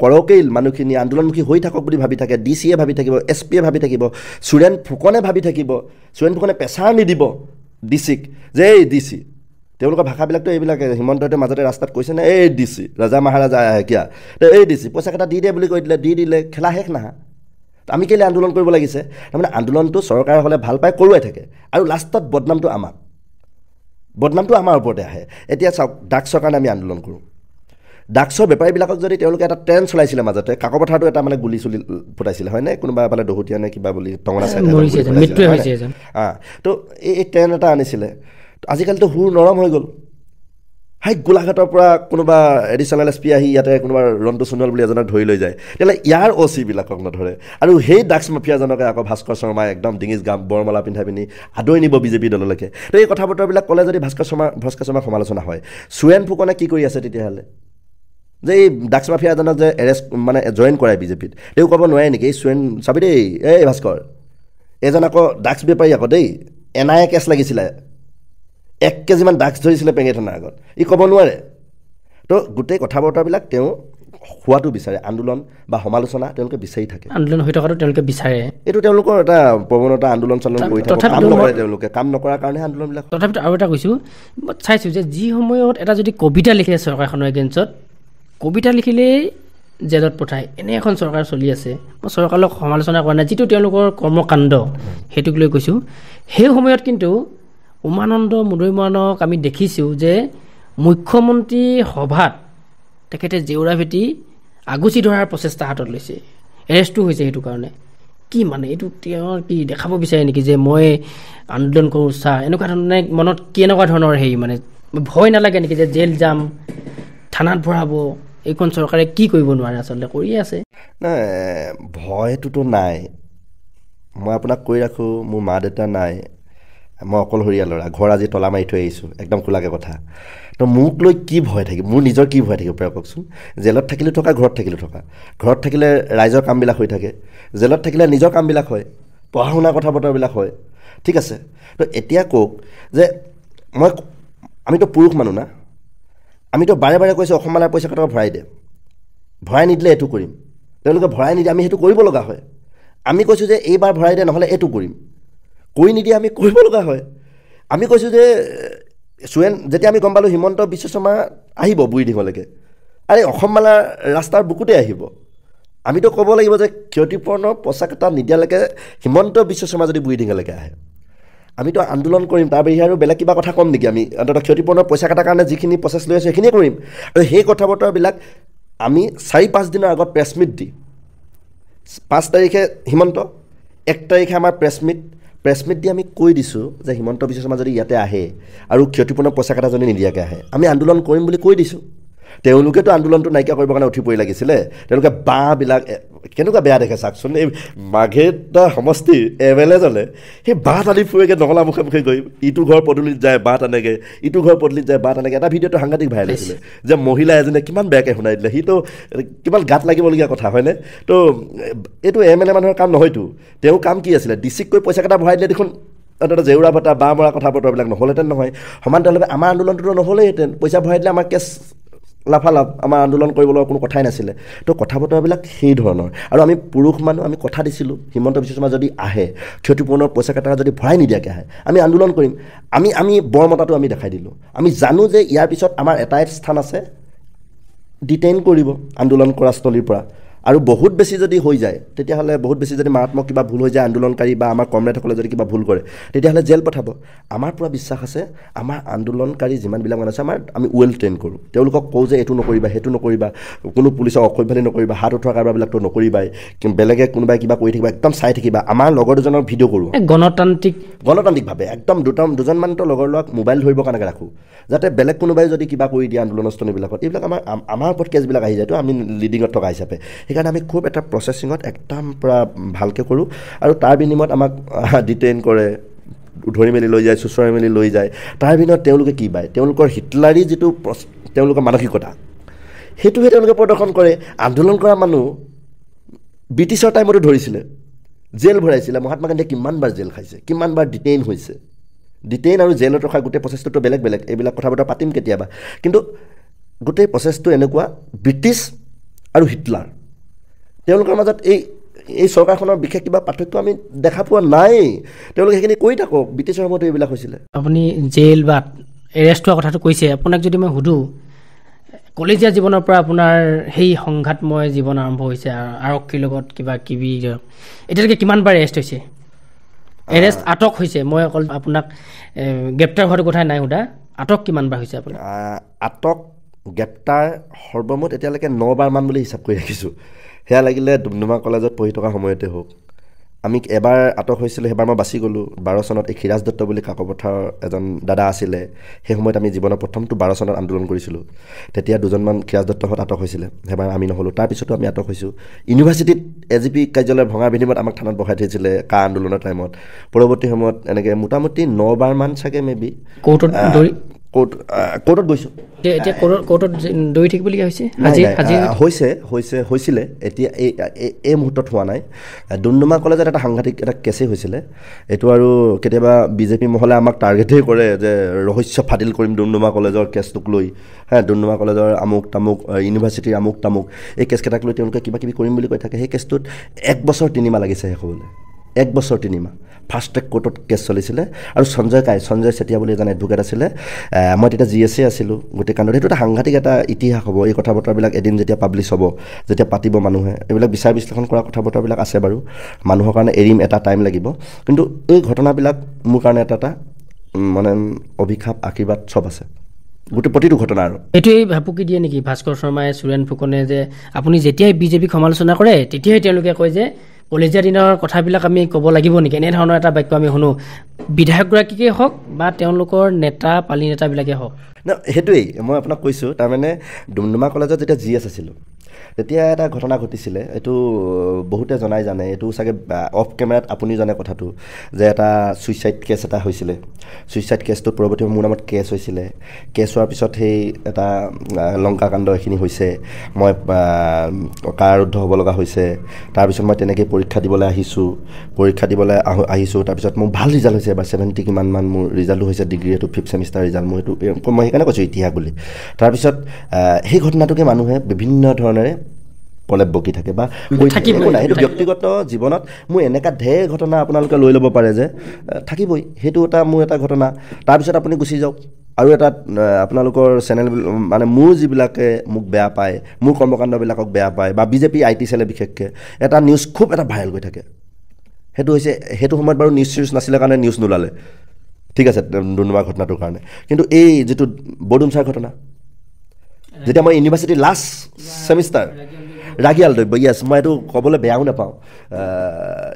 কৰকেই মানুহখিনি আন্দোলনমুখী হৈ থাকক বুলি ভাবি থাকে, DC-য়ে ভাবি থাকিব, SP-য়ে ভাবি থাকিব, সুৰেন ফুকনে ভাবি থাকিব, সুৰেন ফুকনে প্ৰেছাৰ নিদিব DC-ক যে এই DC, তেওঁলোকৰ ভাষাবিলাকতো এইবিলাক হিমন্তহঁতে মাজতে ৰাস্তাত কৈছে নে, এই DC ৰাজা মহাৰাজা আহে কিয়া, এই DC পইচাকেইটা দি দিয়ে বুলি কৈ দিলে, দি দিলে, খেলা শেষ নাহা। আমি কেলৈ আন্দোলন কৰিব লাগিছে? তাৰমানে আন্দোলনটো চৰকাৰে হ'লে ভাল পাই কৰোৱাই থাকে, আৰু লাষ্টত বদনামটো আমাৰ ওপৰতে আহে। এতিয়া চাওক, ড্ৰাগছৰ কাৰণে আমি আন্দোলন কৰোঁ, ড্ৰাগছৰ বেপাৰীবিলাকক যদি তেওঁলোকে এটা ট্ৰেইন চলাইছিলে মাজতে, কাকপথাৰতো এটা মানে গুলি চুলি ফুটাইছিলে হয়নে, কোনোবা এফালে দহোটীয়া নে কিবা বুলি টঙনা চাই তো এই ট্ৰেইন এটা আনিছিলে। আজিকালিতো সুৰ নৰম হৈ গ'ল। হাই গোলাঘাটৰ পৰা কোনোবা এডিশ্যনেল SP আহি ইয়াতে কোনোবা ৰন্তু সোণোৱাল বুলি এজনক ধৰি লৈ যায়, তেতিয়াহ'লে ইয়াৰ OC-বিলাকক নধৰে, আৰু সেই ড্ৰাগছ মাফিয়াজনকে আকৌ ভাস্কৰ শৰ্মাই একদম ডিঙিত বৰমালা পিন্ধাই পিনি আদৰি নিব BJP দললৈকে। তো এই কথা বতৰাবিলাক ক'লে যদি ভাস্কৰ শৰ্মাৰ সমালোচনা হয়, সুৰেন ফুকনে কি কৰি আছে তেতিয়াহ'লে? যে এই ড্ৰাগছ মাফিয়া এজনক যে এৰেষ্ট মানে জইন কৰাই BJP-ত, তেওঁ ক'ব নোৱাৰে নেকি এই সুৰেন চাবি দেই, এই ভাস্কৰ এজন আকৌ ড্ৰাগছ বেপাৰী আকৌ দেই, NIA কেছ লাগিছিলে, 1 কেজিমান ড্ৰাগছ ধৰিছিলে পেঙে থানাৰ আগত, ই ক'ব নোৱাৰে? তো গোটেই কথা বতৰাবিলাক তেওঁ হোৱাটো বিচাৰে, আন্দোলন বা সমালোচনা তেওঁলোকে বিচাৰি থাকে, আন্দোলন হৈ থকাটো তেওঁলোকে বিচাৰে। এইটো তেওঁলোকৰ এটা প্ৰৱণতা, আন্দোলন চান্দোলন কৰি থাকে, কাম নকৰে তেওঁলোকে, কাম নকৰাৰ কাৰণে আন্দোলনবিলাক। তথাপিতো আৰু এটা কৈছোঁ, চাইছোঁ যে যি সময়ত এটা যদি কবিতা লিখে চৰকাৰখনৰ এগেইনষ্টত, কবিতা লিখিলেই জেলত পঠায়, এনে এখন চৰকাৰ চলি আছে। মই চৰকাৰক সমালোচনা কৰা নাই, যিটো তেওঁলোকৰ কৰ্মকাণ্ড সেইটোক লৈ কৈছোঁ। সেই সময়ত কিন্তু উমানন্দ মুদৈ মৰাণক আমি দেখিছোঁ যে মুখ্যমন্ত্ৰী সভাত তেখেতে জেউৰা ভেটি আগুচি ধৰাৰ প্ৰচেষ্টা হাতত লৈছে, এৰেষ্টো হৈছে। সেইটো কাৰণে কি মানে এইটো তেওঁৰ কি দেখাব বিচাৰে নেকি যে মই আন্দোলন কৰোঁ চা, এনেকুৱা ধৰণে মনত কেনেকুৱা ধৰণৰ হেৰি, মানে ভয় নালাগে নেকি যে জেল যাম, থানাত ভৰাব, এইখন চৰকাৰে কি কৰিব নোৱাৰে আচলতে কৰিয়ে আছে নাই ভয়টোতো নাই মই আপোনাক কৈ ৰাখোঁ মোৰ মা দেউতা নাই মই অকলশৰীয়া ল'ৰা ঘৰ আজি তলা মাৰি থৈ আহিছোঁ একদম খোলাকৈ কথা তো মোক লৈ কি ভয় থাকিব মোৰ নিজৰ কি ভয় থাকিব পাৰে কওকচোন জেলত থাকিলেও থকা ঘৰত থাকিলেও থকা ঘৰত থাকিলে ৰাইজৰ কামবিলাক হৈ থাকে জেলত থাকিলে নিজৰ কামবিলাক হয় পঢ়া শুনা কথা বতৰাবিলাক হয় ঠিক আছে তো এতিয়া কওক যে আমিতো পুৰুষ মানুহ না আমিতো বাৰে বাৰে কৈছোঁ অসম মালাৰ পইচা কেইটকা ভৰাই দে ভৰাই নিদিলে এইটো কৰিম তেওঁলোকে ভৰাই নিদিয়ে আমি সেইটো কৰিব লগা হয় আমি কৈছোঁ যে এইবাৰ ভৰাই দে নহ'লে এইটো কৰিম কৰি নিদিয়ে আমি কৰিব লগা হয় আমি কৈছোঁ যে যেতিয়া আমি গম পালোঁ হিমন্ত বিশ্ব শৰ্মা আহিব বুঢ়ী দীঘলৈকে আৰে অসম মালা ৰাস্তাৰ বুকুতে আহিব আমিতো ক'ব লাগিব যে ক্ষতিপূৰণৰ পইচা কেইটা নিদিয়ালৈকে হিমন্ত বিশ্ব শৰ্মা যদি বুঢ়ী দীঘলৈকে আহে আমিতো আন্দোলন কৰিম তাৰ বাহিৰে আৰু বেলেগ কিবা কথা ক'ম নেকি আমি অন্ততঃ ক্ষতিপূৰণৰ পইচা কেইটাৰ কাৰণে যিখিনি প্ৰচেছ লৈ আছোঁ সেইখিনিয়ে কৰিম আৰু সেই কথা বতৰাবিলাক আমি 4-5 দিনৰ আগত প্ৰেছ মিট দি 5 তাৰিখে হিমন্ত 1 তাৰিখে আমাৰ প্ৰেছ মিট দি আমি কৈ দিছোঁ যে হিমন্ত বিশ্ব শৰ্মা যদি ইয়াতে আহে আৰু ক্ষতিপূৰ্ণ পইচা কেইটা যদি নিদিয়াকৈ আহে আমি আন্দোলন কৰিম বুলি কৈ দিছোঁ তেওঁলোকেতো আন্দোলনটো নাইকিয়া কৰিবৰ কাৰণে উঠি পৰি লাগিছিলে তেওঁলোকে বাঁহবিলাক কেনেকুৱা বেয়া দেখে চাওকচোন এই মাঘেটা সমষ্টিৰ এজনে সেই বাঁহ টানি ফুৰেগৈ নকলা মুখে মুখে গৈ ইটো ঘৰ পদূলিত যায় বাঁহ টানেগৈ ইটো ঘৰ পদূলিত যায় বাঁহ টানেগৈ এটা ভিডিঅ'টো সাংঘাতিক ভাইৰেল হৈছিলে যে মহিলা এজনে কিমান বেয়াকৈ শুনাই দিলে সিটো কিমান গাত লাগিবলগীয়া কথা হয়নে তো এইটো MLA মানুহৰ কাম নহয়তো তেওঁৰ কাম কি আছিলে ডিচিক কৈ পইচা কেইটা ভৰাই দিলে দেখোন অন্ততঃ জেউৰা ভটা বাঁহ মৰা কথা বতৰাবিলাক নহ'লহেঁতেন নহয় সমান্তৰালভাৱে আমাৰ আন্দোলনটোতো নহ'লেহেঁতেন পইচা ভৰাই দিলে আমাৰ কেছ লাফালাভ আমাৰ আন্দোলন কৰিবলৈ কোনো কথাই নাছিলে তো কথা বতৰাবিলাক সেই ধৰণৰ আৰু আমি পুৰুষ মানুহ আমি কথা দিছিলোঁ হিমন্ত বিশ্ব শৰ্মা যদি আহে ক্ষতিপূৰণৰ পইচা কেইটা যদি ভৰাই নিদিয়াকৈ আহে আমি আন্দোলন কৰিম আমি বৰমতাটো আমি দেখাই দিলোঁ আমি জানো যে ইয়াৰ পিছত আমাৰ এটাই স্থান আছে ডিটেইন কৰিব আন্দোলন কৰা স্থলীৰ পৰা আৰু বহুত বেছি যদি হৈ যায় তেতিয়াহ'লে বহুত বেছি যদি মাৰাত্মক কিবা ভুল হৈ যায় আন্দোলনকাৰী বা আমাৰ কমৰেডসকলে যদি কিবা ভুল কৰে তেতিয়াহ'লে জেল পঠাব আমাৰ পূৰা বিশ্বাস আছে আমাৰ আন্দোলনকাৰী যিমানবিলাক মানুহ আছে আমি ৱেল ট্ৰেইন কৰোঁ তেওঁলোকক কওঁ যে এইটো নকৰিবা সেইটো নকৰিবা কোনো পুলিচক অসভ্যালি নকৰিবা হাত উঠোৱা কাৰোবাৰবিলাকতো নকৰিবাই বেলেগে কোনোবাই কিবা কৰি থাকিবা একদম চাই থাকিবা আমাৰ লগৰ দুজনৰ ভিডিঅ' কৰোঁ গণতান্ত্ৰিকভাৱে একদম দুজনমানতো লগৰ ল'ৰাক মোবাইল ধৰিবৰ কাৰণে ৰাখোঁ যাতে বেলেগ কোনোবাই যদি কিবা কৰি দিয়ে আন্দোলনস্থলীবিলাকত এইবিলাক আমাৰ ওপৰত কেছবিলাক আহি যায়তো আমি লিডিঙত থকা হিচাপে সেইকাৰণে আমি খুব এটা প্ৰচেছিঙত একদম পূৰা ভালকৈ কৰোঁ আৰু তাৰ বিনিময়ত আমাক ডিটেইন কৰে ধৰি মেলি লৈ যায় চুচৰাই মেলি লৈ যায় তাৰ বিনিময়ত তেওঁলোকে কি পায় তেওঁলোকৰ হিটলাৰী যিটো তেওঁলোকৰ মানসিকতা সেইটোহে তেওঁলোকে প্ৰদৰ্শন কৰে আন্দোলন কৰা মানুহ ব্ৰিটিছৰ টাইমতো ধৰিছিলে জেল ভৰাইছিলে মহাত্মা গান্ধীয়ে কিমানবাৰ জেল খাইছে কিমানবাৰ ডিটেইন হৈছে ডিটেইন আৰু জেলত ৰখা গোটেই প্ৰচেছটোতো বেলেগ বেলেগ এইবিলাক কথা বতৰা পাতিম কেতিয়াবা কিন্তু গোটেই প্ৰচেছটো এনেকুৱা ব্ৰিটিছ আৰু হিটলাৰ তেওঁলোকৰ মাজত এই চৰকাৰখনৰ বিশেষ কিবা পাৰ্থক্য আমি দেখা পোৱা নাই তেওঁলোকে সেইখিনি কৰি থাকক ব্ৰিটিছৰ সময়তো এইবিলাক হৈছিলে আপুনি জেল বা এৰেষ্ট হোৱা কথাটো কৈছে আপোনাক যদি মই সুধোঁ কলেজীয়া জীৱনৰ পৰা আপোনাৰ সেই সংঘাতময় জীৱন আৰম্ভ হৈছে আৰক্ষীৰ লগত কিবা কিবি এতিয়ালৈকে কিমানবাৰ এৰেষ্ট হৈছে এৰেষ্ট আটক হৈছে মই অকল আপোনাক গ্ৰেপ্তাৰ হোৱাটো কথা নাই সোধা আটক কিমানবাৰ হৈছে আপুনি আটক গ্ৰেপ্তাৰ সৰ্বমুঠ এতিয়ালৈকে 9বাৰমান বুলি হিচাপ কৰি ৰাখিছোঁ সেয়া লাগিলে ডুমডুমা কলেজত পঢ়ি থকা সময়তে হওক আমি এবাৰ আটক হৈছিলোঁ সেইবাৰ মই বাচি গ'লোঁ 12 চনত এই খিৰাজ দত্ত বুলি কাকপথাৰৰ এজন দাদা আছিলে সেই সময়ত আমি জীৱনৰ প্ৰথমটো 12 চনত আন্দোলন কৰিছিলোঁ তেতিয়া দুজনমান খিৰাজ দত্তহঁত আটক হৈছিলে সেইবাৰ আমি নহ'লোঁ তাৰপিছতো আমি আটক হৈছোঁ ইউনিভাৰ্চিটিত AGP কাৰ্যালয়ৰ ভঙাৰ বিনিময়ত আমাক থানাত বহাই থৈছিলে কা আন্দোলনৰ টাইমত পৰৱৰ্তী সময়ত এনেকৈ মোটামুটি 9বাৰমান চাগে মেবি কোৰ্টত গৈছোঁ এতিয়া কোৰ্টত দৌৰি থাকিবলগীয়া হৈছিলে এতিয়া এই মুহূৰ্তত হোৱা নাই ডুমডুমা কলেজত এটা সাংঘাতিক এটা কেছেই হৈছিলে এইটো আৰু কেতিয়াবা BJP মহলে আমাক টাৰ্গেটেই কৰে যে ৰহস্য ফাদিল কৰিম ডুমডুমা কলেজৰ কেছটোক লৈ ডুমডুমা কলেজৰ আমুক তামুক ইউনিভাৰ্চিটিৰ আমুক তামুক এই কেছকেইটাক লৈ তেওঁলোকে কিবা কিবি কৰিম বুলি কৈ থাকে সেই কেছটোত 1 বছৰ 3 মাহ লাগিছে শেষ হ'বলৈ 1 বছৰ 3 মাহ ফাৰ্ষ্ট ট্ৰেক কোৰ্টত কেছ চলিছিলে আৰু সঞ্জয় চেতিয়া বুলি এজন এডভোকেট আছিলে মই তেতিয়া GSA আছিলোঁ গোটেই কাণ্ডত সেইটো এটা সাংঘাতিক এটা ইতিহাস হ'ব এই কথা বতৰাবিলাক এদিন যেতিয়া পাব্লিছ হ'ব যেতিয়া পাতিব মানুহে এইবিলাক বিচাৰ বিশ্লেষণ কৰা কথা বতৰাবিলাক আছে বাৰু মানুহৰ কাৰণে এৰিম এটা টাইম লাগিব কিন্তু এই ঘটনাবিলাক মোৰ কাৰণে এটা মানে অভিশাপ আশীৰ্বাদ চব আছে গোটেই প্ৰতিটো ঘটনা আৰু এইটোৱেই ভাপুকি দিয়ে নেকি ভাস্কৰ শৰ্মাই সুৰেন ফুকনে যে আপুনি যেতিয়াই BJPক সমালোচনা কৰে তেতিয়াই তেওঁলোকে কয় যে কলেজীয়া দিনৰ কথাবিলাক আমি ক'ব লাগিব নেকি? এনেধৰণৰ এটা বাক্য আমি শুনো, বিধায়কগৰাকীকেই হওক বা তেওঁলোকৰ নেতা পালি নেতাবিলাকেই হওক। সেইটোৱেই মই আপোনাক কৈছোঁ। তাৰমানে ডুমডুমা কলেজত যেতিয়া GS আছিলোঁ তেতিয়া এটা ঘটনা ঘটিছিলে, এইটো বহুতে জানে, এইটো চাগে অফ কেমেৰাত আপুনি জানে কথাটো, যে এটা ছুইচাইড কেছ এটা হৈছিলে। ছুইচাইড কেছটোত পৰৱৰ্তী মোৰ নামত কেছ হৈছিলে। কেছ হোৱাৰ পিছত সেই এটা লংকাকাণ্ড এইখিনি হৈছে, মই কাৰাৰুদ্ধ হ'ব লগা হৈছে। তাৰপিছত মই তেনেকৈ পৰীক্ষা দিবলৈ আহিছোঁ। তাৰপিছত মোৰ ভাল ৰিজাল্ট হৈছে, এবাৰ 70 কিমানমান মোৰ ৰিজাল্টো হৈছে, ডিগ্ৰী এইটো 5th চেমিষ্টাৰ ৰিজাল্ট। মই সেইকাৰণে কৈছোঁ ইতিহাস বুলি। তাৰপিছত সেই ঘটনাটোকে মানুহে বিভিন্ন ধৰণেৰে প্ৰলেপ বকি থাকে বা একো নাই, সেইটো ব্যক্তিগত জীৱনত মোৰ এনেকুৱা ঢেৰ ঘটনা আপোনালোকে লৈ ল'ব পাৰে যে থাকিবই, সেইটো মোৰ এটা ঘটনা। তাৰপিছত আপুনি গুচি যাওক আৰু এটা আপোনালোকৰ চেনেল, মানে মোৰ যিবিলাকে মোক বেয়া পায়, মোৰ কৰ্মকাণ্ডবিলাকক বেয়া পায় বা বিজেপি IT চেলে বিশেষকৈ এটা নিউজ খুব এটা ভাইৰেল হৈ থাকে। সেইটো হৈছে, সেইটো সময়ত বাৰু নিউজ নাছিলে কাৰণে নিউজ নোলালে, ঠিক আছে, ডুমডুমাৰ ঘটনাটোৰ কাৰণে। কিন্তু এই যিটো বৰডুমচাৰ ঘটনা, যেতিয়া মই ইউনিভাৰ্চিটি লাষ্ট ছেমিষ্টাৰ, ৰাগিয়াল দ্ৰব্য, য়েছ, মই এইটো ক'বলৈ বেয়াও নাপাওঁ।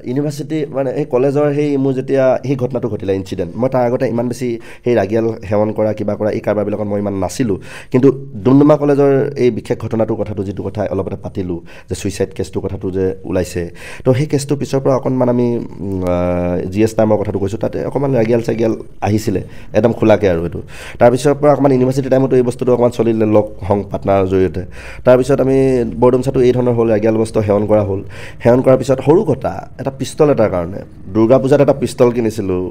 ইউনিভাৰ্চিটি মানে এই কলেজৰ মোৰ যেতিয়া সেই ঘটনাটো ঘটিলে ইনচিডেণ্ট, মই তাৰ আগতে ইমান বেছি সেই ৰাগিয়াল সেৱন কৰা কিবা কৰা এই কাৰবাৰবিলাকত মই ইমান নাছিলোঁ। কিন্তু ডুমডুমা কলেজৰ এই বিশেষ ঘটনাটোৰ কথাটো যিটো কথা অলপতে পাতিলোঁ, যে ছুইচাইড কেছটোৰ কথাটো যে ওলাইছে, তো সেই কেছটোৰ পিছৰ পৰা অকণমান আমি GS টাইমৰ কথাটো কৈছোঁ, তাতে অকণমান ৰাগিয়াল আহিছিলে একদম খোলাকৈ আৰু এইটো। তাৰপিছৰ পৰা অকণমান ইউনিভাৰ্চিটি টাইমতো এই বস্তুটো অকণমান চলিলে লগ সংগ পাৰ্টনাৰৰ জৰিয়তে। তাৰপিছত আমি বৰডুমচাটো এই ধৰণৰ হ'ল, ৰাগিয়াল বস্তু সেৱন কৰা হ'ল। সেৱন কৰাৰ পিছত সৰু কথা এটা পিষ্টল এটাৰ কাৰণে, দুৰ্গা পূজাত এটা পিষ্টল কিনিছিলোঁ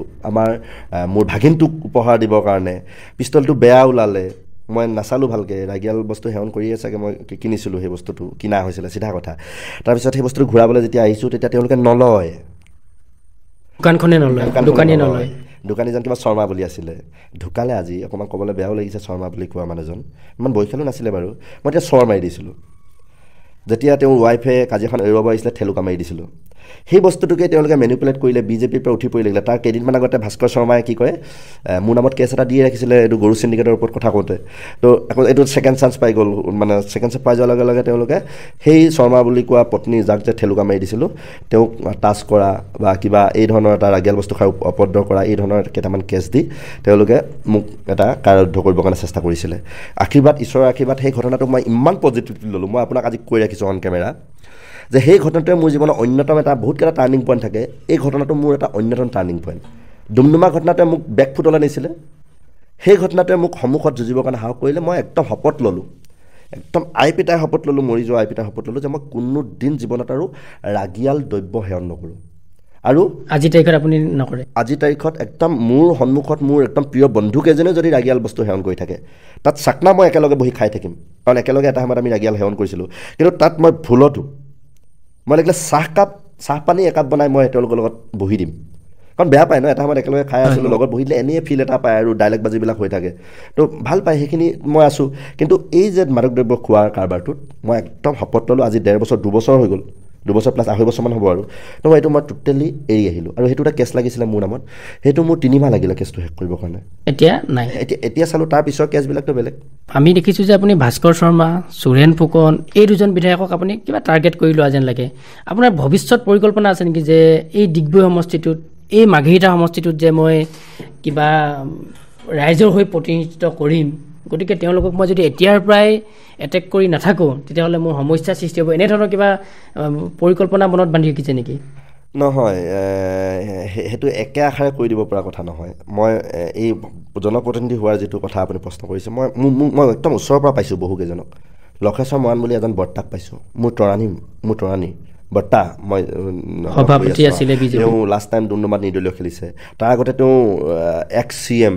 মোৰ ভাগিনটোক উপহাৰ দিবৰ কাৰণে। পিষ্টলটো বেয়া ওলালে, মই নাচালোঁ ভালকৈ, ৰাগিয়াল বস্তু সেৱন কৰিয়ে চাগে মই কিনিছিলোঁ, সেই বস্তুটো কিনা হৈছিলে, চিধা কথা। তাৰপিছত সেই বস্তুটো ঘূৰাবলৈ যেতিয়া আহিছোঁ তেতিয়া তেওঁলোকে নলয়, দোকানীজন কিবা শৰ্মা বুলি আছিলে, ঢুকালে আজি। অকণমান ক'বলৈ বেয়াও লাগিছে, শৰ্মা বুলি কোৱা মানুহজন ইমান বয়সীয়ালো নাছিলে বাৰু। মই এতিয়া চৰ মাৰি দিছিলোঁ, যেতিয়া তেওঁৰ ৱাইফে কাজিয়াখন এৰুৱাব আহিছিলে, ঠেলুকা মাৰি দিছিলোঁ। সেই বস্তুটোকে তেওঁলোকে মেনিপুলেট কৰিলে, বিজেপিৰ পৰা উঠি পৰি লাগিলে। তাৰ কেইদিনমান আগতে ভাস্কৰ শৰ্মাই কি কয়, মোৰ নামত কেছ এটা দিয়ে ৰাখিছিলে এইটো গৰু চিণ্ডিকেটৰ ওপৰত কথা কওঁতে। তো আকৌ এইটো ছেকেণ্ড চান্স পাই গ'ল, মানে ছেকেণ্ড চান্স পাই যোৱাৰ লগে লগে তেওঁলোকে সেই শৰ্মা বুলি কোৱা পত্নী, যাক যে ঠেলুকা মাৰি দিছিলোঁ, তেওঁক টাচ কৰা বা কিবা এই ধৰণৰ এটা ৰাগিয়াল বস্তু খাই অপদ্ৰ কৰা, এই ধৰণৰ কেইটামান কেছ দি তেওঁলোকে মোক এটা কাৰাৰুদ্ধ কৰিবৰ কাৰণে চেষ্টা কৰিছিলে। আশীৰ্বাদ, ঈশ্বৰৰ আশীৰ্বাদ, সেই ঘটনাটোক মই ইমান পজিটিভলি ল'লোঁ। মই আপোনাক আজি কৈ ৰাখিছোঁ অন কেমেৰা যে সেই ঘটনাটোৱে মোৰ জীৱনৰ অন্যতম এটা বহুতকেইটা টাৰ্ণিং পইণ্ট থাকে, এই ঘটনাটো মোৰ এটা অন্যতম টাৰ্ণিং পইণ্ট। ডুমডুমা ঘটনাটোৱে মোক বেকফুটলৈ নিছিলে, সেই ঘটনাটোৱে মোক সন্মুখত যুঁজিবৰ কাৰণে সাহস কৰিলে। মই একদম শপত ল'লোঁ, একদম আই পিতাই শপত ল'লোঁ, মৰি যোৱা আই পিতাই শপত ল'লোঁ যে মই কোনো দিন জীৱনত আৰু ৰাগিয়াল দ্ৰব্য সেৱন নকৰোঁ। আৰু আজিৰ তাৰিখত আপুনি নকৰে? আজিৰ তাৰিখত একদম মোৰ সন্মুখত মোৰ একদম প্ৰিয় বন্ধুকেইজনেও যদি ৰাগিয়াল বস্তু সেৱন কৰি থাকে, তাত চাকনা মই একেলগে বহি খাই থাকিম, কাৰণ একেলগে এটা সময়ত আমি ৰাগিয়াল সেৱন কৰিছিলোঁ। কিন্তু তাত মই ভুলতো মই লাগিলে চাহপানী একাপ বনাই মই তেওঁলোকৰ লগত বহি দিম, কাৰণ বেয়া পায় ন, এটা সময়ত একেলগে খাই আছিলোঁ, লগত বহি দিলে এনেই ফিল এটা পায় আৰু ডাইলগ বাজিবিলাক হৈ থাকে, তো ভাল পায়, সেইখিনি মই আছোঁ। কিন্তু এই যে মাদক দ্ৰব্য খোৱাৰ কাৰবাৰটোত মই একদম শপত ল'লোঁ, আজি 1.5 বছৰ 2 বছৰ হৈ গ'ল, 2 বছৰ প্লাছ 2.5 বছৰমান হ'ব আৰু। তো এইটো মই টোটেলি এৰি আহিলোঁ। আৰু সেইটো এটা কেছ লাগিছিলে মোৰ নামত, সেইটো মোৰ 3 মাহ লাগিলে কেছটো শেষ কৰিবৰ কাৰণে। এতিয়া নাই, এতিয়া চালোঁ তাৰ পিছৰ কেছবিলাকতো বেলেগ। আমি দেখিছোঁ যে আপুনি ভাস্কৰ শৰ্মা, সুৰেন ফুকন, এই দুজন বিধায়কক আপুনি কিবা টাৰ্গেট কৰি লোৱা যেন লাগে। আপোনাৰ ভৱিষ্যত পৰিকল্পনা আছে নেকি যে এই ডিগবৈ সমষ্টিটোত, এই মাঘেৰিটা সমষ্টিটোত যে মই কিবা ৰাইজৰ হৈ প্ৰতিনিধিত্ব কৰিম, গতিকে তেওঁলোকক মই যদি এতিয়াৰ পৰাই এটেক কৰি নাথাকোঁ তেতিয়াহ'লে মোৰ সমস্যাৰ সৃষ্টি হ'ব, এনেধৰণৰ কিবা পৰিকল্পনা মনত বান্ধি ৰাখিছে নেকি? নহয়, সেইটো একে আশাৰে কৰি দিব পৰা কথা নহয়। মই এই জনপ্ৰতিনিধি হোৱাৰ যিটো কথা আপুনি প্ৰশ্ন কৰিছে, মই একদম ওচৰৰ পৰা পাইছোঁ বহুকেইজনক। লক্ষেশ্বৰ মৰাণ বুলি এজন বৰ্তাক পাইছোঁ, মোৰ তৰাণী বৰ্তা, মই সভাপতি আছিলে, তেওঁ লাষ্ট টাইম ডুমডুমাত নিৰ্দলীয় খেলিছে। তাৰ আগতে তেওঁ এক্স CM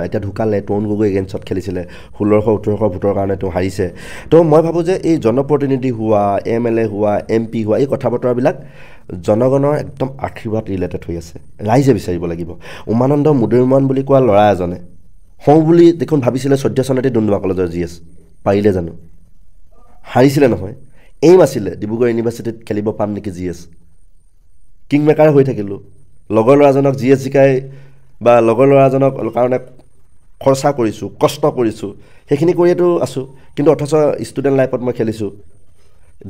এতিয়া ঢুকালে, তৰুণ গগৈ এগেইনষ্টত খেলিছিলে, 1600-1800 ভোটৰ কাৰণে তেওঁ হাৰিছে। তো মই ভাবোঁ যে এই জনপ্ৰতিনিধি হোৱা, MLA হোৱা, MP হোৱা, এই কথা বতৰাবিলাক জনগণৰ একদম আশীৰ্বাদ ৰিলেটেড হৈ আছে, ৰাইজে বিচাৰিব লাগিব। উমানন্দ মুদৈমান বুলি কোৱা ল'ৰা এজনে হওঁ বুলি দেখোন ভাবিছিলে 14 চনতে ডুমডুমা কলেজৰ GS, পাৰিলে জানো? হাৰিছিলে নহয়। এইম আছিলে ডিব্ৰুগড় ইউনিভাৰ্চিটিত খেলিব পাম নেকি GS, কিং মেকাৰ হৈ থাকিলোঁ। লগৰ ল'ৰাজনক GS জিকাই বা লগৰ ল'ৰাজনক কাৰণে খৰচা কৰিছোঁ, কষ্ট কৰিছোঁ, সেইখিনি কৰিয়েতো আছোঁ। কিন্তু অথচ ষ্টুডেণ্ট লাইফত মই খেলিছোঁ,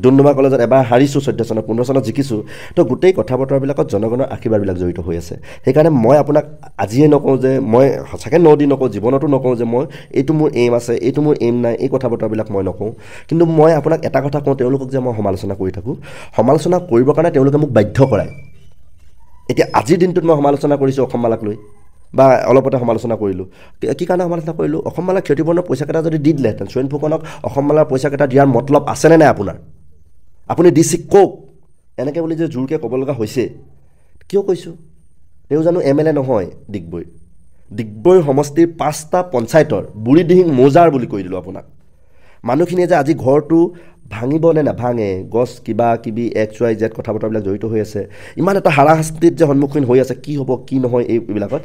ডুমডুমা কলেজত এবাৰ হাৰিছোঁ 14 চনত 15 চনত জিকিছোঁ তো গোটেই কথা বতৰাবিলাকত জনগণৰ আশীৰ্বাদবিলাক জড়িত হৈ আছে সেইকাৰণে মই আপোনাক আজিয়ে নকওঁ যে মই সঁচাকৈ নদি নকওঁ জীৱনতো নকওঁ যে মই এইটো মোৰ এইম আছে এইটো মোৰ এইম নাই এই কথা বতৰাবিলাক মই নকওঁ কিন্তু মই আপোনাক এটা কথা কওঁ তেওঁলোকক যে মই সমালোচনা কৰি থাকোঁ সমালোচনা কৰিবৰ কাৰণে তেওঁলোকে মোক বাধ্য কৰায় এতিয়া আজিৰ দিনটোত মই সমালোচনা কৰিছোঁ অসমমালাক লৈ বা অলপতে সমালোচনা কৰিলোঁ কি কাৰণে সমালোচনা কৰিলোঁ অসমমালাক ক্ষতিপূৰণৰ পইচাকেইটা যদি দি দিলেহেঁতেন সোৰেণ ফুকনক অসমমালাৰ পইচাকেইটা দিয়াৰ মতলব আছেনে নাই আপোনাৰ আপুনি ডিচি কওক এনেকৈ বুলি যে জোৰকৈ ক'ব লগা হৈছে কিয় কৈছোঁ তেওঁ জানো MLA নহয় ডিগবৈ সমষ্টিৰ 5টা পঞ্চায়তৰ বুঢ়ীদিহিং মৌজাৰ বুলি কৈ দিলোঁ আপোনাক মানুহখিনিয়ে যে আজি ঘৰটো ভাঙিব নে নাভাঙে গছ কিবা কিবি XYZ কথা বতৰাবিলাক জড়িত হৈ আছে ইমান এটা হাৰাশাস্তিত যে সন্মুখীন হৈ আছে কি হ'ব কি নহয় এইবিলাকত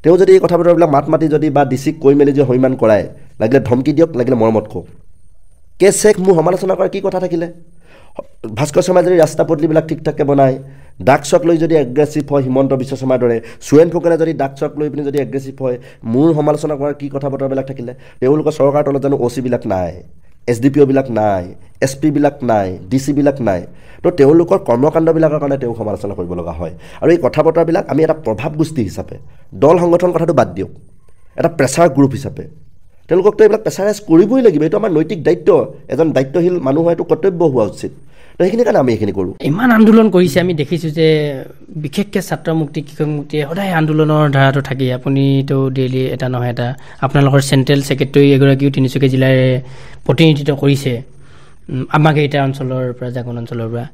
তেওঁ যদি এই কথা বতৰাবিলাক মাত মাতি যদি বা ডিচিক কৈ মেলি যে হৈমান কৰায় লাগিলে ধমকি দিয়ক লাগিলে মৰমত কওক চেক মোৰ সমালোচনা কৰাৰ কি কথা থাকিলে ভাস্কৰ শৰ্মাই যদি ৰাস্তা পদূলিবিলাক ঠিক ঠাককৈ বনায় ড্ৰাগছক লৈ যদি এগ্ৰেছিভ হয় হিমন্ত বিশ্ব শৰ্মাৰ দৰে সোৰেণ ফুকনে যদি ড্ৰাগছক লৈ পিনি যদি এগ্ৰেছিভ হয় মোৰ সমালোচনা কৰাৰ কি কথা বতৰাবিলাক থাকিলে তেওঁলোকৰ চৰকাৰ তলত জানো OC-বিলাক নাই SDPO-বিলাক নাই SP-বিলাক নাই DC-বিলাক নাই তো তেওঁলোকৰ কৰ্মকাণ্ডবিলাকৰ কাৰণে তেওঁ সমালোচনা কৰিব লগা হয় আৰু এই কথা বতৰাবিলাক আমি এটা প্ৰভাৱ গোষ্ঠী হিচাপে দল সংগঠন কথাটো বাদ দিয়ক এটা প্ৰেছাৰ গ্ৰুপ হিচাপে তেওঁলোককতো এইবিলাক প্ৰেছাৰাইজ কৰিবই লাগিব এইটো আমাৰ নৈতিক দায়িত্ব এজন দায়িত্বশীল মানুহৰ এইটো কৰ্তব্য হোৱা উচিত তো সেইখিনি কাৰণে আমি এইখিনি কৰোঁ ইমান আন্দোলন কৰিছে আমি দেখিছোঁ যে বিশেষকৈ ছাত্ৰ মুক্তি কৃষক মুক্তিয়ে সদায় আন্দোলনৰ ধাৰাটো থাকেই আপুনিতো ডেইলি এটা নহয় এটা আপোনালোকৰ চেণ্ট্ৰেল ছেক্ৰেটাৰী এগৰাকীও তিনিচুকীয়া জিলাৰে প্ৰতিনিধিত্ব কৰিছে আমাকেইটা অঞ্চলৰ পৰা জাগোন অঞ্চলৰ পৰা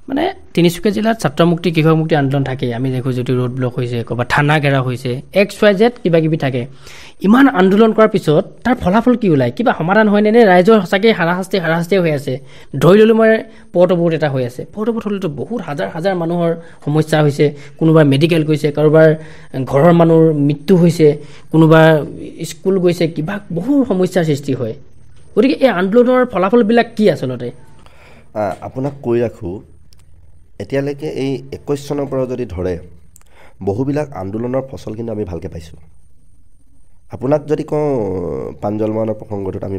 মানে তিনিচুকীয়া জিলাত ছাত্ৰ মুক্তি কৃষক মুক্তি আন্দোলন থাকেই আমি দেখোঁ যদি ৰোড ব্লক হৈছে ক'ৰবাত থানা ঘেৰা হৈছে XYZ কিবা কিবি থাকে ইমান আন্দোলন কৰাৰ পিছত তাৰ ফলাফল কি ওলায় কিবা সমাধান হয়নে নে ৰাইজৰ সঁচাকৈ হাৰাশাস্তি হৈ আছে ধৰি ল'লোঁ মই পৰ্টবোধ এটা হৈ আছে পৰ্টবোধ হ'লেতো বহুত হাজাৰ মানুহৰ সমস্যা হৈছে কোনোবাৰ মেডিকেল গৈছে কাৰোবাৰ ঘৰৰ মানুহৰ মৃত্যু হৈছে কোনোবা স্কুল গৈছে কিবা বহু সমস্যাৰ সৃষ্টি হয় গতিকে এই আন্দোলনৰ ফলাফলবিলাক কি আচলতে আপোনাক কৈ ৰাখোঁ এতিয়ালৈকে এই 21 চনৰ পৰা যদি ধৰে বহুবিলাক আন্দোলনৰ ফচল কিন্তু আমি ভালকৈ পাইছোঁ আপোনাক যদি কওঁ পাঞ্জলমানৰ প্ৰসংগটোত আমি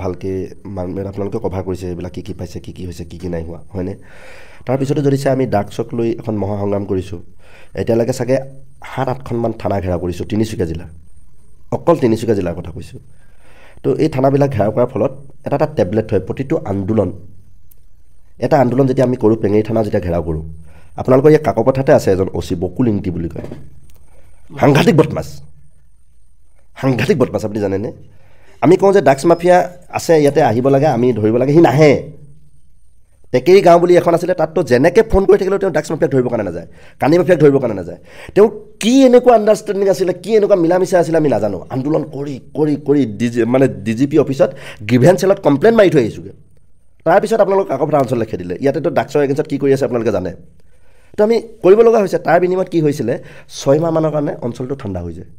ভালকৈ আপোনালোকে কভাৰ কৰিছে এইবিলাক কি পাইছে কি হৈছে কি নাই হোৱা হয়নে তাৰপিছতো যদি চাই আমি ড্ৰাগছক লৈ এখন মহাসংগ্ৰাম কৰিছোঁ এতিয়ালৈকে চাগে 7-8খনমান থানা ঘেৰা কৰিছোঁ তিনিচুকীয়া জিলাৰ অকল তিনিচুকীয়া জিলাৰ কথা কৈছোঁ তো এই থানাবিলাক ঘেৰাও কৰাৰ ফলত এটা টেবলেট হয় প্ৰতিটো আন্দোলন এটা আন্দোলন যেতিয়া আমি কৰোঁ পেঙেৰি থানা যেতিয়া ঘেৰাও কৰোঁ আপোনালোকৰ ইয়াত কাকপথাতে আছে এজন OC বকুল ইংতি বুলি কয় সাংঘাতিক বদমাছ আপুনি জানেনে আমি কওঁ যে ড্ৰাগছ মাফিয়া আছে ইয়াতে আহিব লাগে আমি ধৰিব লাগে সি নাহে টেকেৰী গাঁও বুলি এখন আছিলে তাততো যেনেকৈ ফোন কৰি থাকিলেও তেওঁ ড্ৰাগছ মাফিয়াক ধৰিবৰ কাৰণে নাযায় কানি মাফিয়াক ধৰিবৰ কাৰণে নাযায় তেওঁ কি এনেকুৱা আণ্ডাৰষ্টেণ্ডিং আছিলে কি এনেকুৱা মিলামিচা আছিলে আমি নাজানো আন্দোলন কৰি DGP অফিচত গ্ৰিভেঞ্চ চেলত কমপ্লেইন মাৰি থৈ আহিছোঁগৈ তাৰপিছত আপোনালোক কাকপথাৰ অঞ্চললৈ খেদিলে ইয়াতেতো ড্ৰাগছৰ এগেইনষ্টত কি কৰি আছে আপোনালোকে জানে তো আমি কৰিব লগা হৈছে তাৰ বিনিময়ত কি হৈছিলে 6 মাহমানৰ কাৰণে অঞ্চলটো ঠাণ্ডা হৈ যায়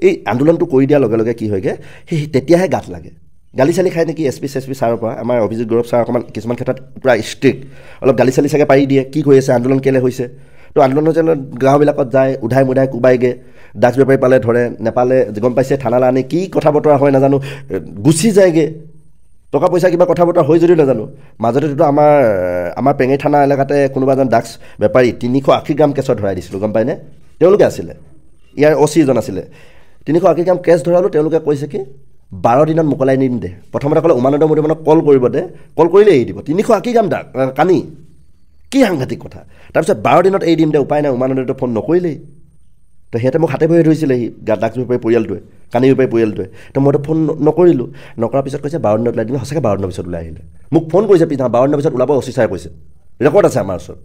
এই আন্দোলনটো কৰি দিয়াৰ লগে লগে কি হয়গৈ সেই তেতিয়াহে গাত লাগে গালি চালি খাই নেকি SP ছাৰৰ পৰা আমাৰ অভিজিত গৌৰৱ ছাৰ অকণমান কিছুমান ক্ষেত্ৰত পূৰা ষ্ট্ৰিক্ট অলপ গালি চালি চাগে পাৰি দিয়ে কি হৈ আছে আন্দোলন কেলৈ হৈছে তো আন্দোলনৰ যেন গাঁওবিলাকত যায় উধাই মুধাই কোবাইগৈ ড্ৰাগছ বেপাৰী পালে ধৰে নেপালে গম পাইছে থানালৈ আনি কি কথা বতৰা হয় নাজানো গুচি যায়গৈ টকা পইচা কিবা কথা বতৰা হৈ যদিও নাজানো মাজতেতো আমাৰ পেঙেৰি থানা এলেকাতে কোনোবা এজন ড্ৰাগছ বেপাৰী 380 গ্ৰাম কেছত ধৰাই দিছিলোঁ গম পায়নে তেওঁলোকে আছিলে ইয়াৰ OC এজন আছিলে 380 গ্ৰাম কেছ ধৰালোঁ তেওঁলোকে কৈছে কি 12 দিনত মোকলাই নিম দে প্ৰথমতে ক'লে উমানন্দ মোদীমানক কল কৰিব দে কল কৰিলে এৰি দিব 380 গ্ৰাম কানি কি সাংঘাতিক কথা তাৰপিছত 12 দিনত এৰি দিম দে উপায় নাই উমানন্দটো ফোন নকৰিলেই তো সিহঁতে মোক হাতে ভৰি ধৰিছিলে সি ড্ৰাগছ বেপাৰী পৰিয়ালটোৱে কানি বেপাৰী পৰিয়ালটোৱে তো মইতো ফোন নকৰিলোঁ নকৰাৰ পিছত কৈছে 12 দিনত ওলাই দিলে সঁচাকৈ 12 দিনৰ পিছত ওলাই আহিলে মোক ফোন কৰিছে 12 দিনৰ পিছত ওলাব OC ছাৰে কৈছে ৰেকৰ্ড আছে আমাৰ ওচৰত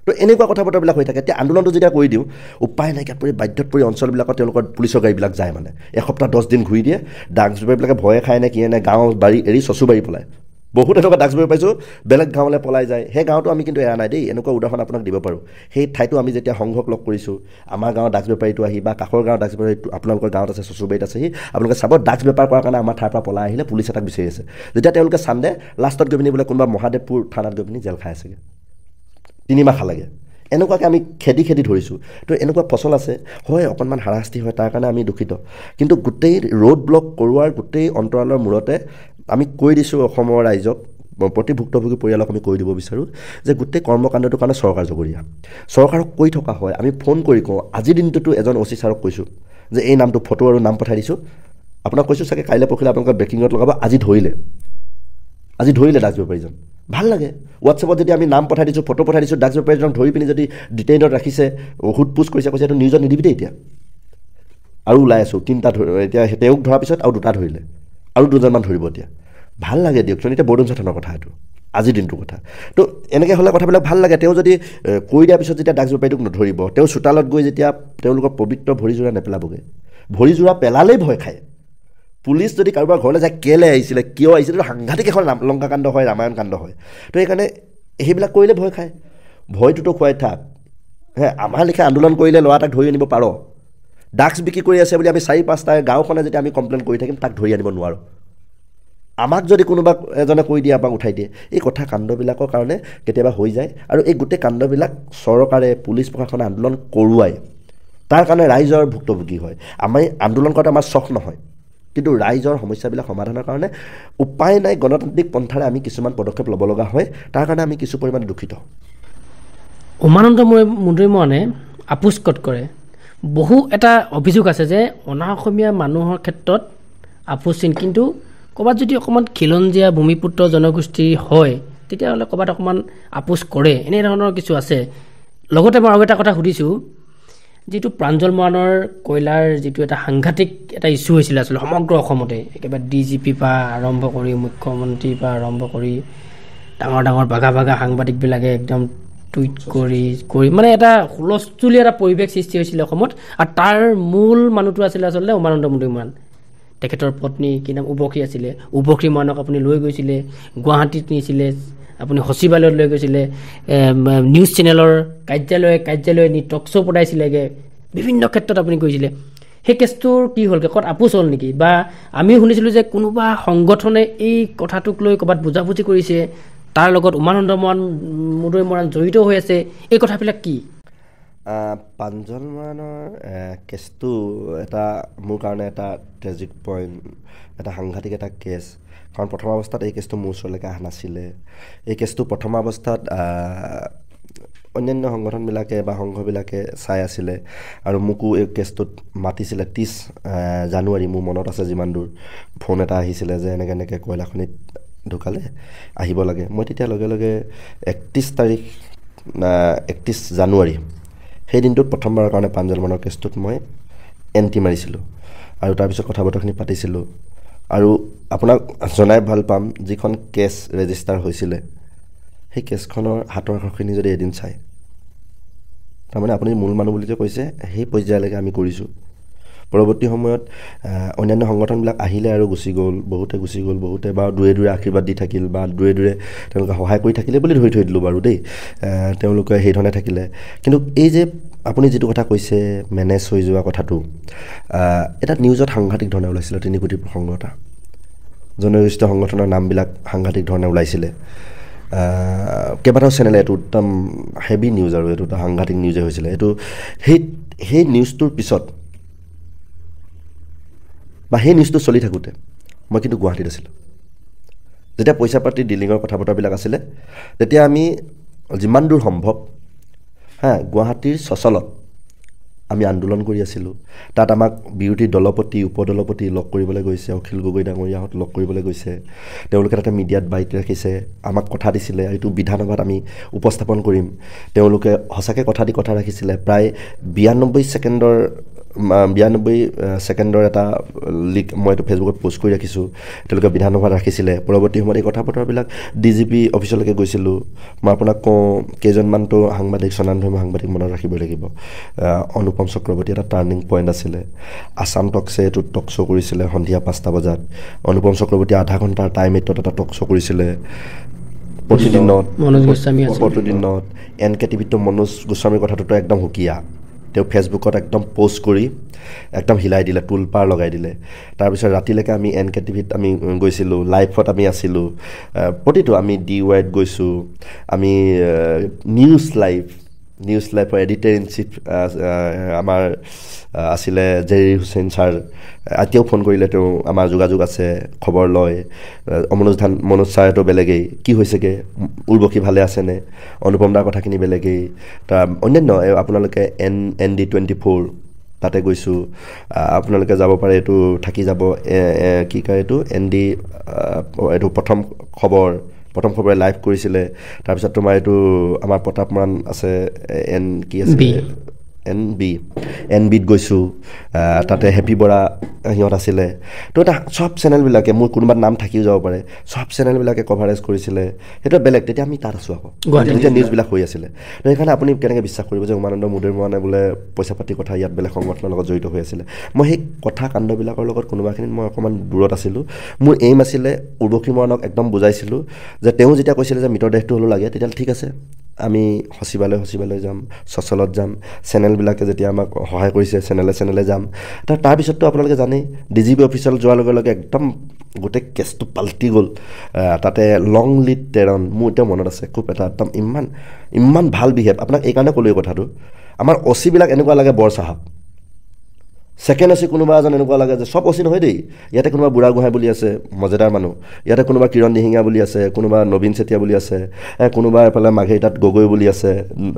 তো এনেকুৱা কথা বতৰাবিলাক হৈ থাকে এতিয়া আন্দোলনটো যেতিয়া কৰি দিওঁ উপায় নাইকিয়াত পৰি বাধ্যত পৰি অঞ্চলবিলাকত তেওঁলোকৰ পুলিচৰ গাড়ীবিলাক যায় মানে এসপ্তাহ 10 দিন ঘূৰি দিয়ে ড্ৰাগছ বেপাৰীবিলাকে ভয়ে খায় নে কিয়ে নে গাঁও বাৰী এৰি চচু বাৰী পলায় বহুত এনেকুৱা ড্ৰাগছ বেপাৰী পাইছোঁ বেলেগ গাঁৱলৈ পলাই যায় সেই গাঁৱতো আমি কিন্তু এৰা নাই দেই এনেকুৱা উদাহৰণ আপোনাক দিব পাৰোঁ সেই ঠাইতো আমি যেতিয়া সংঘক লগ কৰিছোঁ আমাৰ গাঁৱৰ ড্ৰাগছ বেপাৰীটো আহি বা কাষৰ গাঁৱৰ ড্ৰাগছ বেপাৰী আপোনালোকৰ গাঁৱত আছে চচুবাৰীত আছে সি আপোনালোকে চাব ড্ৰাগছ বেপাৰ কৰাৰ কাৰণে আমাৰ ঠাইৰ পৰা পলাই আহিলে পুলিচ এটাক বিচাৰি আছে যেতিয়া তেওঁলোকে চান্দে লাষ্টত গৈ পিনি বোলে কোনোবা মহাদেৱপুৰ থানাত গৈ পিনি জেল খাই আছেগৈ 3 মাহ খালেগৈ এনেকুৱাকৈ আমি খেদি ধৰিছোঁ তো এনেকুৱা ফচল আছে হয় অকণমান হাৰাশাস্তি হয় তাৰ কাৰণে আমি দুখিত কিন্তু গোটেই ৰোড ব্লক কৰোৱাৰ গোটেই অন্তৰালৰ মূৰতে আমি কৈ দিছোঁ অসমৰ ৰাইজক মই প্ৰতি ভুক্তভোগী পৰিয়ালক আমি কৈ দিব বিচাৰোঁ যে গোটেই কৰ্মকাণ্ডটোৰ কাৰণে চৰকাৰ জগৰীয়া চৰকাৰক কৈ থকা হয় আমি ফোন কৰি কওঁ আজিৰ দিনটোতো এজন অ' চি ছাৰক কৈছোঁ যে এই নামটো ফটো আৰু নাম পঠাই দিছোঁ আপোনাক কৈছোঁ চাগে কাইলৈ পৰহিলে আপোনালোকে ব্ৰেকিঙত লগাব আজি ধৰিলে ড্ৰাগছ বেপাৰীজন ভাল লাগে হোৱাটছএপত যদি আমি নাম পঠাই দিছোঁ ফটো পঠাই দিছোঁ ড্ৰাগছ বেপাৰীজনক ধৰি পিনি যদি ডিটেইনত ৰাখিছে সোধ-পোছ কৰিছে কৈছে এইটো নিউজত নিদিবি দেই এতিয়া আৰু ওলাই আছোঁ 3টা এতিয়া তেওঁক ধৰাৰ পিছত আৰু 2টা ধৰিলে আৰু 2জনমান ধৰিব এতিয়া ভাল লাগে দিয়কচোন এতিয়া বৰডুমচা থানাৰ কথা এইটো আজিৰ দিনটোৰ কথা তো এনেকৈ হ'লে কথাবিলাক ভাল লাগে তেওঁ যদি কৈ দিয়াৰ পিছত যেতিয়া ড্ৰাগছ বেপাৰীটোক নধৰিব তেওঁ চোতালত গৈ যেতিয়া তেওঁলোকৰ পবিত্ৰ ভৰিযোৰা নেপেলাবগৈ ভৰিযোৰা পেলালেই ভয় খায় পুলিচ যদি কাৰোবাৰ ঘৰলৈ যায় কেলৈ আহিছিলে কিয় আহিছিলে এইটো সাংঘাতিক এখন লংকাকাণ্ড হয় ৰামায়ণ কাণ্ড হয় তো সেইকাৰণে সেইবিলাক কৰিলে ভয় খায় ভয়টোতো খুৱাই থাক আমাৰ লেখীয়া আন্দোলন কৰিলে ল'ৰা এটাক ধৰি আনিব পাৰ ড্ৰাগছ বিক্ৰী কৰি আছে বুলি আমি 4-5টা গাঁওখনে যেতিয়া আমি কমপ্লেইন কৰি থাকিম তাক ধৰি আনিব নোৱাৰোঁ আমাক যদি কোনোবা এজনে কৈ দিয়ে আমাক উঠাই দিয়ে এই কথা কাণ্ডবিলাকৰ কাৰণে কেতিয়াবা হৈ যায় আৰু এই গোটেই কাণ্ডবিলাক চৰকাৰে পুলিচ প্ৰশাসনে আন্দোলন কৰোৱাই তাৰ কাৰণে ৰাইজৰ ভুক্তভোগী হয় আমি আন্দোলন কৰাটো আমাৰ চখ নহয় কিন্তু ৰাইজৰ সমস্যাবিলাক সমাধানৰ কাৰণে উপায় নাই গণতান্ত্ৰিক পন্থাৰে আমি কিছুমান পদক্ষেপ ল'ব লগা হয় তাৰ কাৰণে আমি কিছু পৰিমাণে দুখিত উমানন্দ মুদৈমোহনে আপোচকট কৰে বহু এটা অভিযোগ আছে যে অনা অসমীয়া মানুহৰ ক্ষেত্ৰত আপোচহীন কিন্তু ক'ৰবাত যদি অকণমান খিলঞ্জীয়া ভূমিপুত্ৰ জনগোষ্ঠী হয় তেতিয়াহ'লে ক'ৰবাত অকণমান আপোচ কৰে এনেধৰণৰ কিছু আছে লগতে মই আৰু এটা কথা সুধিছোঁ যিটো প্ৰাঞ্জল মৰাণৰ কয়লাৰ যিটো এটা সাংঘাতিক এটা ইছ্যু হৈছিলে আচলতে সমগ্ৰ অসমতে একেবাৰে DGP পৰা আৰম্ভ কৰি মুখ্যমন্ত্ৰীৰ পৰা আৰম্ভ কৰি ডাঙৰ ডাঙৰ বাঘা সাংবাদিকবিলাকে একদম টুইট কৰি মানে এটা হুলস্থুলীয়া এটা পৰিৱেশ সৃষ্টি হৈছিলে অসমত আৰু তাৰ মূল মানুহটো আছিলে আচলতে উমানন্দ মুদৈমোহন তেখেতৰ পত্নী কি নাম উবশী আছিলে উবশী মৰাণক আপুনি লৈ গৈছিলে গুৱাহাটীত নিছিলে আপুনি সচিবালয়ত লৈ গৈছিলে নিউজ চেনেলৰ কাৰ্যালয়ে নি টক শ্ব' পঠাইছিলেগৈ বিভিন্ন ক্ষেত্ৰত আপুনি গৈছিলে সেই কেছটোৰ কি হ'লগৈ ক'ত আপোচ হ'ল নেকি বা আমি শুনিছিলোঁ যে কোনোবা সংগঠনে এই কথাটোক লৈ ক'ৰবাত বুজাবুজি কৰিছে তাৰ লগত উমানন্দ মুদৈমোহন জড়িত হৈ আছে এই কথাবিলাক কি প্ৰাঞ্জল মৰাণৰ কেছটো এটা মোৰ কাৰণে এটা ট্ৰেজিক পইণ্ট এটা সাংঘাতিক এটা কেছ কাৰণ প্ৰথম অৱস্থাত এই কেছটো মোৰ ওচৰলৈকে অহা নাছিলে এই কেছটো প্ৰথম অৱস্থাত অন্যান্য সংগঠনবিলাকে বা সংঘবিলাকে চাই আছিলে আৰু মোকো এই কেছটোত মাতিছিলে 30 জানুৱাৰী মোৰ মনত আছে যিমান দূৰ ফোন এটা আহিছিলে যে এনেকৈ কয়লাখনিত ঢুকালে আহিব লাগে মই তেতিয়া লগে লগে 31 জানুৱাৰী সেই দিনটোত প্ৰথমবাৰৰ কাৰণে প্ৰাঞ্জল মৰাণৰ কেছটোত মই এণ্ট্ৰি মাৰিছিলোঁ আৰু তাৰপিছত কথা বতৰাখিনি পাতিছিলোঁ আৰু আপোনাক জনাই ভাল পাম যিখন কেছ ৰেজিষ্টাৰ হৈছিলে সেই কেছখনৰ হাতৰ আখৰখিনি যদি এদিন চায় তাৰমানে আপুনি মূল মানুহ বুলি যে কৈছে সেই পৰ্যায়লৈকে আমি কৰিছোঁ পৰৱৰ্তী সময়ত অন্যান্য সংগঠনবিলাক আহিলে আৰু গুচি গ'ল বহুতে বা দূৰে আশীৰ্বাদ দি থাকিল বা দূৰে তেওঁলোকে সহায় কৰি থাকিলে বুলি ধৰি থৈ দিলোঁ বাৰু দেই তেওঁলোকে সেইধৰণে থাকিলে কিন্তু এই যে আপুনি যিটো কথা কৈছে মেনেজ হৈ যোৱা কথাটো এটা নিউজত সাংঘাতিক ধৰণে ওলাইছিলে 3 কোটি প্ৰসংগ এটা জনগোষ্ঠীয় সংগঠনৰ নামবিলাক সাংঘাতিক ধৰণে ওলাইছিলে কেইবাটাও চেনেলে এইটো একদম হেভি নিউজ আৰু এইটো এটা সাংঘাতিক নিউজে হৈছিলে এইটো সেই নিউজটোৰ পিছত বা সেই নিউজটো চলি থাকোঁতে মই কিন্তু গুৱাহাটীত আছিলোঁ যেতিয়া পইচা পাতি ডিলিঙৰ কথা বতৰাবিলাক আছিলে তেতিয়া আমি যিমান দূৰ সম্ভৱ গুৱাহাটীৰ চচলত আমি আন্দোলন কৰি আছিলোঁ তাত আমাক বিৰোধী দলপতি উপদলপতি লগ কৰিবলৈ গৈছে অখিল গগৈ ডাঙৰীয়াহঁত লগ কৰিবলৈ গৈছে তেওঁলোকে তাতে মিডিয়াত বাইক ৰাখিছে আমাক কথা দিছিলে এইটো বিধানসভাত আমি উপস্থাপন কৰিম তেওঁলোকে সঁচাকৈ কথা ৰাখিছিলে প্ৰায় 92 ছেকেণ্ডৰ এটা লিক মই এইটো ফেচবুকত পষ্ট কৰি ৰাখিছোঁ তেওঁলোকে বিধানসভাত ৰাখিছিলে পৰৱৰ্তী সময়ত এই কথা বতৰাবিলাক DGP অফিচলৈকে গৈছিলোঁ মই আপোনাক কওঁ কেইজনমানতো সাংবাদিক স্বনামধন্য সাংবাদিক মনত ৰাখিব লাগিব অনুপম চক্ৰৱৰ্তী এটা টাৰ্ণিং পইণ্ট আছিলে আছাম টকছে এইটো টক শ্ব' কৰিছিলে সন্ধিয়া 5টা বজাত অনুপম চক্ৰৱৰ্তী আধা ঘণ্টাৰ টাইম এইটোত এটা টক শ্ব' কৰিছিলে প্ৰতিদিনত NKTVত মনোজ গোস্বামীৰ কথাটোতো একদম সুকীয়া তেওঁ ফেচবুকত একদম পষ্ট কৰি একদম হিলাই দিলে টুলপাৰ লগাই দিলে তাৰপিছত ৰাতিলৈকে আমি NKTVত আমি গৈছিলোঁ লাইভত আমি আছিলোঁ প্ৰতিটো আমি DYত গৈছোঁ আমি নিউজ লাইভ নিউজ লাইভৰ এডিটৰ ইন চিফ আমাৰ আছিলে জেৰি হুছেইন ছাৰ, এতিয়াও ফোন কৰিলে তেওঁ আমাৰ যোগাযোগ আছে, খবৰ লয়। মনোজ ছাৰেতো বেলেগেই, কি হৈছেগৈ, উৰ্বশী ভালে আছেনে, অনুপম দাৰ কথাখিনি বেলেগেই। তাৰ অন্যান্য আপোনালোকে ND24 তাতে গৈছোঁ, আপোনালোকে যাব পাৰে, এইটো থাকি যাব, কি কয় এইটো এইটো প্ৰথম খবৰে লাইভ কৰিছিলে। তাৰপিছত তোমাৰ এইটো আমাৰ প্ৰতাপ মৰাণ আছে, কি আছে NBত গৈছোঁ, তাতে হেপী বৰা সিহঁত আছিলে। তো এটা চব চেনেলবিলাকে, মোৰ কোনোবা নাম থাকিও যাব পাৰে, চব চেনেলবিলাকে কভাৰেজ কৰিছিলে। সেইটো বেলেগ, তেতিয়া আমি তাত আছোঁ আকৌ, যেতিয়া নিউজবিলাক হৈ আছিলে। তো সেইকাৰণে আপুনি কেনেকৈ বিশ্বাস কৰিব যে উমানন্দ মুদৈমোহনে বোলে পইচা পাতি কথা ইয়াত বেলেগ সংগঠনৰ লগত জড়িত হৈ আছিলে। মই সেই কথা কাণ্ডবিলাকৰ লগত কোনোবাখিনিত মই অকণমান দূৰত আছিলোঁ। মোৰ এইম আছিলে উৰ্বশী মৰাণক একদম বুজাইছিলোঁ যে তেওঁ যেতিয়া কৈছিলে যে মৃতদেহটো হ'লেও লাগে, তেতিয়াহ'লে ঠিক আছে, আমি সচিবালয় যাম, চচলত যাম, চেনেলবিলাকে যেতিয়া আমাক সহায় কৰিছে চেনেলে যাম। তাৰপিছততো আপোনালোকে জানেই, DGP অফিচত যোৱাৰ লগে লগে একদম গোটেই কেছটো পাল্টি গ'ল। তাতে লং লিড টেৰন, মোৰ এতিয়া মনত আছে খুব এটা একদম ইমান ভাল বিহেভ। আপোনাক এইকাৰণে ক'লোঁ এই কথাটো, আমাৰ অচিবিলাক এনেকুৱা লাগে বৰ চাহাব, ছেকেণ্ড অচি কোনোবা এজন এনেকুৱা লাগে যে চব অচি নহয় দেই, ইয়াতে কোনোবা বুঢ়াগোহাঁই বুলি আছে, মজেদাৰ মানুহ, ইয়াতে কোনোবা কিৰণ দিহিঙীয়া বুলি আছে, কোনোবা নবীন চেতিয়া বুলি আছে, কোনোবা এফালে মাঘেৰিটাত গগৈ বুলি আছে,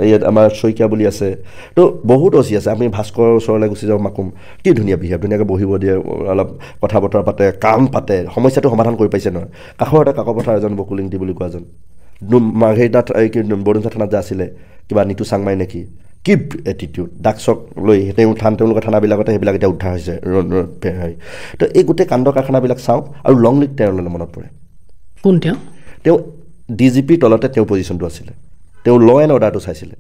ইয়াত আমাৰ শইকীয়া বুলি আছে। তো বহুত অচি আছে। আমি ভাস্কৰৰ ওচৰলৈ গুচি যাওঁ, মাকুম, কি ধুনীয়া বিহেভ, ধুনীয়াকৈ বহিব দিয়ে, অলপ কথা বতৰা পাতে, কাম পাতে, সমস্যাটো সমাধান কৰি পাইছে নহয়। কাষৰতে কাকপথাৰ এজন বকুলিংটি বুলি কোৱা এজন, মাঘেৰিটাত কি বৰদুমচা থানাত যে আছিলে, কিবা নিতু চাংমাই নেকি, কি এটিটিউড, ডাকচক লৈ তেওঁলোকৰ থানাবিলাকতে সেইবিলাক এতিয়া উদ্ধাৰ হৈছে। তো এই গোটেই কাণ্ড কাৰখানাবিলাক চাওঁ আৰু লং লিড টেৰনলৈ মনত পৰে। কোন তেওঁ DGPৰ তলতে তেওঁৰ পজিশ্যনটো আছিলে, তেওঁ ল এণ্ড অৰ্ডাৰটো চাইছিলে।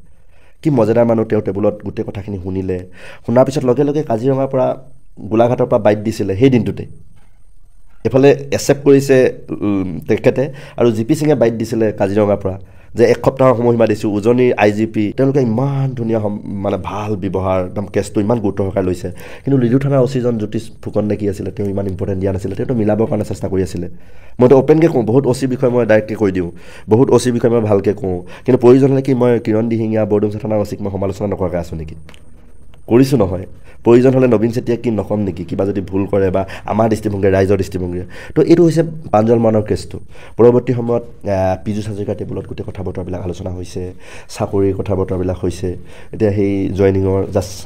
কি মজেদাৰ মানুহ, তেওঁৰ টেবুলত গোটেই কথাখিনি শুনিলে, শুনাৰ পিছত লগে লগে কাজিৰঙাৰ পৰা গোলাঘাটৰ পৰা বাইট দিছিলে সেই দিনটোতে। এফালে একচেপ্ট কৰিছে তেখেতে, আৰু GP সিঙে বাইট দিছিলে কাজিৰঙাৰ পৰা যে 1 সপ্তাহৰ সময়সীমা দিছোঁ। উজনিৰ IGP তেওঁলোকে ইমান ধুনীয়া মানে ভাল ব্যৱহাৰ, একদম কেছটো ইমান গুৰুত্ব সহকাৰে লৈছে। কিন্তু লিডু থানাৰ অচিজন জ্যোতিষ ফুকন নে কি আছিলে, তেওঁ ইমান ইম্পৰ্টেণ্ট দিয়া নাছিলে, তেওঁতো মিলাবৰ কাৰণে চেষ্টা কৰি আছিলে। মইতো অ'পেনকৈ কওঁ, বহুত অচি বিষয়ে মই ডাইৰেক্টকৈ কৈ দিওঁ, বহুত অচি বিষয়ে মই ভালকৈ কওঁ, কিন্তু প্ৰয়োজন হ'লে কি মই কিৰণ দিহিঙীয়া বৰদুমচা থানাৰ অচিক মই সমালোচনা নকৰাকৈ আছোঁ নেকি? কৰিছোঁ নহয়। প্ৰয়োজন হ'লে নবীন চেতিয়াক কি নক'ম নেকি, কিবা যদি ভুল কৰে বা আমাৰ দৃষ্টিভংগী, ৰাইজৰ দৃষ্টিভংগী। তো এইটো হৈছে প্ৰাঞ্জল মৰাণৰ কেছটো। পৰৱৰ্তী সময়ত পীযুষ হাজৰিকাৰ টেবুলত গোটেই কথা বতৰাবিলাক আলোচনা হৈছে, চাকৰিৰ কথা বতৰাবিলাক হৈছে। এতিয়া সেই জইনিঙৰ জাষ্ট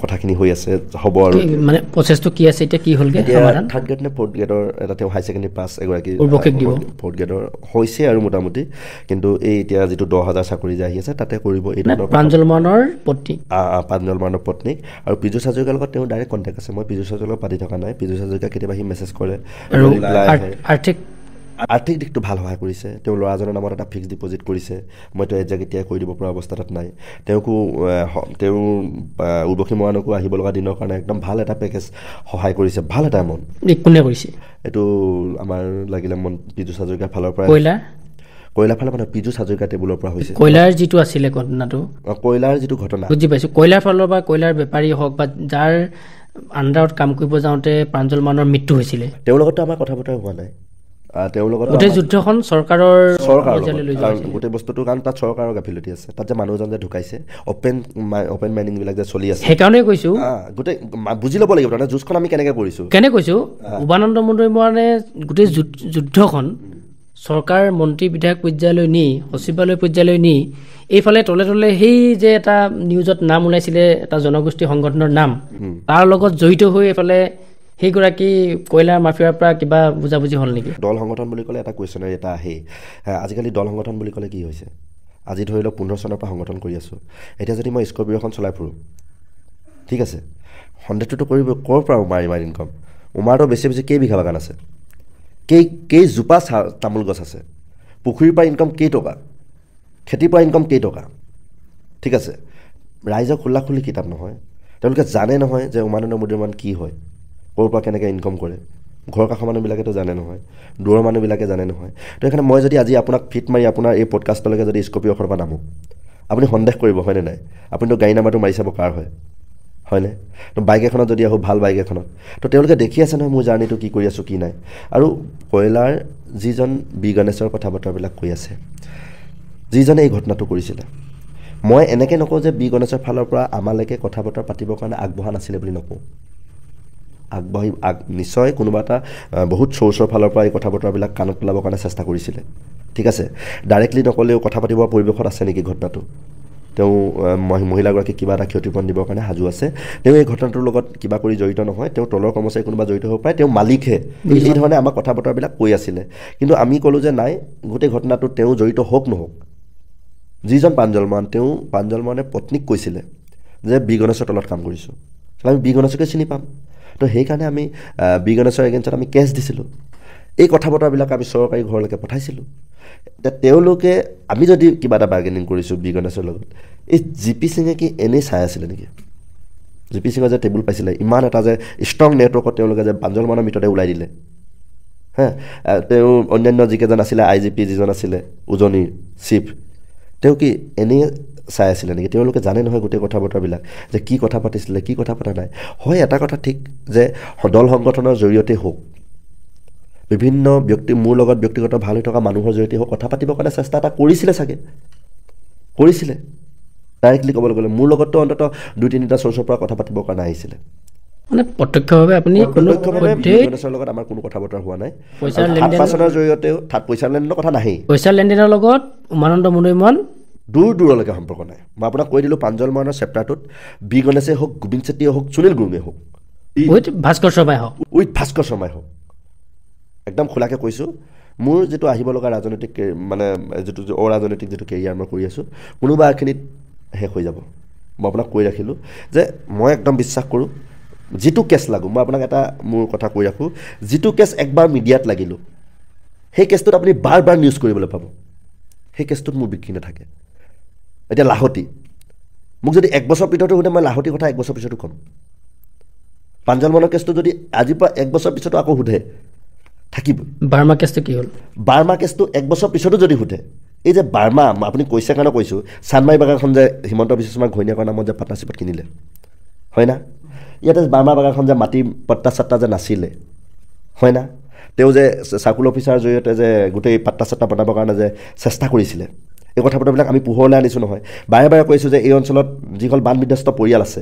কথাখিনি হৈ আছে, হ'ব আৰু মানে প্ৰচেছটো কি আছে এতিয়া, কি হ'লগৈ? এতিয়া 3rd গ্ৰেড নে 4th গ্ৰেডৰ এটা তেওঁ হাই ছেকেণ্ডেৰী পাছ এগৰাকী 4th গ্ৰেডৰ হৈছে আৰু মোটামুটি। কিন্তু এই এতিয়া যিটো 10,000 চাকৰি যে আহি আছে তাতে কৰিব। এইটো প্ৰাঞ্জল মৰাণৰ পত্নী, প্ৰাঞ্জল মৰাণৰ পত্নীক। আৰু পীযুষ হাজৰিকাৰ লগত তেওঁ ডাইৰেক্ট কণ্টেক্ট আছে। মই পীযুষ হাজৰিকাৰ লগত পাতি থকা নাই। পীযুষ হাজৰিকা কেতিয়াবা সি মেছেজ কৰে, আৰু আৰ্থিক দিশটো ভাল সহায় কৰিছে। তেওঁ ল'ৰাজনৰ নামত এটা ফিক্সড ডিপ'জিট কৰিছে। মইতো এজাক এতিয়াই কৰি দিব পৰা অৱস্থা তাত নাই। তেওঁ উৰ্বশী মৰাণকো আহিব লগা দিনৰ কাৰণে একদম ভাল এটা পেকেজ সহায় কৰিছে, ভাল এটা এমাউণ্ট। কোনে কৰিছে এইটো? আমাৰ লাগিলে পীযুষ হাজৰিকাৰ ফালৰ পৰা, কয়লাৰ ফালৰ পৰা পীযুষ হাজৰিকাৰ টেবুলৰ পৰা হৈছে। কয়লাৰ যিটো আছিলে ঘটনাটো, কয়লাৰ যিটো ঘটনা, বুজি পাইছোঁ। কয়লাৰ ফালৰ পৰা, কয়লাৰ বেপাৰী হওক বা যাৰ আণ্ডাৰত কাম কৰিব যাওঁতে প্ৰাঞ্জল মৰাণৰ মৃত্যু হৈছিলে, তেওঁৰ লগতো আমাৰ কথা বতৰা হোৱা নাই। তেওঁৰ লগত গোটেই যুদ্ধখন চৰকাৰৰ গোটেই বস্তুটো, কাৰণ তাত চৰকাৰৰ গাফিলতি আছে। তাত যে মানুহজন যে ঢুকাইছে, অ'পেন মাইনিংবিলাক যে চলি আছে, সেইকাৰণে কৈছোঁ গোটেই বুজি ল'ব লাগিব তাৰমানে যুঁজখন আমি কেনেকৈ কৰিছোঁ। কৈছোঁ উমানন্দ মুদৈমোহনে গোটেই যুদ্ধখন চৰকাৰ, মন্ত্ৰী, বিধায়ক পৰ্যায়লৈ নি, সচিবালয় পৰ্যায়লৈ নি, এইফালে তলে তলে সেই যে এটা নিউজত নাম ওলাইছিলে এটা জনগোষ্ঠী সংগঠনৰ নাম, তাৰ লগত জড়িত হৈ এইফালে সেইগৰাকী কয়লাৰ মাফিয়াৰ পৰা কিবা বুজাবুজি হ'ল নেকি? দল সংগঠন বুলি ক'লে এটা কুৱেশ্যনাৰী এটা আহেই। আজিকালি দল সংগঠন বুলি ক'লে কি হৈছে? আজি ধৰি লওক 15 চনৰ পৰা সংগঠন কৰি আছোঁ। এতিয়া যদি মই স্কৰ্পিঅ'খন চলাই ফুৰোঁ, ঠিক আছে, সন্দেহটোতো কৰিব ক'ৰ পৰা উমাৰ ইনকাম? উমাৰতো বেছি কেইবিঘা বাগান আছে, কেইজোপা তামোল গছ আছে, পুখুৰীৰ পৰা ইনকাম কেইটকা, খেতিৰ পৰা ইনকাম কেইটকা, ঠিক আছে। ৰাইজক খোলা কিতাপ নহয়। তেওঁলোকে জানে নহয় যে উমানন্দ মুদৈমোহন কি হয়, ক'ৰ পৰা কেনেকৈ ইনকাম কৰে। ঘৰৰ কাষৰ মানুহবিলাকেতো জানে নহয়, দূৰৰ মানুহবিলাকে জানে নহয়। তো সেইকাৰণে মই যদি আজি আপোনাক ফিট মাৰি আপোনাৰ এই পডকাষ্টলৈকে যদি স্কৰ্পিঅ'খনৰ পৰা নামোঁ, আপুনি সন্দেহ কৰিব হয়নে নাই? আপুনিতো গাড়ী নাম্বাৰটো মাৰি চাব কাৰ হয়, হয়নে? তো বাইক এখনত যদি আহোঁ, ভাল বাইক এখনত, তো তেওঁলোকে দেখি আছে নহয় মোৰ জাৰ্ণিটো কি কৰি আছোঁ কি নাই। আৰু কয়লাৰ যিজন বি গণেশৰ কথা বতৰাবিলাক কৈ আছে, যিজনে এই ঘটনাটো কৰিছিলে, মই এনেকৈ নকওঁ যে বি গণেশৰ ফালৰ পৰা আমালৈকে কথা বতৰা পাতিবৰ কাৰণে আগবঢ়া নাছিলে বুলি নকওঁ নিশ্চয় কোনোবা এটা বহুত চ'ৰ্চৰ ফালৰ পৰা এই কথা বতৰাবিলাক কাণত পেলাবৰ কাৰণে চেষ্টা কৰিছিলে ঠিক আছে ডাইৰেক্টলি নক'লেও কথা পাতিবৰ পৰিৱেশত আছে নেকি ঘটনাটো তেওঁ মহিলাগৰাকীক কিবা এটা ক্ষতিপূৰণ দিবৰ কাৰণে সাজু আছে তেওঁ এই ঘটনাটোৰ লগত কিবা কৰি জড়িত নহয় তেওঁ তলৰ কৰ্মচাৰী কোনোবা জড়িত হ'ব পাৰে তেওঁ মালিকহে এই ধৰণে আমাক কথা বতৰাবিলাক কৈ আছিলে কিন্তু আমি ক'লোঁ যে নাই গোটেই ঘটনাটোত তেওঁ জড়িত হওক নহওক যিজন প্ৰাঞ্জলমান তেওঁ প্ৰাঞ্জলমানে পত্নীক কৈছিলে যে বি গণেশৰ তলত কাম কৰিছোঁ আমি বি গণেশকে চিনি পাম তো সেইকাৰণে আমি বি গণেশৰ এগেইনষ্টত আমি কেছ দিছিলোঁ এই কথা বতৰাবিলাক আমি চৰকাৰী ঘৰলৈকে পঠাইছিলোঁ এতিয়া তেওঁলোকে আমি যদি কিবা এটা বাৰ্গেনিং কৰিছোঁ বি গণেশৰ লগত এই জি পি সিঙে কি এনেই চাই আছিলে নেকি জি পি সিঙৰ যে টেবুল পাইছিলে ইমান এটা যে ষ্ট্ৰং নেটৱৰ্কত তেওঁলোকে যে প্ৰাঞ্জলমানৰ ভিতৰতে ওলাই দিলে হে তেওঁ অন্যান্য যিকেইজন আছিলে আই জি পি যিজন আছিলে উজনিৰ চিফ তেওঁ কি এনেই চাই আছিলে নেকি তেওঁলোকে জানে নহয় গোটেই কথা বতৰাবিলাক যে কি কথা পাতিছিলে কি কথা পতা নাই হয় এটা কথা ঠিক যে দল সংগঠনৰ জৰিয়তে হওক বিভিন্ন ব্যক্তি মোৰ লগত ব্যক্তিগত ভাল হৈ থকা মানুহৰ জৰিয়তে হওক কথা পাতিবৰ কাৰণে চেষ্টা এটা কৰিছিলে চাগে কৰিছিলে ডাইৰেক্টলি ক'বলৈ গ'লে মোৰ লগততো অন্ততঃ 2-3টা চ'ৰ্চৰ পৰা কথা পাতিবৰ কাৰণে আহিছিলে মানে প্ৰত্যক্ষভাৱে আপুনি গণেশৰ লগত আমাৰ কোনো কথা বতৰা হোৱা নাই পইচাৰ জৰিয়তেও পইচাৰ লেনদেনৰ কথা নাহেই পইচাৰ লেনদেনৰ লগত উমানন্দ মনোইমন দূৰলৈকে সম্পৰ্ক নাই মই আপোনাক কৈ দিলোঁ প্ৰাঞ্জলমানৰ চেপ্টাৰটোত বি গণেশে হওক গোবিন্দ চেত্ৰীয়ে হওক সুনীল গুৰুঙে হওক উইথ ভাস্কৰ শৰ্মাই হওক একদম খোলাকৈ কৈছোঁ মোৰ যিটো আহিব লগা ৰাজনৈতিক মানে যিটো অৰাজনৈতিক যিটো কেৰিয়াৰ মই কৰি আছোঁ কোনোবা এখিনিত শেষ হৈ যাব মই আপোনাক কৈ ৰাখিলোঁ যে মই একদম বিশ্বাস কৰোঁ যিটো কেছ লাগো মই আপোনাক এটা মোৰ কথা কৈ ৰাখোঁ যিটো কেছ একবাৰ মিডিয়াত লাগিলোঁ সেই কেছটোত আপুনি বাৰ বাৰ নিউজ কৰিবলৈ পাব সেই কেছটোত মোৰ বিক্ৰী নাথাকে এতিয়া লাহতি মোক যদি 1 বছৰ পিছতো সোধে মই লাহতিৰ কথা 1 বছৰ পিছতো ক'ম প্ৰাঞ্জলমানৰ কেছটো যদি আজিৰ পৰা 1 বছৰ পিছতো আকৌ সোধে থাকিব বাৰ্মা কেছটো কি হ'ল বাৰ্মা কেছটো 1 বছৰ পিছতো যদি সোধে এই যে বাৰ্মা আপুনি কৈছে কাৰণে কৈছোঁ চানমাৰী বাগানখন যে হিমন্ত বিশ্ব শৰ্মাৰ ঘৈণীয়েকৰ নামত যে পাৰ্টনাৰশ্বিপত কিনিলে হয় না ইয়াতে বাৰ্মা বাগানখন যে মাটি পট্টা চাট্টা যে নাছিলে হয় না তেওঁ যে চাৰ্কুল অফিচাৰৰ জৰিয়তে যে গোটেই পাট্টা চাট্টা বনাবৰ কাৰণে যে চেষ্টা কৰিছিলে এই কথা বতৰাবিলাক আমি পোহৰলৈ আনিছোঁ নহয় বাৰে বাৰে কৈছোঁ যে এই অঞ্চলত যিসকল বান বিধ্বস্ত পৰিয়াল আছে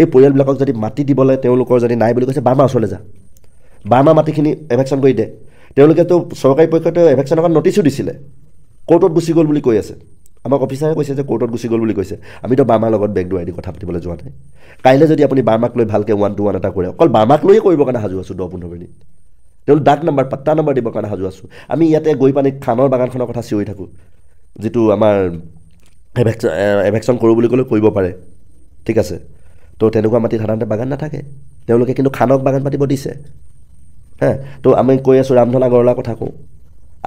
এই পৰিয়ালবিলাকক যদি মাটি দিবলৈ তেওঁলোকৰ যদি নাই বুলি কৈছে বাৰ্মাৰ ওচৰলৈ যা বাৰ্মা মাটিখিনি এভেকশ্যন কৰি দে তেওঁলোকেতো চৰকাৰী পক্ষতে এভেকশ্যনৰ কাৰণে নটিচো দিছিলে কোৰ্টত গুচি গ'ল বুলি কৈ আছে আমাক অফিচাৰে কৈছে যে কোৰ্টত গুচি গ'ল বুলি কৈছে আমিতো বাৰ্মাৰ লগত বেক ডোৰ দি কথা পাতিবলৈ যোৱা নাই কাইলৈ যদি আপুনি বাৰ্মাক লৈ ভালকৈ 1-to-1 এটা কৰে অকল বাৰ্মাক লৈয়ে কৰিবৰ কাৰণে সাজু আছোঁ 10-15 মিনিট তেওঁলোক ডাক নাম্বাৰ পাট্টা নাম্বাৰ দিবৰ কাৰণে সাজু আছোঁ আমি ইয়াতে গৈ পানী খানৰ বাগানখনৰ কথা চিঞৰি থাকোঁ যিটো আমাৰ এভেকশ্যন কৰোঁ বুলি ক'লেও কৰিব পাৰে ঠিক আছে তো তেনেকুৱা মাটিত সাধাৰণতে বাগান নাথাকে তেওঁলোকে কিন্তু খানক বাগান পাতিব দিছে হে তো আমি কৈ আছোঁ ৰামধনা গড়লাৰ কথা কওঁ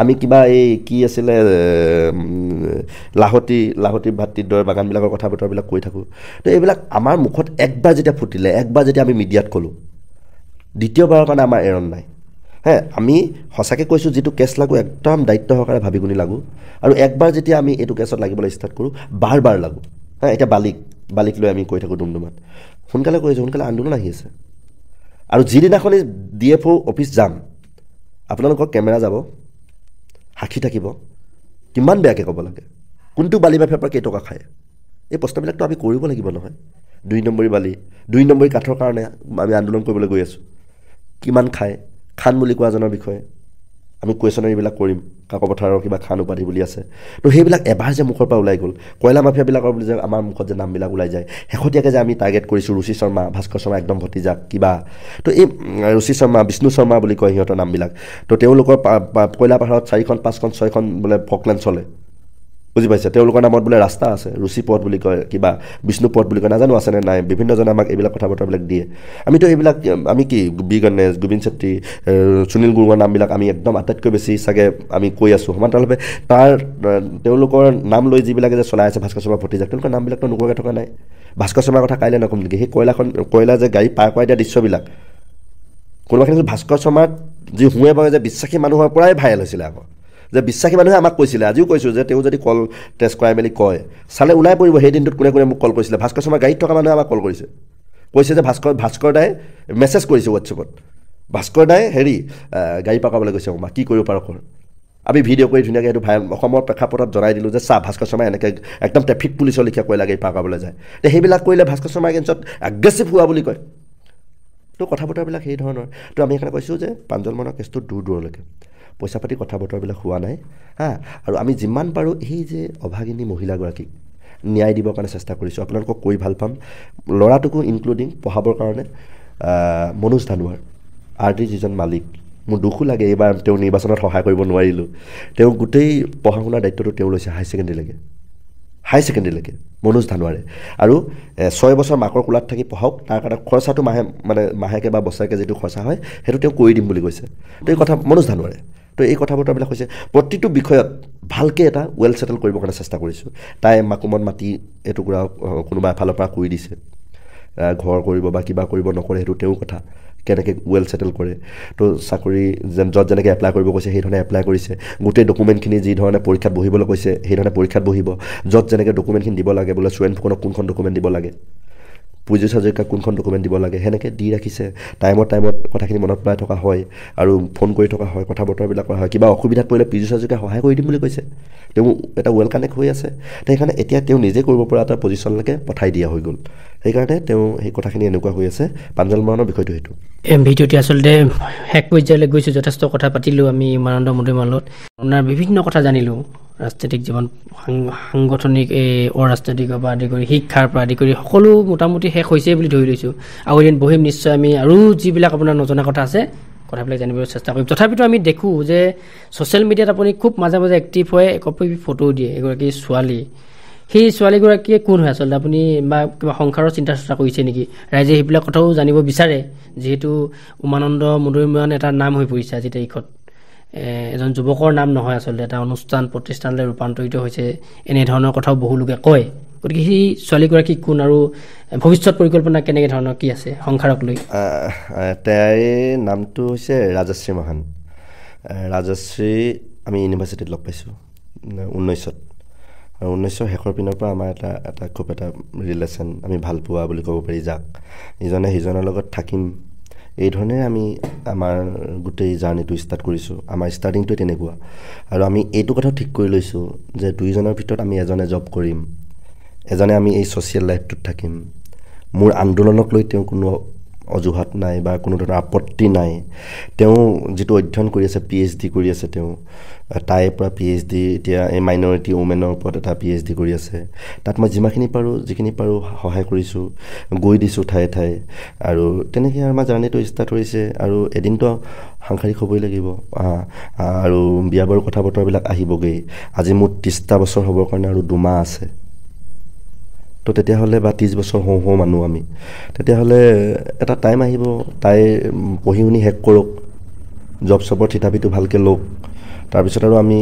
আমি কিবা এই কি আছিলে লাহতি ভাতৃদ্বয়ৰ বাগানবিলাকৰ কথা বতৰাবিলাক কৈ থাকোঁ তো এইবিলাক আমাৰ মুখত একবাৰ যেতিয়া ফুটিলে একবাৰ যেতিয়া আমি মিডিয়াত ক'লোঁ দ্বিতীয়বাৰৰ কাৰণে আমাৰ এৰণ নাই হে আমি সঁচাকৈ কৈছোঁ যিটো কেছ লাগো একদম দায়িত্ব সহকাৰে ভাবি গুণি লাগোঁ আৰু একবাৰ যেতিয়া আমি এইটো কেছত লাগিবলৈ ষ্টাৰ্ট কৰোঁ বাৰ বাৰ লাগোঁ হা এতিয়া বালিক লৈ আমি কৈ থাকোঁ ডুমডুমাত সোনকালে কৰিছোঁ সোনকালে আন্দোলন আহি আছে আৰু যিদিনাখনি DFO অফিচ যাম আপোনালোকৰ কেমেৰা যাব সাক্ষী থাকিব কিমান বেয়াকৈ ক'ব লাগে কোনটো বালি মাফিয়াৰ পৰা কেইটকা খায় এই প্ৰশ্নবিলাকতো আমি কৰিব লাগিব নহয় 2 নম্বৰী বালি 2 নম্বৰী কাঠৰ কাৰণে আমি আন্দোলন কৰিবলৈ গৈ আছোঁ কিমান খায় খান বুলি কোৱাজনৰ বিষয়ে আমি কুৱেশ্যনাৰীবিলাক কৰিম কাকপথাৰৰ কিবা খান উপাধি বুলি আছে তো সেইবিলাক এবাৰ যে মুখৰ পৰা ওলাই গ'ল কয়লা মাফিয়াবিলাকৰ বুলি যে আমাৰ মুখত যে নামবিলাক ওলাই যায় শেহতীয়াকৈ যে আমি টাৰ্গেট কৰিছোঁ ৰুচি শৰ্মা ভাস্কৰ শৰ্মা একদম ভতিজাক কিবা তো এই ৰুচি শৰ্মা বিষ্ণু শৰ্মা বুলি কয় সিহঁতৰ নামবিলাক তো তেওঁলোকৰ কয়লা পাহাৰত 4খন 5খন 6খন বোলে ফকলেণ্ড চলে বুজি পাইছে তেওঁলোকৰ নামত বোলে ৰাস্তা আছে ৰুচি পথ বুলি কয় কিবা বিষ্ণু পথ বুলি কয় নাজানো আছেনে নাই বিভিন্নজনে আমাক এইবিলাক কথা বতৰাবিলাক দিয়ে আমিতো এইবিলাক আমি কি বি গণেশ গোবিন্দ চেত্ৰী সুনীল গুৰুঙৰ নামবিলাক আমি একদম আটাইতকৈ বেছি চাগে আমি কৈ আছোঁ সমান্তৰালভাৱে তেওঁলোকৰ নাম লৈ যিবিলাকে যে চলাই আছে ভাস্কৰ শৰ্মা ভতিজাক তেওঁলোকৰ নামবিলাকতো নোকোৱাকৈ থকা নাই ভাস্কৰ শৰ্মাৰ কথা কাইলৈ নক'ম নেকি সেই কয়লা যে গাড়ী পাৰ কৰাই দিয়া দৃশ্যবিলাক কোনোবাখিনি ভাস্কৰ শৰ্মাৰ যি শুৱে বহে যে বিশ্বাসী মানুহৰ পৰাই ভাইৰেল হৈছিলে আকৌ যে বিশ্বাসী মানুহে আমাক কৈছিলে আজিও কৈছোঁ যে তেওঁ যদি কল টেষ্ট কৰাই মেলি কয় চালে ওলাই পৰিব সেই দিনটোত কোনে কোনে মোক কল কৰিছিলে ভাস্কৰ শৰ্মাৰ গাড়ীত থকা মানুহে আমাক কল কৰিছে কৈছে যে ভাস্কৰ দাই মেছেজ কৰিছে হোৱাটছএপত ভাস্কৰ দাই গাড়ী পাকাবলৈ গৈছে আমাক কি কৰিব পাৰ কৰ আমি ভিডিঅ' কৰি ধুনীয়াকৈ সেইটো অসমৰ প্ৰেক্ষাপটত জনাই দিলোঁ যে ভাস্কৰ শৰ্মাই এনেকৈ একদম ট্ৰেফিক পুলিচৰ লেখীয়া কয়লা গাড়ী পাৰ কৰাবলৈ যায় তে সেইবিলাক কৰিলে ভাস্কৰ শৰ্মাৰ এগেইনষ্টত এগ্ৰেছিভ হোৱা বুলি কয় তো কথা বতৰাবিলাক সেই ধৰণৰ তো আমি সেইকাৰণে কৈছোঁ যে প্ৰাঞ্জল বৰুৱাৰ কেছটো দূৰলৈকে পইচা পাতি কথা বতৰাবিলাক হোৱা নাই আৰু আমি যিমান পাৰোঁ এই যে অভাগিনী মহিলাগৰাকীক ন্যায় দিবৰ কাৰণে চেষ্টা কৰিছোঁ আপোনালোকক কৈ ভাল পাম ল'ৰাটোকো ইনক্লুডিং পঢ়াবৰ কাৰণে মনোজ ধানোৱাৰ RD যিজন মালিক মোৰ দুখো লাগে এইবাৰ তেওঁ নিৰ্বাচনত সহায় কৰিব নোৱাৰিলোঁ তেওঁ গোটেই পঢ়া শুনাৰ দায়িত্বটো তেওঁ লৈছে হাই ছেকেণ্ডেৰীলৈকে মনোজ ধানোৱাৰে আৰু 6 বছৰ মাকৰ কোলাত থাকি পঢ়াওক তাৰ কাৰণে খৰচাটো মাহেকে বা বছৰেকে যিটো খৰচা হয় সেইটো তেওঁ কৰি দিম বুলি কৈছে তো এই কথা মনোজ ধানোৱাৰে তো এই কথা বতৰাবিলাক হৈছে প্ৰতিটো বিষয়ত ভালকৈ এটা ৱেল ছেটেল কৰিবৰ কাৰণে চেষ্টা কৰিছোঁ তাই মাকুমত মাটি এটুকুৰা কোনোবা এফালৰ পৰা কৰি দিছে ঘৰ কৰিব বা কিবা কৰিব নকৰে সেইটো তেওঁৰ কথা কেনেকৈ ৱেল ছেটেল কৰে তো চাকৰি য'ত যেনেকৈ এপ্লাই কৰিব কৈছে সেইধৰণে এপ্লাই কৰিছে গোটেই ডকুমেণ্টখিনি যি ধৰণে পৰীক্ষাত বহিবলৈ কৈছে সেইধৰণে পৰীক্ষাত বহিব য'ত যেনেকৈ ডকুমেণ্টখিনি দিব লাগে বোলে চুৰেণ ফুকনক কোনখন ডকুমেণ্ট দিব লাগে পূজিত হাজৰিকাক কোনখন ডকুমেণ্ট দিব লাগে সেনেকৈ দি ৰাখিছে টাইমত কথাখিনি মনত পেলাই থকা হয় আৰু ফোন কৰি থকা হয় কথা বতৰাবিলাক কৰা হয় কিবা অসুবিধাত পৰিলে পূজিত হাজৰিকাই সহায় কৰি দিম বুলি কৈছে তেওঁ এটা ৱেল কানেক্ট হৈ আছে সেইকাৰণে এতিয়া তেওঁ নিজে কৰিব পৰা এটা পজিশ্যনলৈকে পঠাই দিয়া হৈ গ'ল সেইকাৰণে তেওঁ সেই কথাখিনি এনেকুৱা হৈ আছে প্ৰাঞ্জল বৰুৱাৰ বিষয়টো সেইটো ভিডিঅ'টি আচলতে শেষ পৰ্যায়লৈ গৈছোঁ যথেষ্ট কথা পাতিলোঁ আমি উমানন্দ মন্দিৰৰ লগত আপোনাৰ বিভিন্ন কথা জানিলোঁ ৰাজনৈতিক জীৱন সাংগঠনিক অৰাজনৈতিকৰ পৰা আদি কৰি শিক্ষাৰ পৰা আদি কৰি সকলো মোটামুটি শেষ হৈছে বুলি ধৰি লৈছোঁ আৰু এদিন বহিম নিশ্চয় আমি আৰু যিবিলাক আপোনাৰ নজনা কথা আছে কথাবিলাক জানিবলৈ চেষ্টা কৰিম তথাপিতো আমি দেখোঁ যে ছ'চিয়েল মিডিয়াত আপুনি খুব মাজে মাজে এক্টিভ হৈ একপি ফটো দিয়ে এগৰাকী ছোৱালী সেই ছোৱালীগৰাকীয়ে কোন হয় আচলতে আপুনি বা কিবা সংসাৰৰ চিন্তা চৰ্চা কৰিছে নেকি ৰাইজে সেইবিলাক কথাও জানিব বিচাৰে যিহেতু উমানন্দ মন্দিৰ এটা নাম হৈ পৰিছে আজি তাৰিখত এজন যুৱকৰ নাম নহয় আচলতে এটা অনুষ্ঠান প্ৰতিষ্ঠানলৈ ৰূপান্তৰিত হৈছে এনেধৰণৰ কথাও বহু লোকে কয় গতিকে সেই ছোৱালীগৰাকী কোন আৰু ভৱিষ্যত পৰিকল্পনা কেনেকৈ ধৰণৰ কি আছে সংসাৰক লৈ তাইৰ নামটো হৈছে ৰাজশ্ৰী মহান ৰাজশ্ৰী আমি ইউনিভাৰ্চিটিত লগ পাইছোঁ 19ত আৰু 19ৰ শেষৰ পিনৰ পৰা আমাৰ এটা খুব এটা ৰিলেশ্যন আমি ভাল পোৱা বুলি ক'ব পাৰি যাক ইজনে সিজনৰ লগত থাকিম এই ধৰণে আমি আমাৰ গোটেই জাৰ্ণিটো ষ্টাৰ্ট কৰিছোঁ আমাৰ ষ্টাৰ্টিংটোৱে তেনেকুৱা আৰু আমি এইটো কথা ঠিক কৰি লৈছোঁ যে দুইজনৰ ভিতৰত আমি এজনে জব কৰিম এজনে আমি এই ছ'চিয়েল লাইফটোত থাকিম মোৰ আন্দোলনক লৈ তেওঁ কোনো অজুহাত নাই বা কোনো ধৰণৰ আপত্তি নাই তেওঁ যিটো অধ্যয়ন কৰি আছে PhD কৰি আছে তেওঁ তাইৰ পৰা PhD এতিয়া এই মাইনৰিটি ওমেনৰ ওপৰত এটা PhD কৰি আছে তাত মই যিখিনি পাৰোঁ সহায় কৰিছোঁ গৈ দিছোঁ ঠায়ে ঠায়ে আৰু তেনেকৈ আমাৰ জাৰ্ণিটো ষ্টাৰ্ট হৈছে আৰু এদিনতো সাংসাৰিক হ'বই লাগিব আৰু বিয়া বাৰু কথা বতৰাবিলাক আহিবগৈ আজি মোৰ 30টা বছৰ হ'বৰ কাৰণে আৰু 2 মাহ আছে তো তেতিয়াহ'লে বা 30 বছৰ হওঁ মানুহ আমি তেতিয়াহ'লে এটা টাইম আহিব তাই পঢ়ি শুনি শেষ কৰক জব চবৰ থিতাপিটো ভালকৈ লওক তাৰপিছত আৰু আমি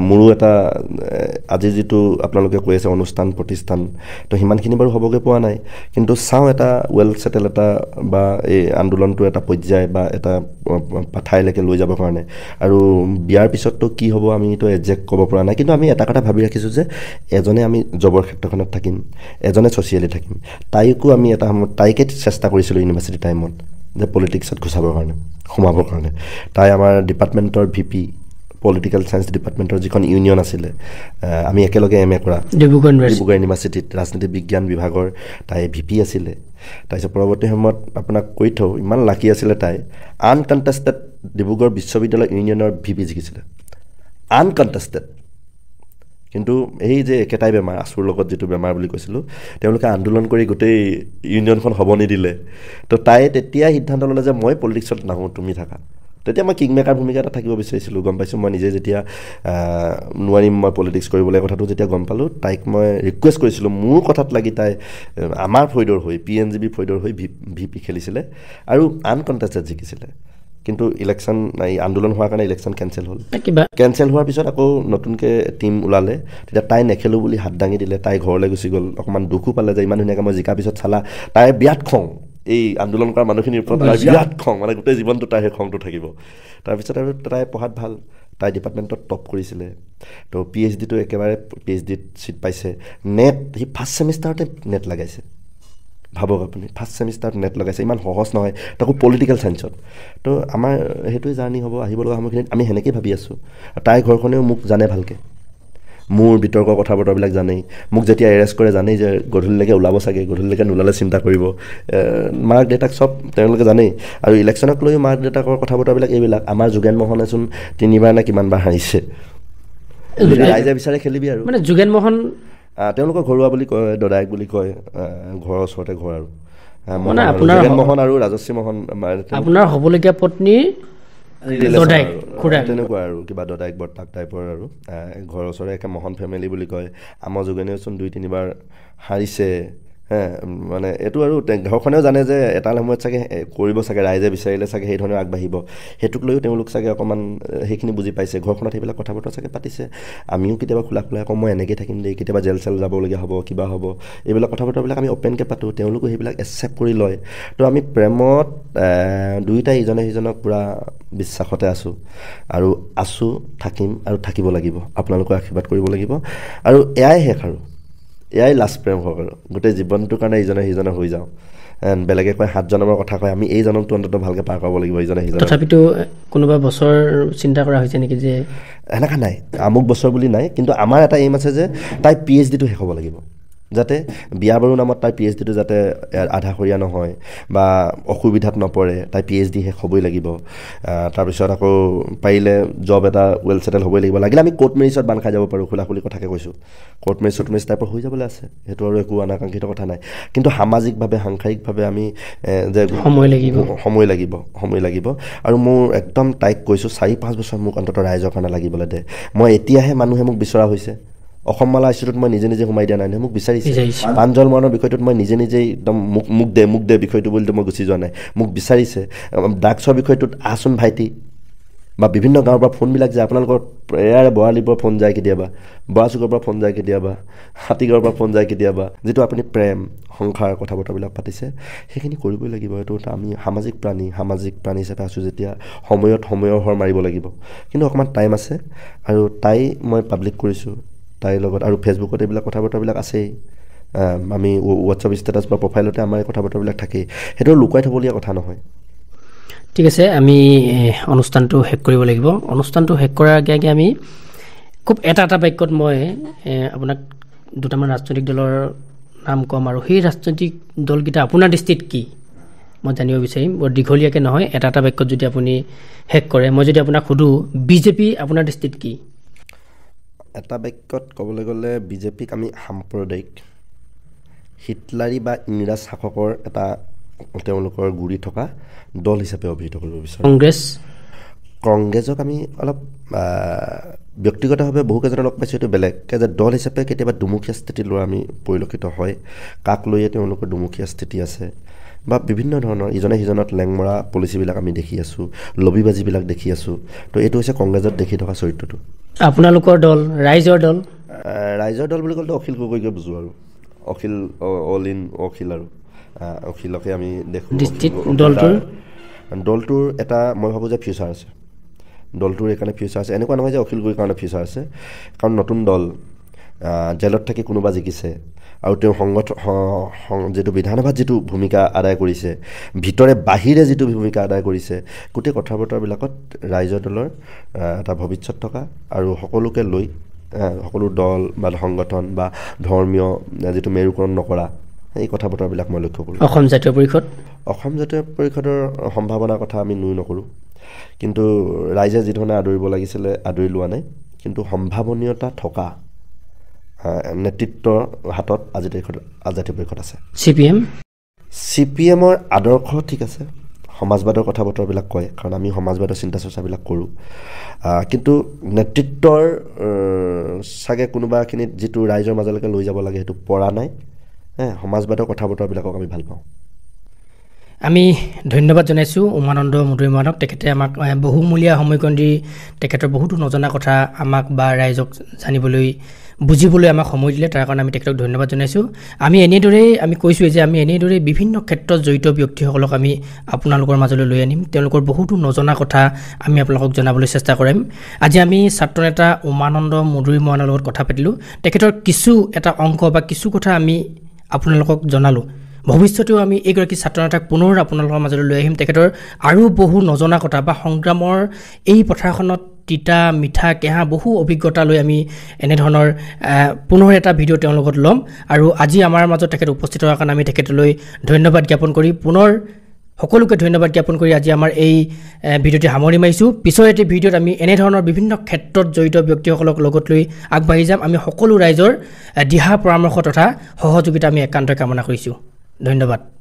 মোৰো এটা আজি যিটো আপোনালোকে কৈ আছে অনুষ্ঠান প্ৰতিষ্ঠান তো সিমানখিনি বাৰু হ'বগৈ পোৱা নাই কিন্তু চাওঁ এটা ৱেল ছেটেল এটা বা এই আন্দোলনটো এটা পৰ্যায় বা এটা ঠাইলৈকে লৈ যাবৰ কাৰণে আৰু বিয়াৰ পিছততো কি হ'ব আমিতো একজেক্ট ক'ব পৰা নাই কিন্তু আমি এটা কথা ভাবি ৰাখিছোঁ যে এজনে আমি জবৰ ক্ষেত্ৰখনত থাকিম এজনে ছ'চিয়েলি থাকিম তাইকো আমি এটা সময়ত তাইকে চেষ্টা কৰিছিলোঁ ইউনিভাৰ্চিটি টাইমত যে পলিটিক্সত ঘূচাবৰ কাৰণে সোমাবৰ কাৰণে তাই আমাৰ ডিপাৰ্টমেণ্টৰ VP পলিটিকেল ছায়েন্স ডিপাৰ্টমেণ্টৰ যিখন ইউনিয়ন আছিলে আমি একেলগে MA কৰা ডিব্ৰুগড় ইউনিভাৰ্চিটিত ৰাজনীতি বিজ্ঞান বিভাগৰ তাই VP আছিলে তাৰপিছত পৰৱৰ্তী সময়ত আপোনাক কৈ থওঁ ইমান লাকি আছিলে তাই আনকণ্টেষ্টেড ডিব্ৰুগড় বিশ্ববিদ্যালয় ইউনিয়নৰ VP জিকিছিলে আনকণ্টেষ্টেড কিন্তু এই যে একেটাই বেমাৰ আচুৰ লগত যিটো বেমাৰ বুলি কৈছিলোঁ তেওঁলোকে আন্দোলন কৰি গোটেই ইউনিয়নখন হ'ব নিদিলে তো তাই তেতিয়াই সিদ্ধান্ত ল'লে যে মই পলিটিক্সত নাহোঁ তুমি থাকা তেতিয়া মই কিংমেকাৰ ভূমিকা এটা থাকিব বিচাৰিছিলোঁ গম পাইছোঁ মই নিজে যেতিয়া নোৱাৰিম মই পলিটিক্স কৰিবলৈ কথাটো যেতিয়া গম পালোঁ তাইক মই ৰিকুৱেষ্ট কৰিছিলোঁ মোৰ কথাত লাগি তাই আমাৰ ফৈদৰ হৈ PNGB ফৈদৰ হৈ VP খেলিছিলে আৰু আনকণ্টেষ্টেড জিকিছিলে কিন্তু ইলেকশ্যন এই আন্দোলন হোৱাৰ কাৰণে ইলেকশ্যন কেঞ্চেল হোৱাৰ পিছত আকৌ নতুনকৈ টীম ওলালে তেতিয়া তাই নেখেলোঁ বুলি হাত দাঙি দিলে তাই ঘৰলৈ গুচি গ'ল অকণমান দুখো পালে যে ইমান ধুনীয়াকৈ মই জিকাৰ পিছত চালা তাইৰ বিৰাট খং এই আন্দোলন কৰা মানুহখিনিৰ ওপৰত বিৰাট খং মানে গোটেই জীৱনটো তাইৰ সেই খংটো থাকিব তাৰপিছত আৰু তাই পঢ়াত ভাল তাই ডিপাৰ্টমেণ্টত টপ কৰিছিলে তো PhDটো একেবাৰে PhDত ছিট পাইছে নেট সি ফাৰ্ষ্ট ছেমিষ্টাৰতে নেট লগাইছে ভাবক আপুনি ফাৰ্ষ্ট ছেমিষ্টাৰত নেট লগাইছে, ইমান সহজ নহয়, তাকো পলিটিকেল ছায়েন্সত। তো আমাৰ সেইটোৱে জাৰ্ণি হ'ব, আহিব লগা সময়খিনিত আমি সেনেকেই ভাবি আছোঁ। তাইৰ ঘৰখনেও মোক জানে ভালকৈ, মোৰ বিতৰ্কৰ কথা বতৰাবিলাক জানেই। মোক যেতিয়া এৰেষ্ট কৰে জানেই যে গধূলিলৈকে ওলাব চাগে, গধূলিলৈকে নোলালে চিন্তা কৰিব। মাক দেউতাক চব তেওঁলোকে জানেই। আৰু ইলেকশ্যনক লৈও মাক দেউতাকৰ কথা বতৰাবিলাক এইবিলাক। আমাৰ যোগেন মোহনেচোন 3বাৰ নে কিমানবাৰ হাৰিছে, ৰাইজে বিচাৰে খেলিবি আৰু। মানে যোগেন মোহন তেওঁলোকৰ ঘৰুৱা বুলি কয়, দদায়েক বুলি কয়, ঘৰৰ ওচৰতে ঘৰ আৰু। মানে আপোনাৰ যোগেন মোহন আৰু ৰাজশ্ৰী মোহন আপোনাৰ হ'বলগীয়া পত্নীৰ তেনেকুৱা আৰু কিবা দদায়েক বৰ্তাক টাইপৰ আৰু। ঘৰৰ ওচৰৰে একে মোহন ফেমিলি বুলি কয়। আমাৰ যোগেনেওচোন 2-3বাৰ হাৰিছে। মানে এইটো আৰু ঘৰখনেও জানে যে এটা সময়ত চাগে কৰিব চাগে, ৰাইজে বিচাৰিলে চাগে সেই ধৰণে আগবাঢ়িব। সেইটোক লৈও তেওঁলোক চাগে অকণমান সেইখিনি বুজি পাইছে। ঘৰখনত সেইবিলাক কথা বতৰা চাগে পাতিছে। আমিও কেতিয়াবা খোলা খোলাই আকৌ মই এনেকৈ থাকিম দেই, কেতিয়াবা জেল চেল যাবলগীয়া হ'ব, কিবা হ'ব, এইবিলাক কথা বতৰাবিলাক আমি অ'পেনকৈ পাতোঁ। তেওঁলোকো সেইবিলাক একচেপ্ট কৰি লয়। তো আমি প্ৰেমত দুয়োটাই ইজনে সিজনক পূৰা বিশ্বাসতে আছোঁ আৰু থাকিম আৰু থাকিব লাগিব। আপোনালোকৰ আশীৰ্বাদ কৰিব লাগিব। আৰু এয়াই শেষ আৰু এয়াই লাষ্ট প্ৰেম হওক আৰু গোটেই জীৱনটোৰ কাৰণে ইজনে সিজনে হৈ যাওঁ। বেলেগে কয় 7 জনমৰ কথা কয়, আমি এই জনমটো অন্ততঃ ভালকৈ পাৰ কৰিব লাগিব ইজনে সিজনে। তথাপিতো কোনোবা বছৰ চিন্তা কৰা হৈছে নেকি যে এনেকুৱা নাই, আমুক বছৰ বুলি নাই, কিন্তু আমাৰ এটা এইম আছে যে তাই PhDটো শেষ হ'ব লাগিব, যাতে বিয়া বাৰুৰ নামত তাই PhDটো যাতে আধাখৰীয়া নহয় বা অসুবিধাত নপৰে। তাই PhD শেষ হ'বই লাগিব। তাৰপিছত আকৌ পাৰিলে জব এটা ৱেল ছেটেল হ'বই লাগিব। লাগিলে আমি কোৰ্ট মেৰিজত বান্ধ খাই যাব পাৰোঁ, খোলা খুলি কথাকৈ কৈছোঁ। কোৰ্ট মেৰিজ টাইপৰ হৈ যাবলৈ আছে, সেইটো আৰু একো অনাকাংক্ষিত কথা নাই। কিন্তু সামাজিকভাৱে সাংসাৰিকভাৱে আমি যে সময় লাগিব। আৰু মোৰ একদম তাইক কৈছোঁ 4-5 বছৰ মোক অন্ততঃ ৰাইজৰ কাৰণে লাগিবলৈ দে। মই এতিয়াহে মানুহে মোক বিচৰা হৈছে। অসম মালা ইনষ্টিটিউটত মই নিজে সোমাই দিয়া নাই নহয়, মোক বিচাৰিছে। প্ৰাঞ্জল মৰণৰ বিষয়টোত মই নিজেই একদম মোক দে বিষয়টো বুলি মই গুচি যোৱা নাই, মোক বিচাৰিছে। ড্ৰাগছৰ বিষয়টোত আহচোন ভাইটি, বা বিভিন্ন গাঁৱৰ পৰা ফোনবিলাক যায়, আপোনালোকৰ এয়াৰে বৰালিৰ পৰা ফোন যায় কেতিয়াবা, বৰাচুকৰ পৰা ফোন যায় কেতিয়াবা, হাতীগাঁৱৰ পৰা ফোন যায় কেতিয়াবা। যিটো আপুনি প্ৰেম সংসাৰ কথা বতৰাবিলাক পাতিছে, সেইখিনি কৰিবই লাগিব। এইটো আমি সামাজিক প্ৰাণী হিচাপে আছোঁ যেতিয়া সময়ৰ হৰ মাৰিব লাগিব। কিন্তু অকণমান টাইম আছে। আৰু তাই মই পাব্লিক কৰিছোঁ, তাইৰ লগত আৰু ফেচবুকত এইবিলাক কথা বতৰাবিলাক আছেই। আমি হোৱাটছআপ ষ্টেটাছ বা প্ৰফাইলতে আমাৰ এই কথা বতৰাবিলাক থাকেই। সেইটো লুকুৱাই থ'বলগীয়া কথা নহয়। ঠিক আছে, আমি অনুষ্ঠানটো শেষ কৰিব লাগিব। অনুষ্ঠানটো শেষ কৰাৰ আগে আমি খুব এটা বাক্যত মই আপোনাক দুটামান ৰাজনৈতিক দলৰ নাম ক'ম, আৰু সেই ৰাজনৈতিক দলকেইটা আপোনাৰ দৃষ্টিত কি মই জানিব বিচাৰিম। বৰ দীঘলীয়াকৈ নহয়, এটা বাক্যত যদি আপুনি শেষ কৰে। মই যদি আপোনাক সুধোঁ বিজেপি আপোনাৰ দৃষ্টিত কি? এটা বাক্যত ক'বলৈ গ'লে বিজেপিক আমি সাম্প্ৰদায়িক, হিটলাৰী বা ইংৰাজ শাসকৰ এটা তেওঁলোকৰ গুৰি থকা দল হিচাপে অভিহিত কৰিব বিচাৰোঁ। কংগ্ৰেছক আমি অলপ ব্যক্তিগতভাৱে বহুকেইজনে লগ পাইছোঁ, এইটো বেলেগকৈ যে দল হিচাপে কেতিয়াবা দুমুখীয়া স্থিতি লোৱা আমি পৰিলক্ষিত হয়। কাক লৈয়ে তেওঁলোকৰ দুমুখীয়া স্থিতি আছে বা বিভিন্ন ধৰণৰ ইজনে সিজনত লেংমৰা পলিচিবিলাক আমি দেখি আছোঁ, লবিবাজিবিলাক দেখি আছোঁ। তো এইটো হৈছে কংগ্ৰেছত দেখি থকা চৰিত্ৰটো। আপোনালোকৰ দল ৰাইজৰ দল বুলি ক'লেতো অখিল গগৈকে বুজোঁ আৰু অখিল অখিল আৰু অখিলকে আমি দেখোঁ। দলটোৰ এটা মই ভাবোঁ যে ফিউচাৰ আছে। দলটোৰ এইকাৰণে ফিউচাৰ আছে, এনেকুৱা নহয় যে অখিল গগৈৰ কাৰণে ফিউচাৰ আছে। কাৰণ নতুন দল, জেলত থাকি কোনোবা জিকিছে, আৰু তেওঁ যিটো বিধানসভাত যিটো ভূমিকা আদায় কৰিছে, ভিতৰে বাহিৰে যিটো ভূমিকা আদায় কৰিছে, গোটেই কথা বতৰাবিলাকত ৰাইজৰ দলৰ এটা ভৱিষ্যত থকা আৰু সকলোকে লৈ সকলো দল বা সংগঠন বা ধৰ্মীয় যিটো মেৰুকৰণ নকৰা, এই কথা বতৰাবিলাক মই লক্ষ্য কৰোঁ। অসম জাতীয় পৰিষদৰ সম্ভাৱনাৰ কথা আমি নুই নকৰোঁ। কিন্তু ৰাইজে যিধৰণে আদৰিব লাগিছিলে আদৰি লোৱা নাই। কিন্তু সম্ভাৱনীয়তা থকা নেতৃত্বৰ হাতত আজি জাতীয় পৰিষদ আছে। CPM-ৰ আদৰ্শ ঠিক আছে, সমাজবাদৰ কথা বতৰাবিলাক কয়, কাৰণ আমি সমাজবাদৰ চিন্তা চৰ্চাবিলাক কৰোঁ। কিন্তু নেতৃত্বৰ চাগে কোনোবাখিনিত যিটো ৰাইজৰ মাজলৈকে লৈ যাব লাগে সেইটো পৰা নাই। সমাজবাদৰ কথা বতৰাবিলাকক আমি ভাল পাওঁ। আমি ধন্যবাদ জনাইছোঁ উমানন্দ মুদৈমানক। তেখেতে আমাক বহুমূলীয়া সময়কণ দি তেখেতৰ বহুতো নজনা কথা আমাক বা ৰাইজক বুজিবলৈ আমাক সময় দিলে, তাৰ কাৰণে আমি তেখেতক ধন্যবাদ জনাইছোঁ। আমি কৈছোঁৱেই যে আমি এনেদৰেই বিভিন্ন ক্ষেত্ৰত জড়িত ব্যক্তিসকলক আমি আপোনালোকৰ মাজলৈ লৈ আনিম। তেওঁলোকৰ বহুতো নজনা কথা আমি আপোনালোকক জনাবলৈ চেষ্টা কৰিম। আজি আমি ছাত্ৰনেতা উমানন্দ মুদৈমানৰ লগত কথা পাতিলোঁ। তেখেতৰ এটা অংশ বা কিছু কথা আমি আপোনালোকক জনালোঁ। ভৱিষ্যতেও আমি এইগৰাকী ছাত্ৰ নেতাক পুনৰ আপোনালোকৰ মাজলৈ লৈ আহিম তেখেতৰ আৰু বহু নজনা কথা বা সংগ্ৰামৰ এই পথাৰখনত তিতা মিঠা কেহা বহু অভিজ্ঞতা লৈ আমি এনেধৰণৰ পুনৰ এটা ভিডিঅ' তেওঁৰ লগত ল'ম আৰু আজি আমাৰ মাজত তেখেত উপস্থিত হোৱাৰ কাৰণে আমি তেখেতলৈ ধন্যবাদ জ্ঞাপন কৰি পুনৰ সকলোকে ধন্যবাদ জ্ঞাপন কৰি আজি আমাৰ এই ভিডিঅ'টি সামৰি মাৰিছোঁ পিছৰ এটি ভিডিঅ'ত আমি এনেধৰণৰ বিভিন্ন ক্ষেত্ৰত জড়িত ব্যক্তিসকলক লগত লৈ আগবাঢ়ি যাম আমি সকলো ৰাইজৰ দিহা পৰামৰ্শ তথা সহযোগিতা আমি একান্তই কামনা কৰিছোঁ ধন্যবাদ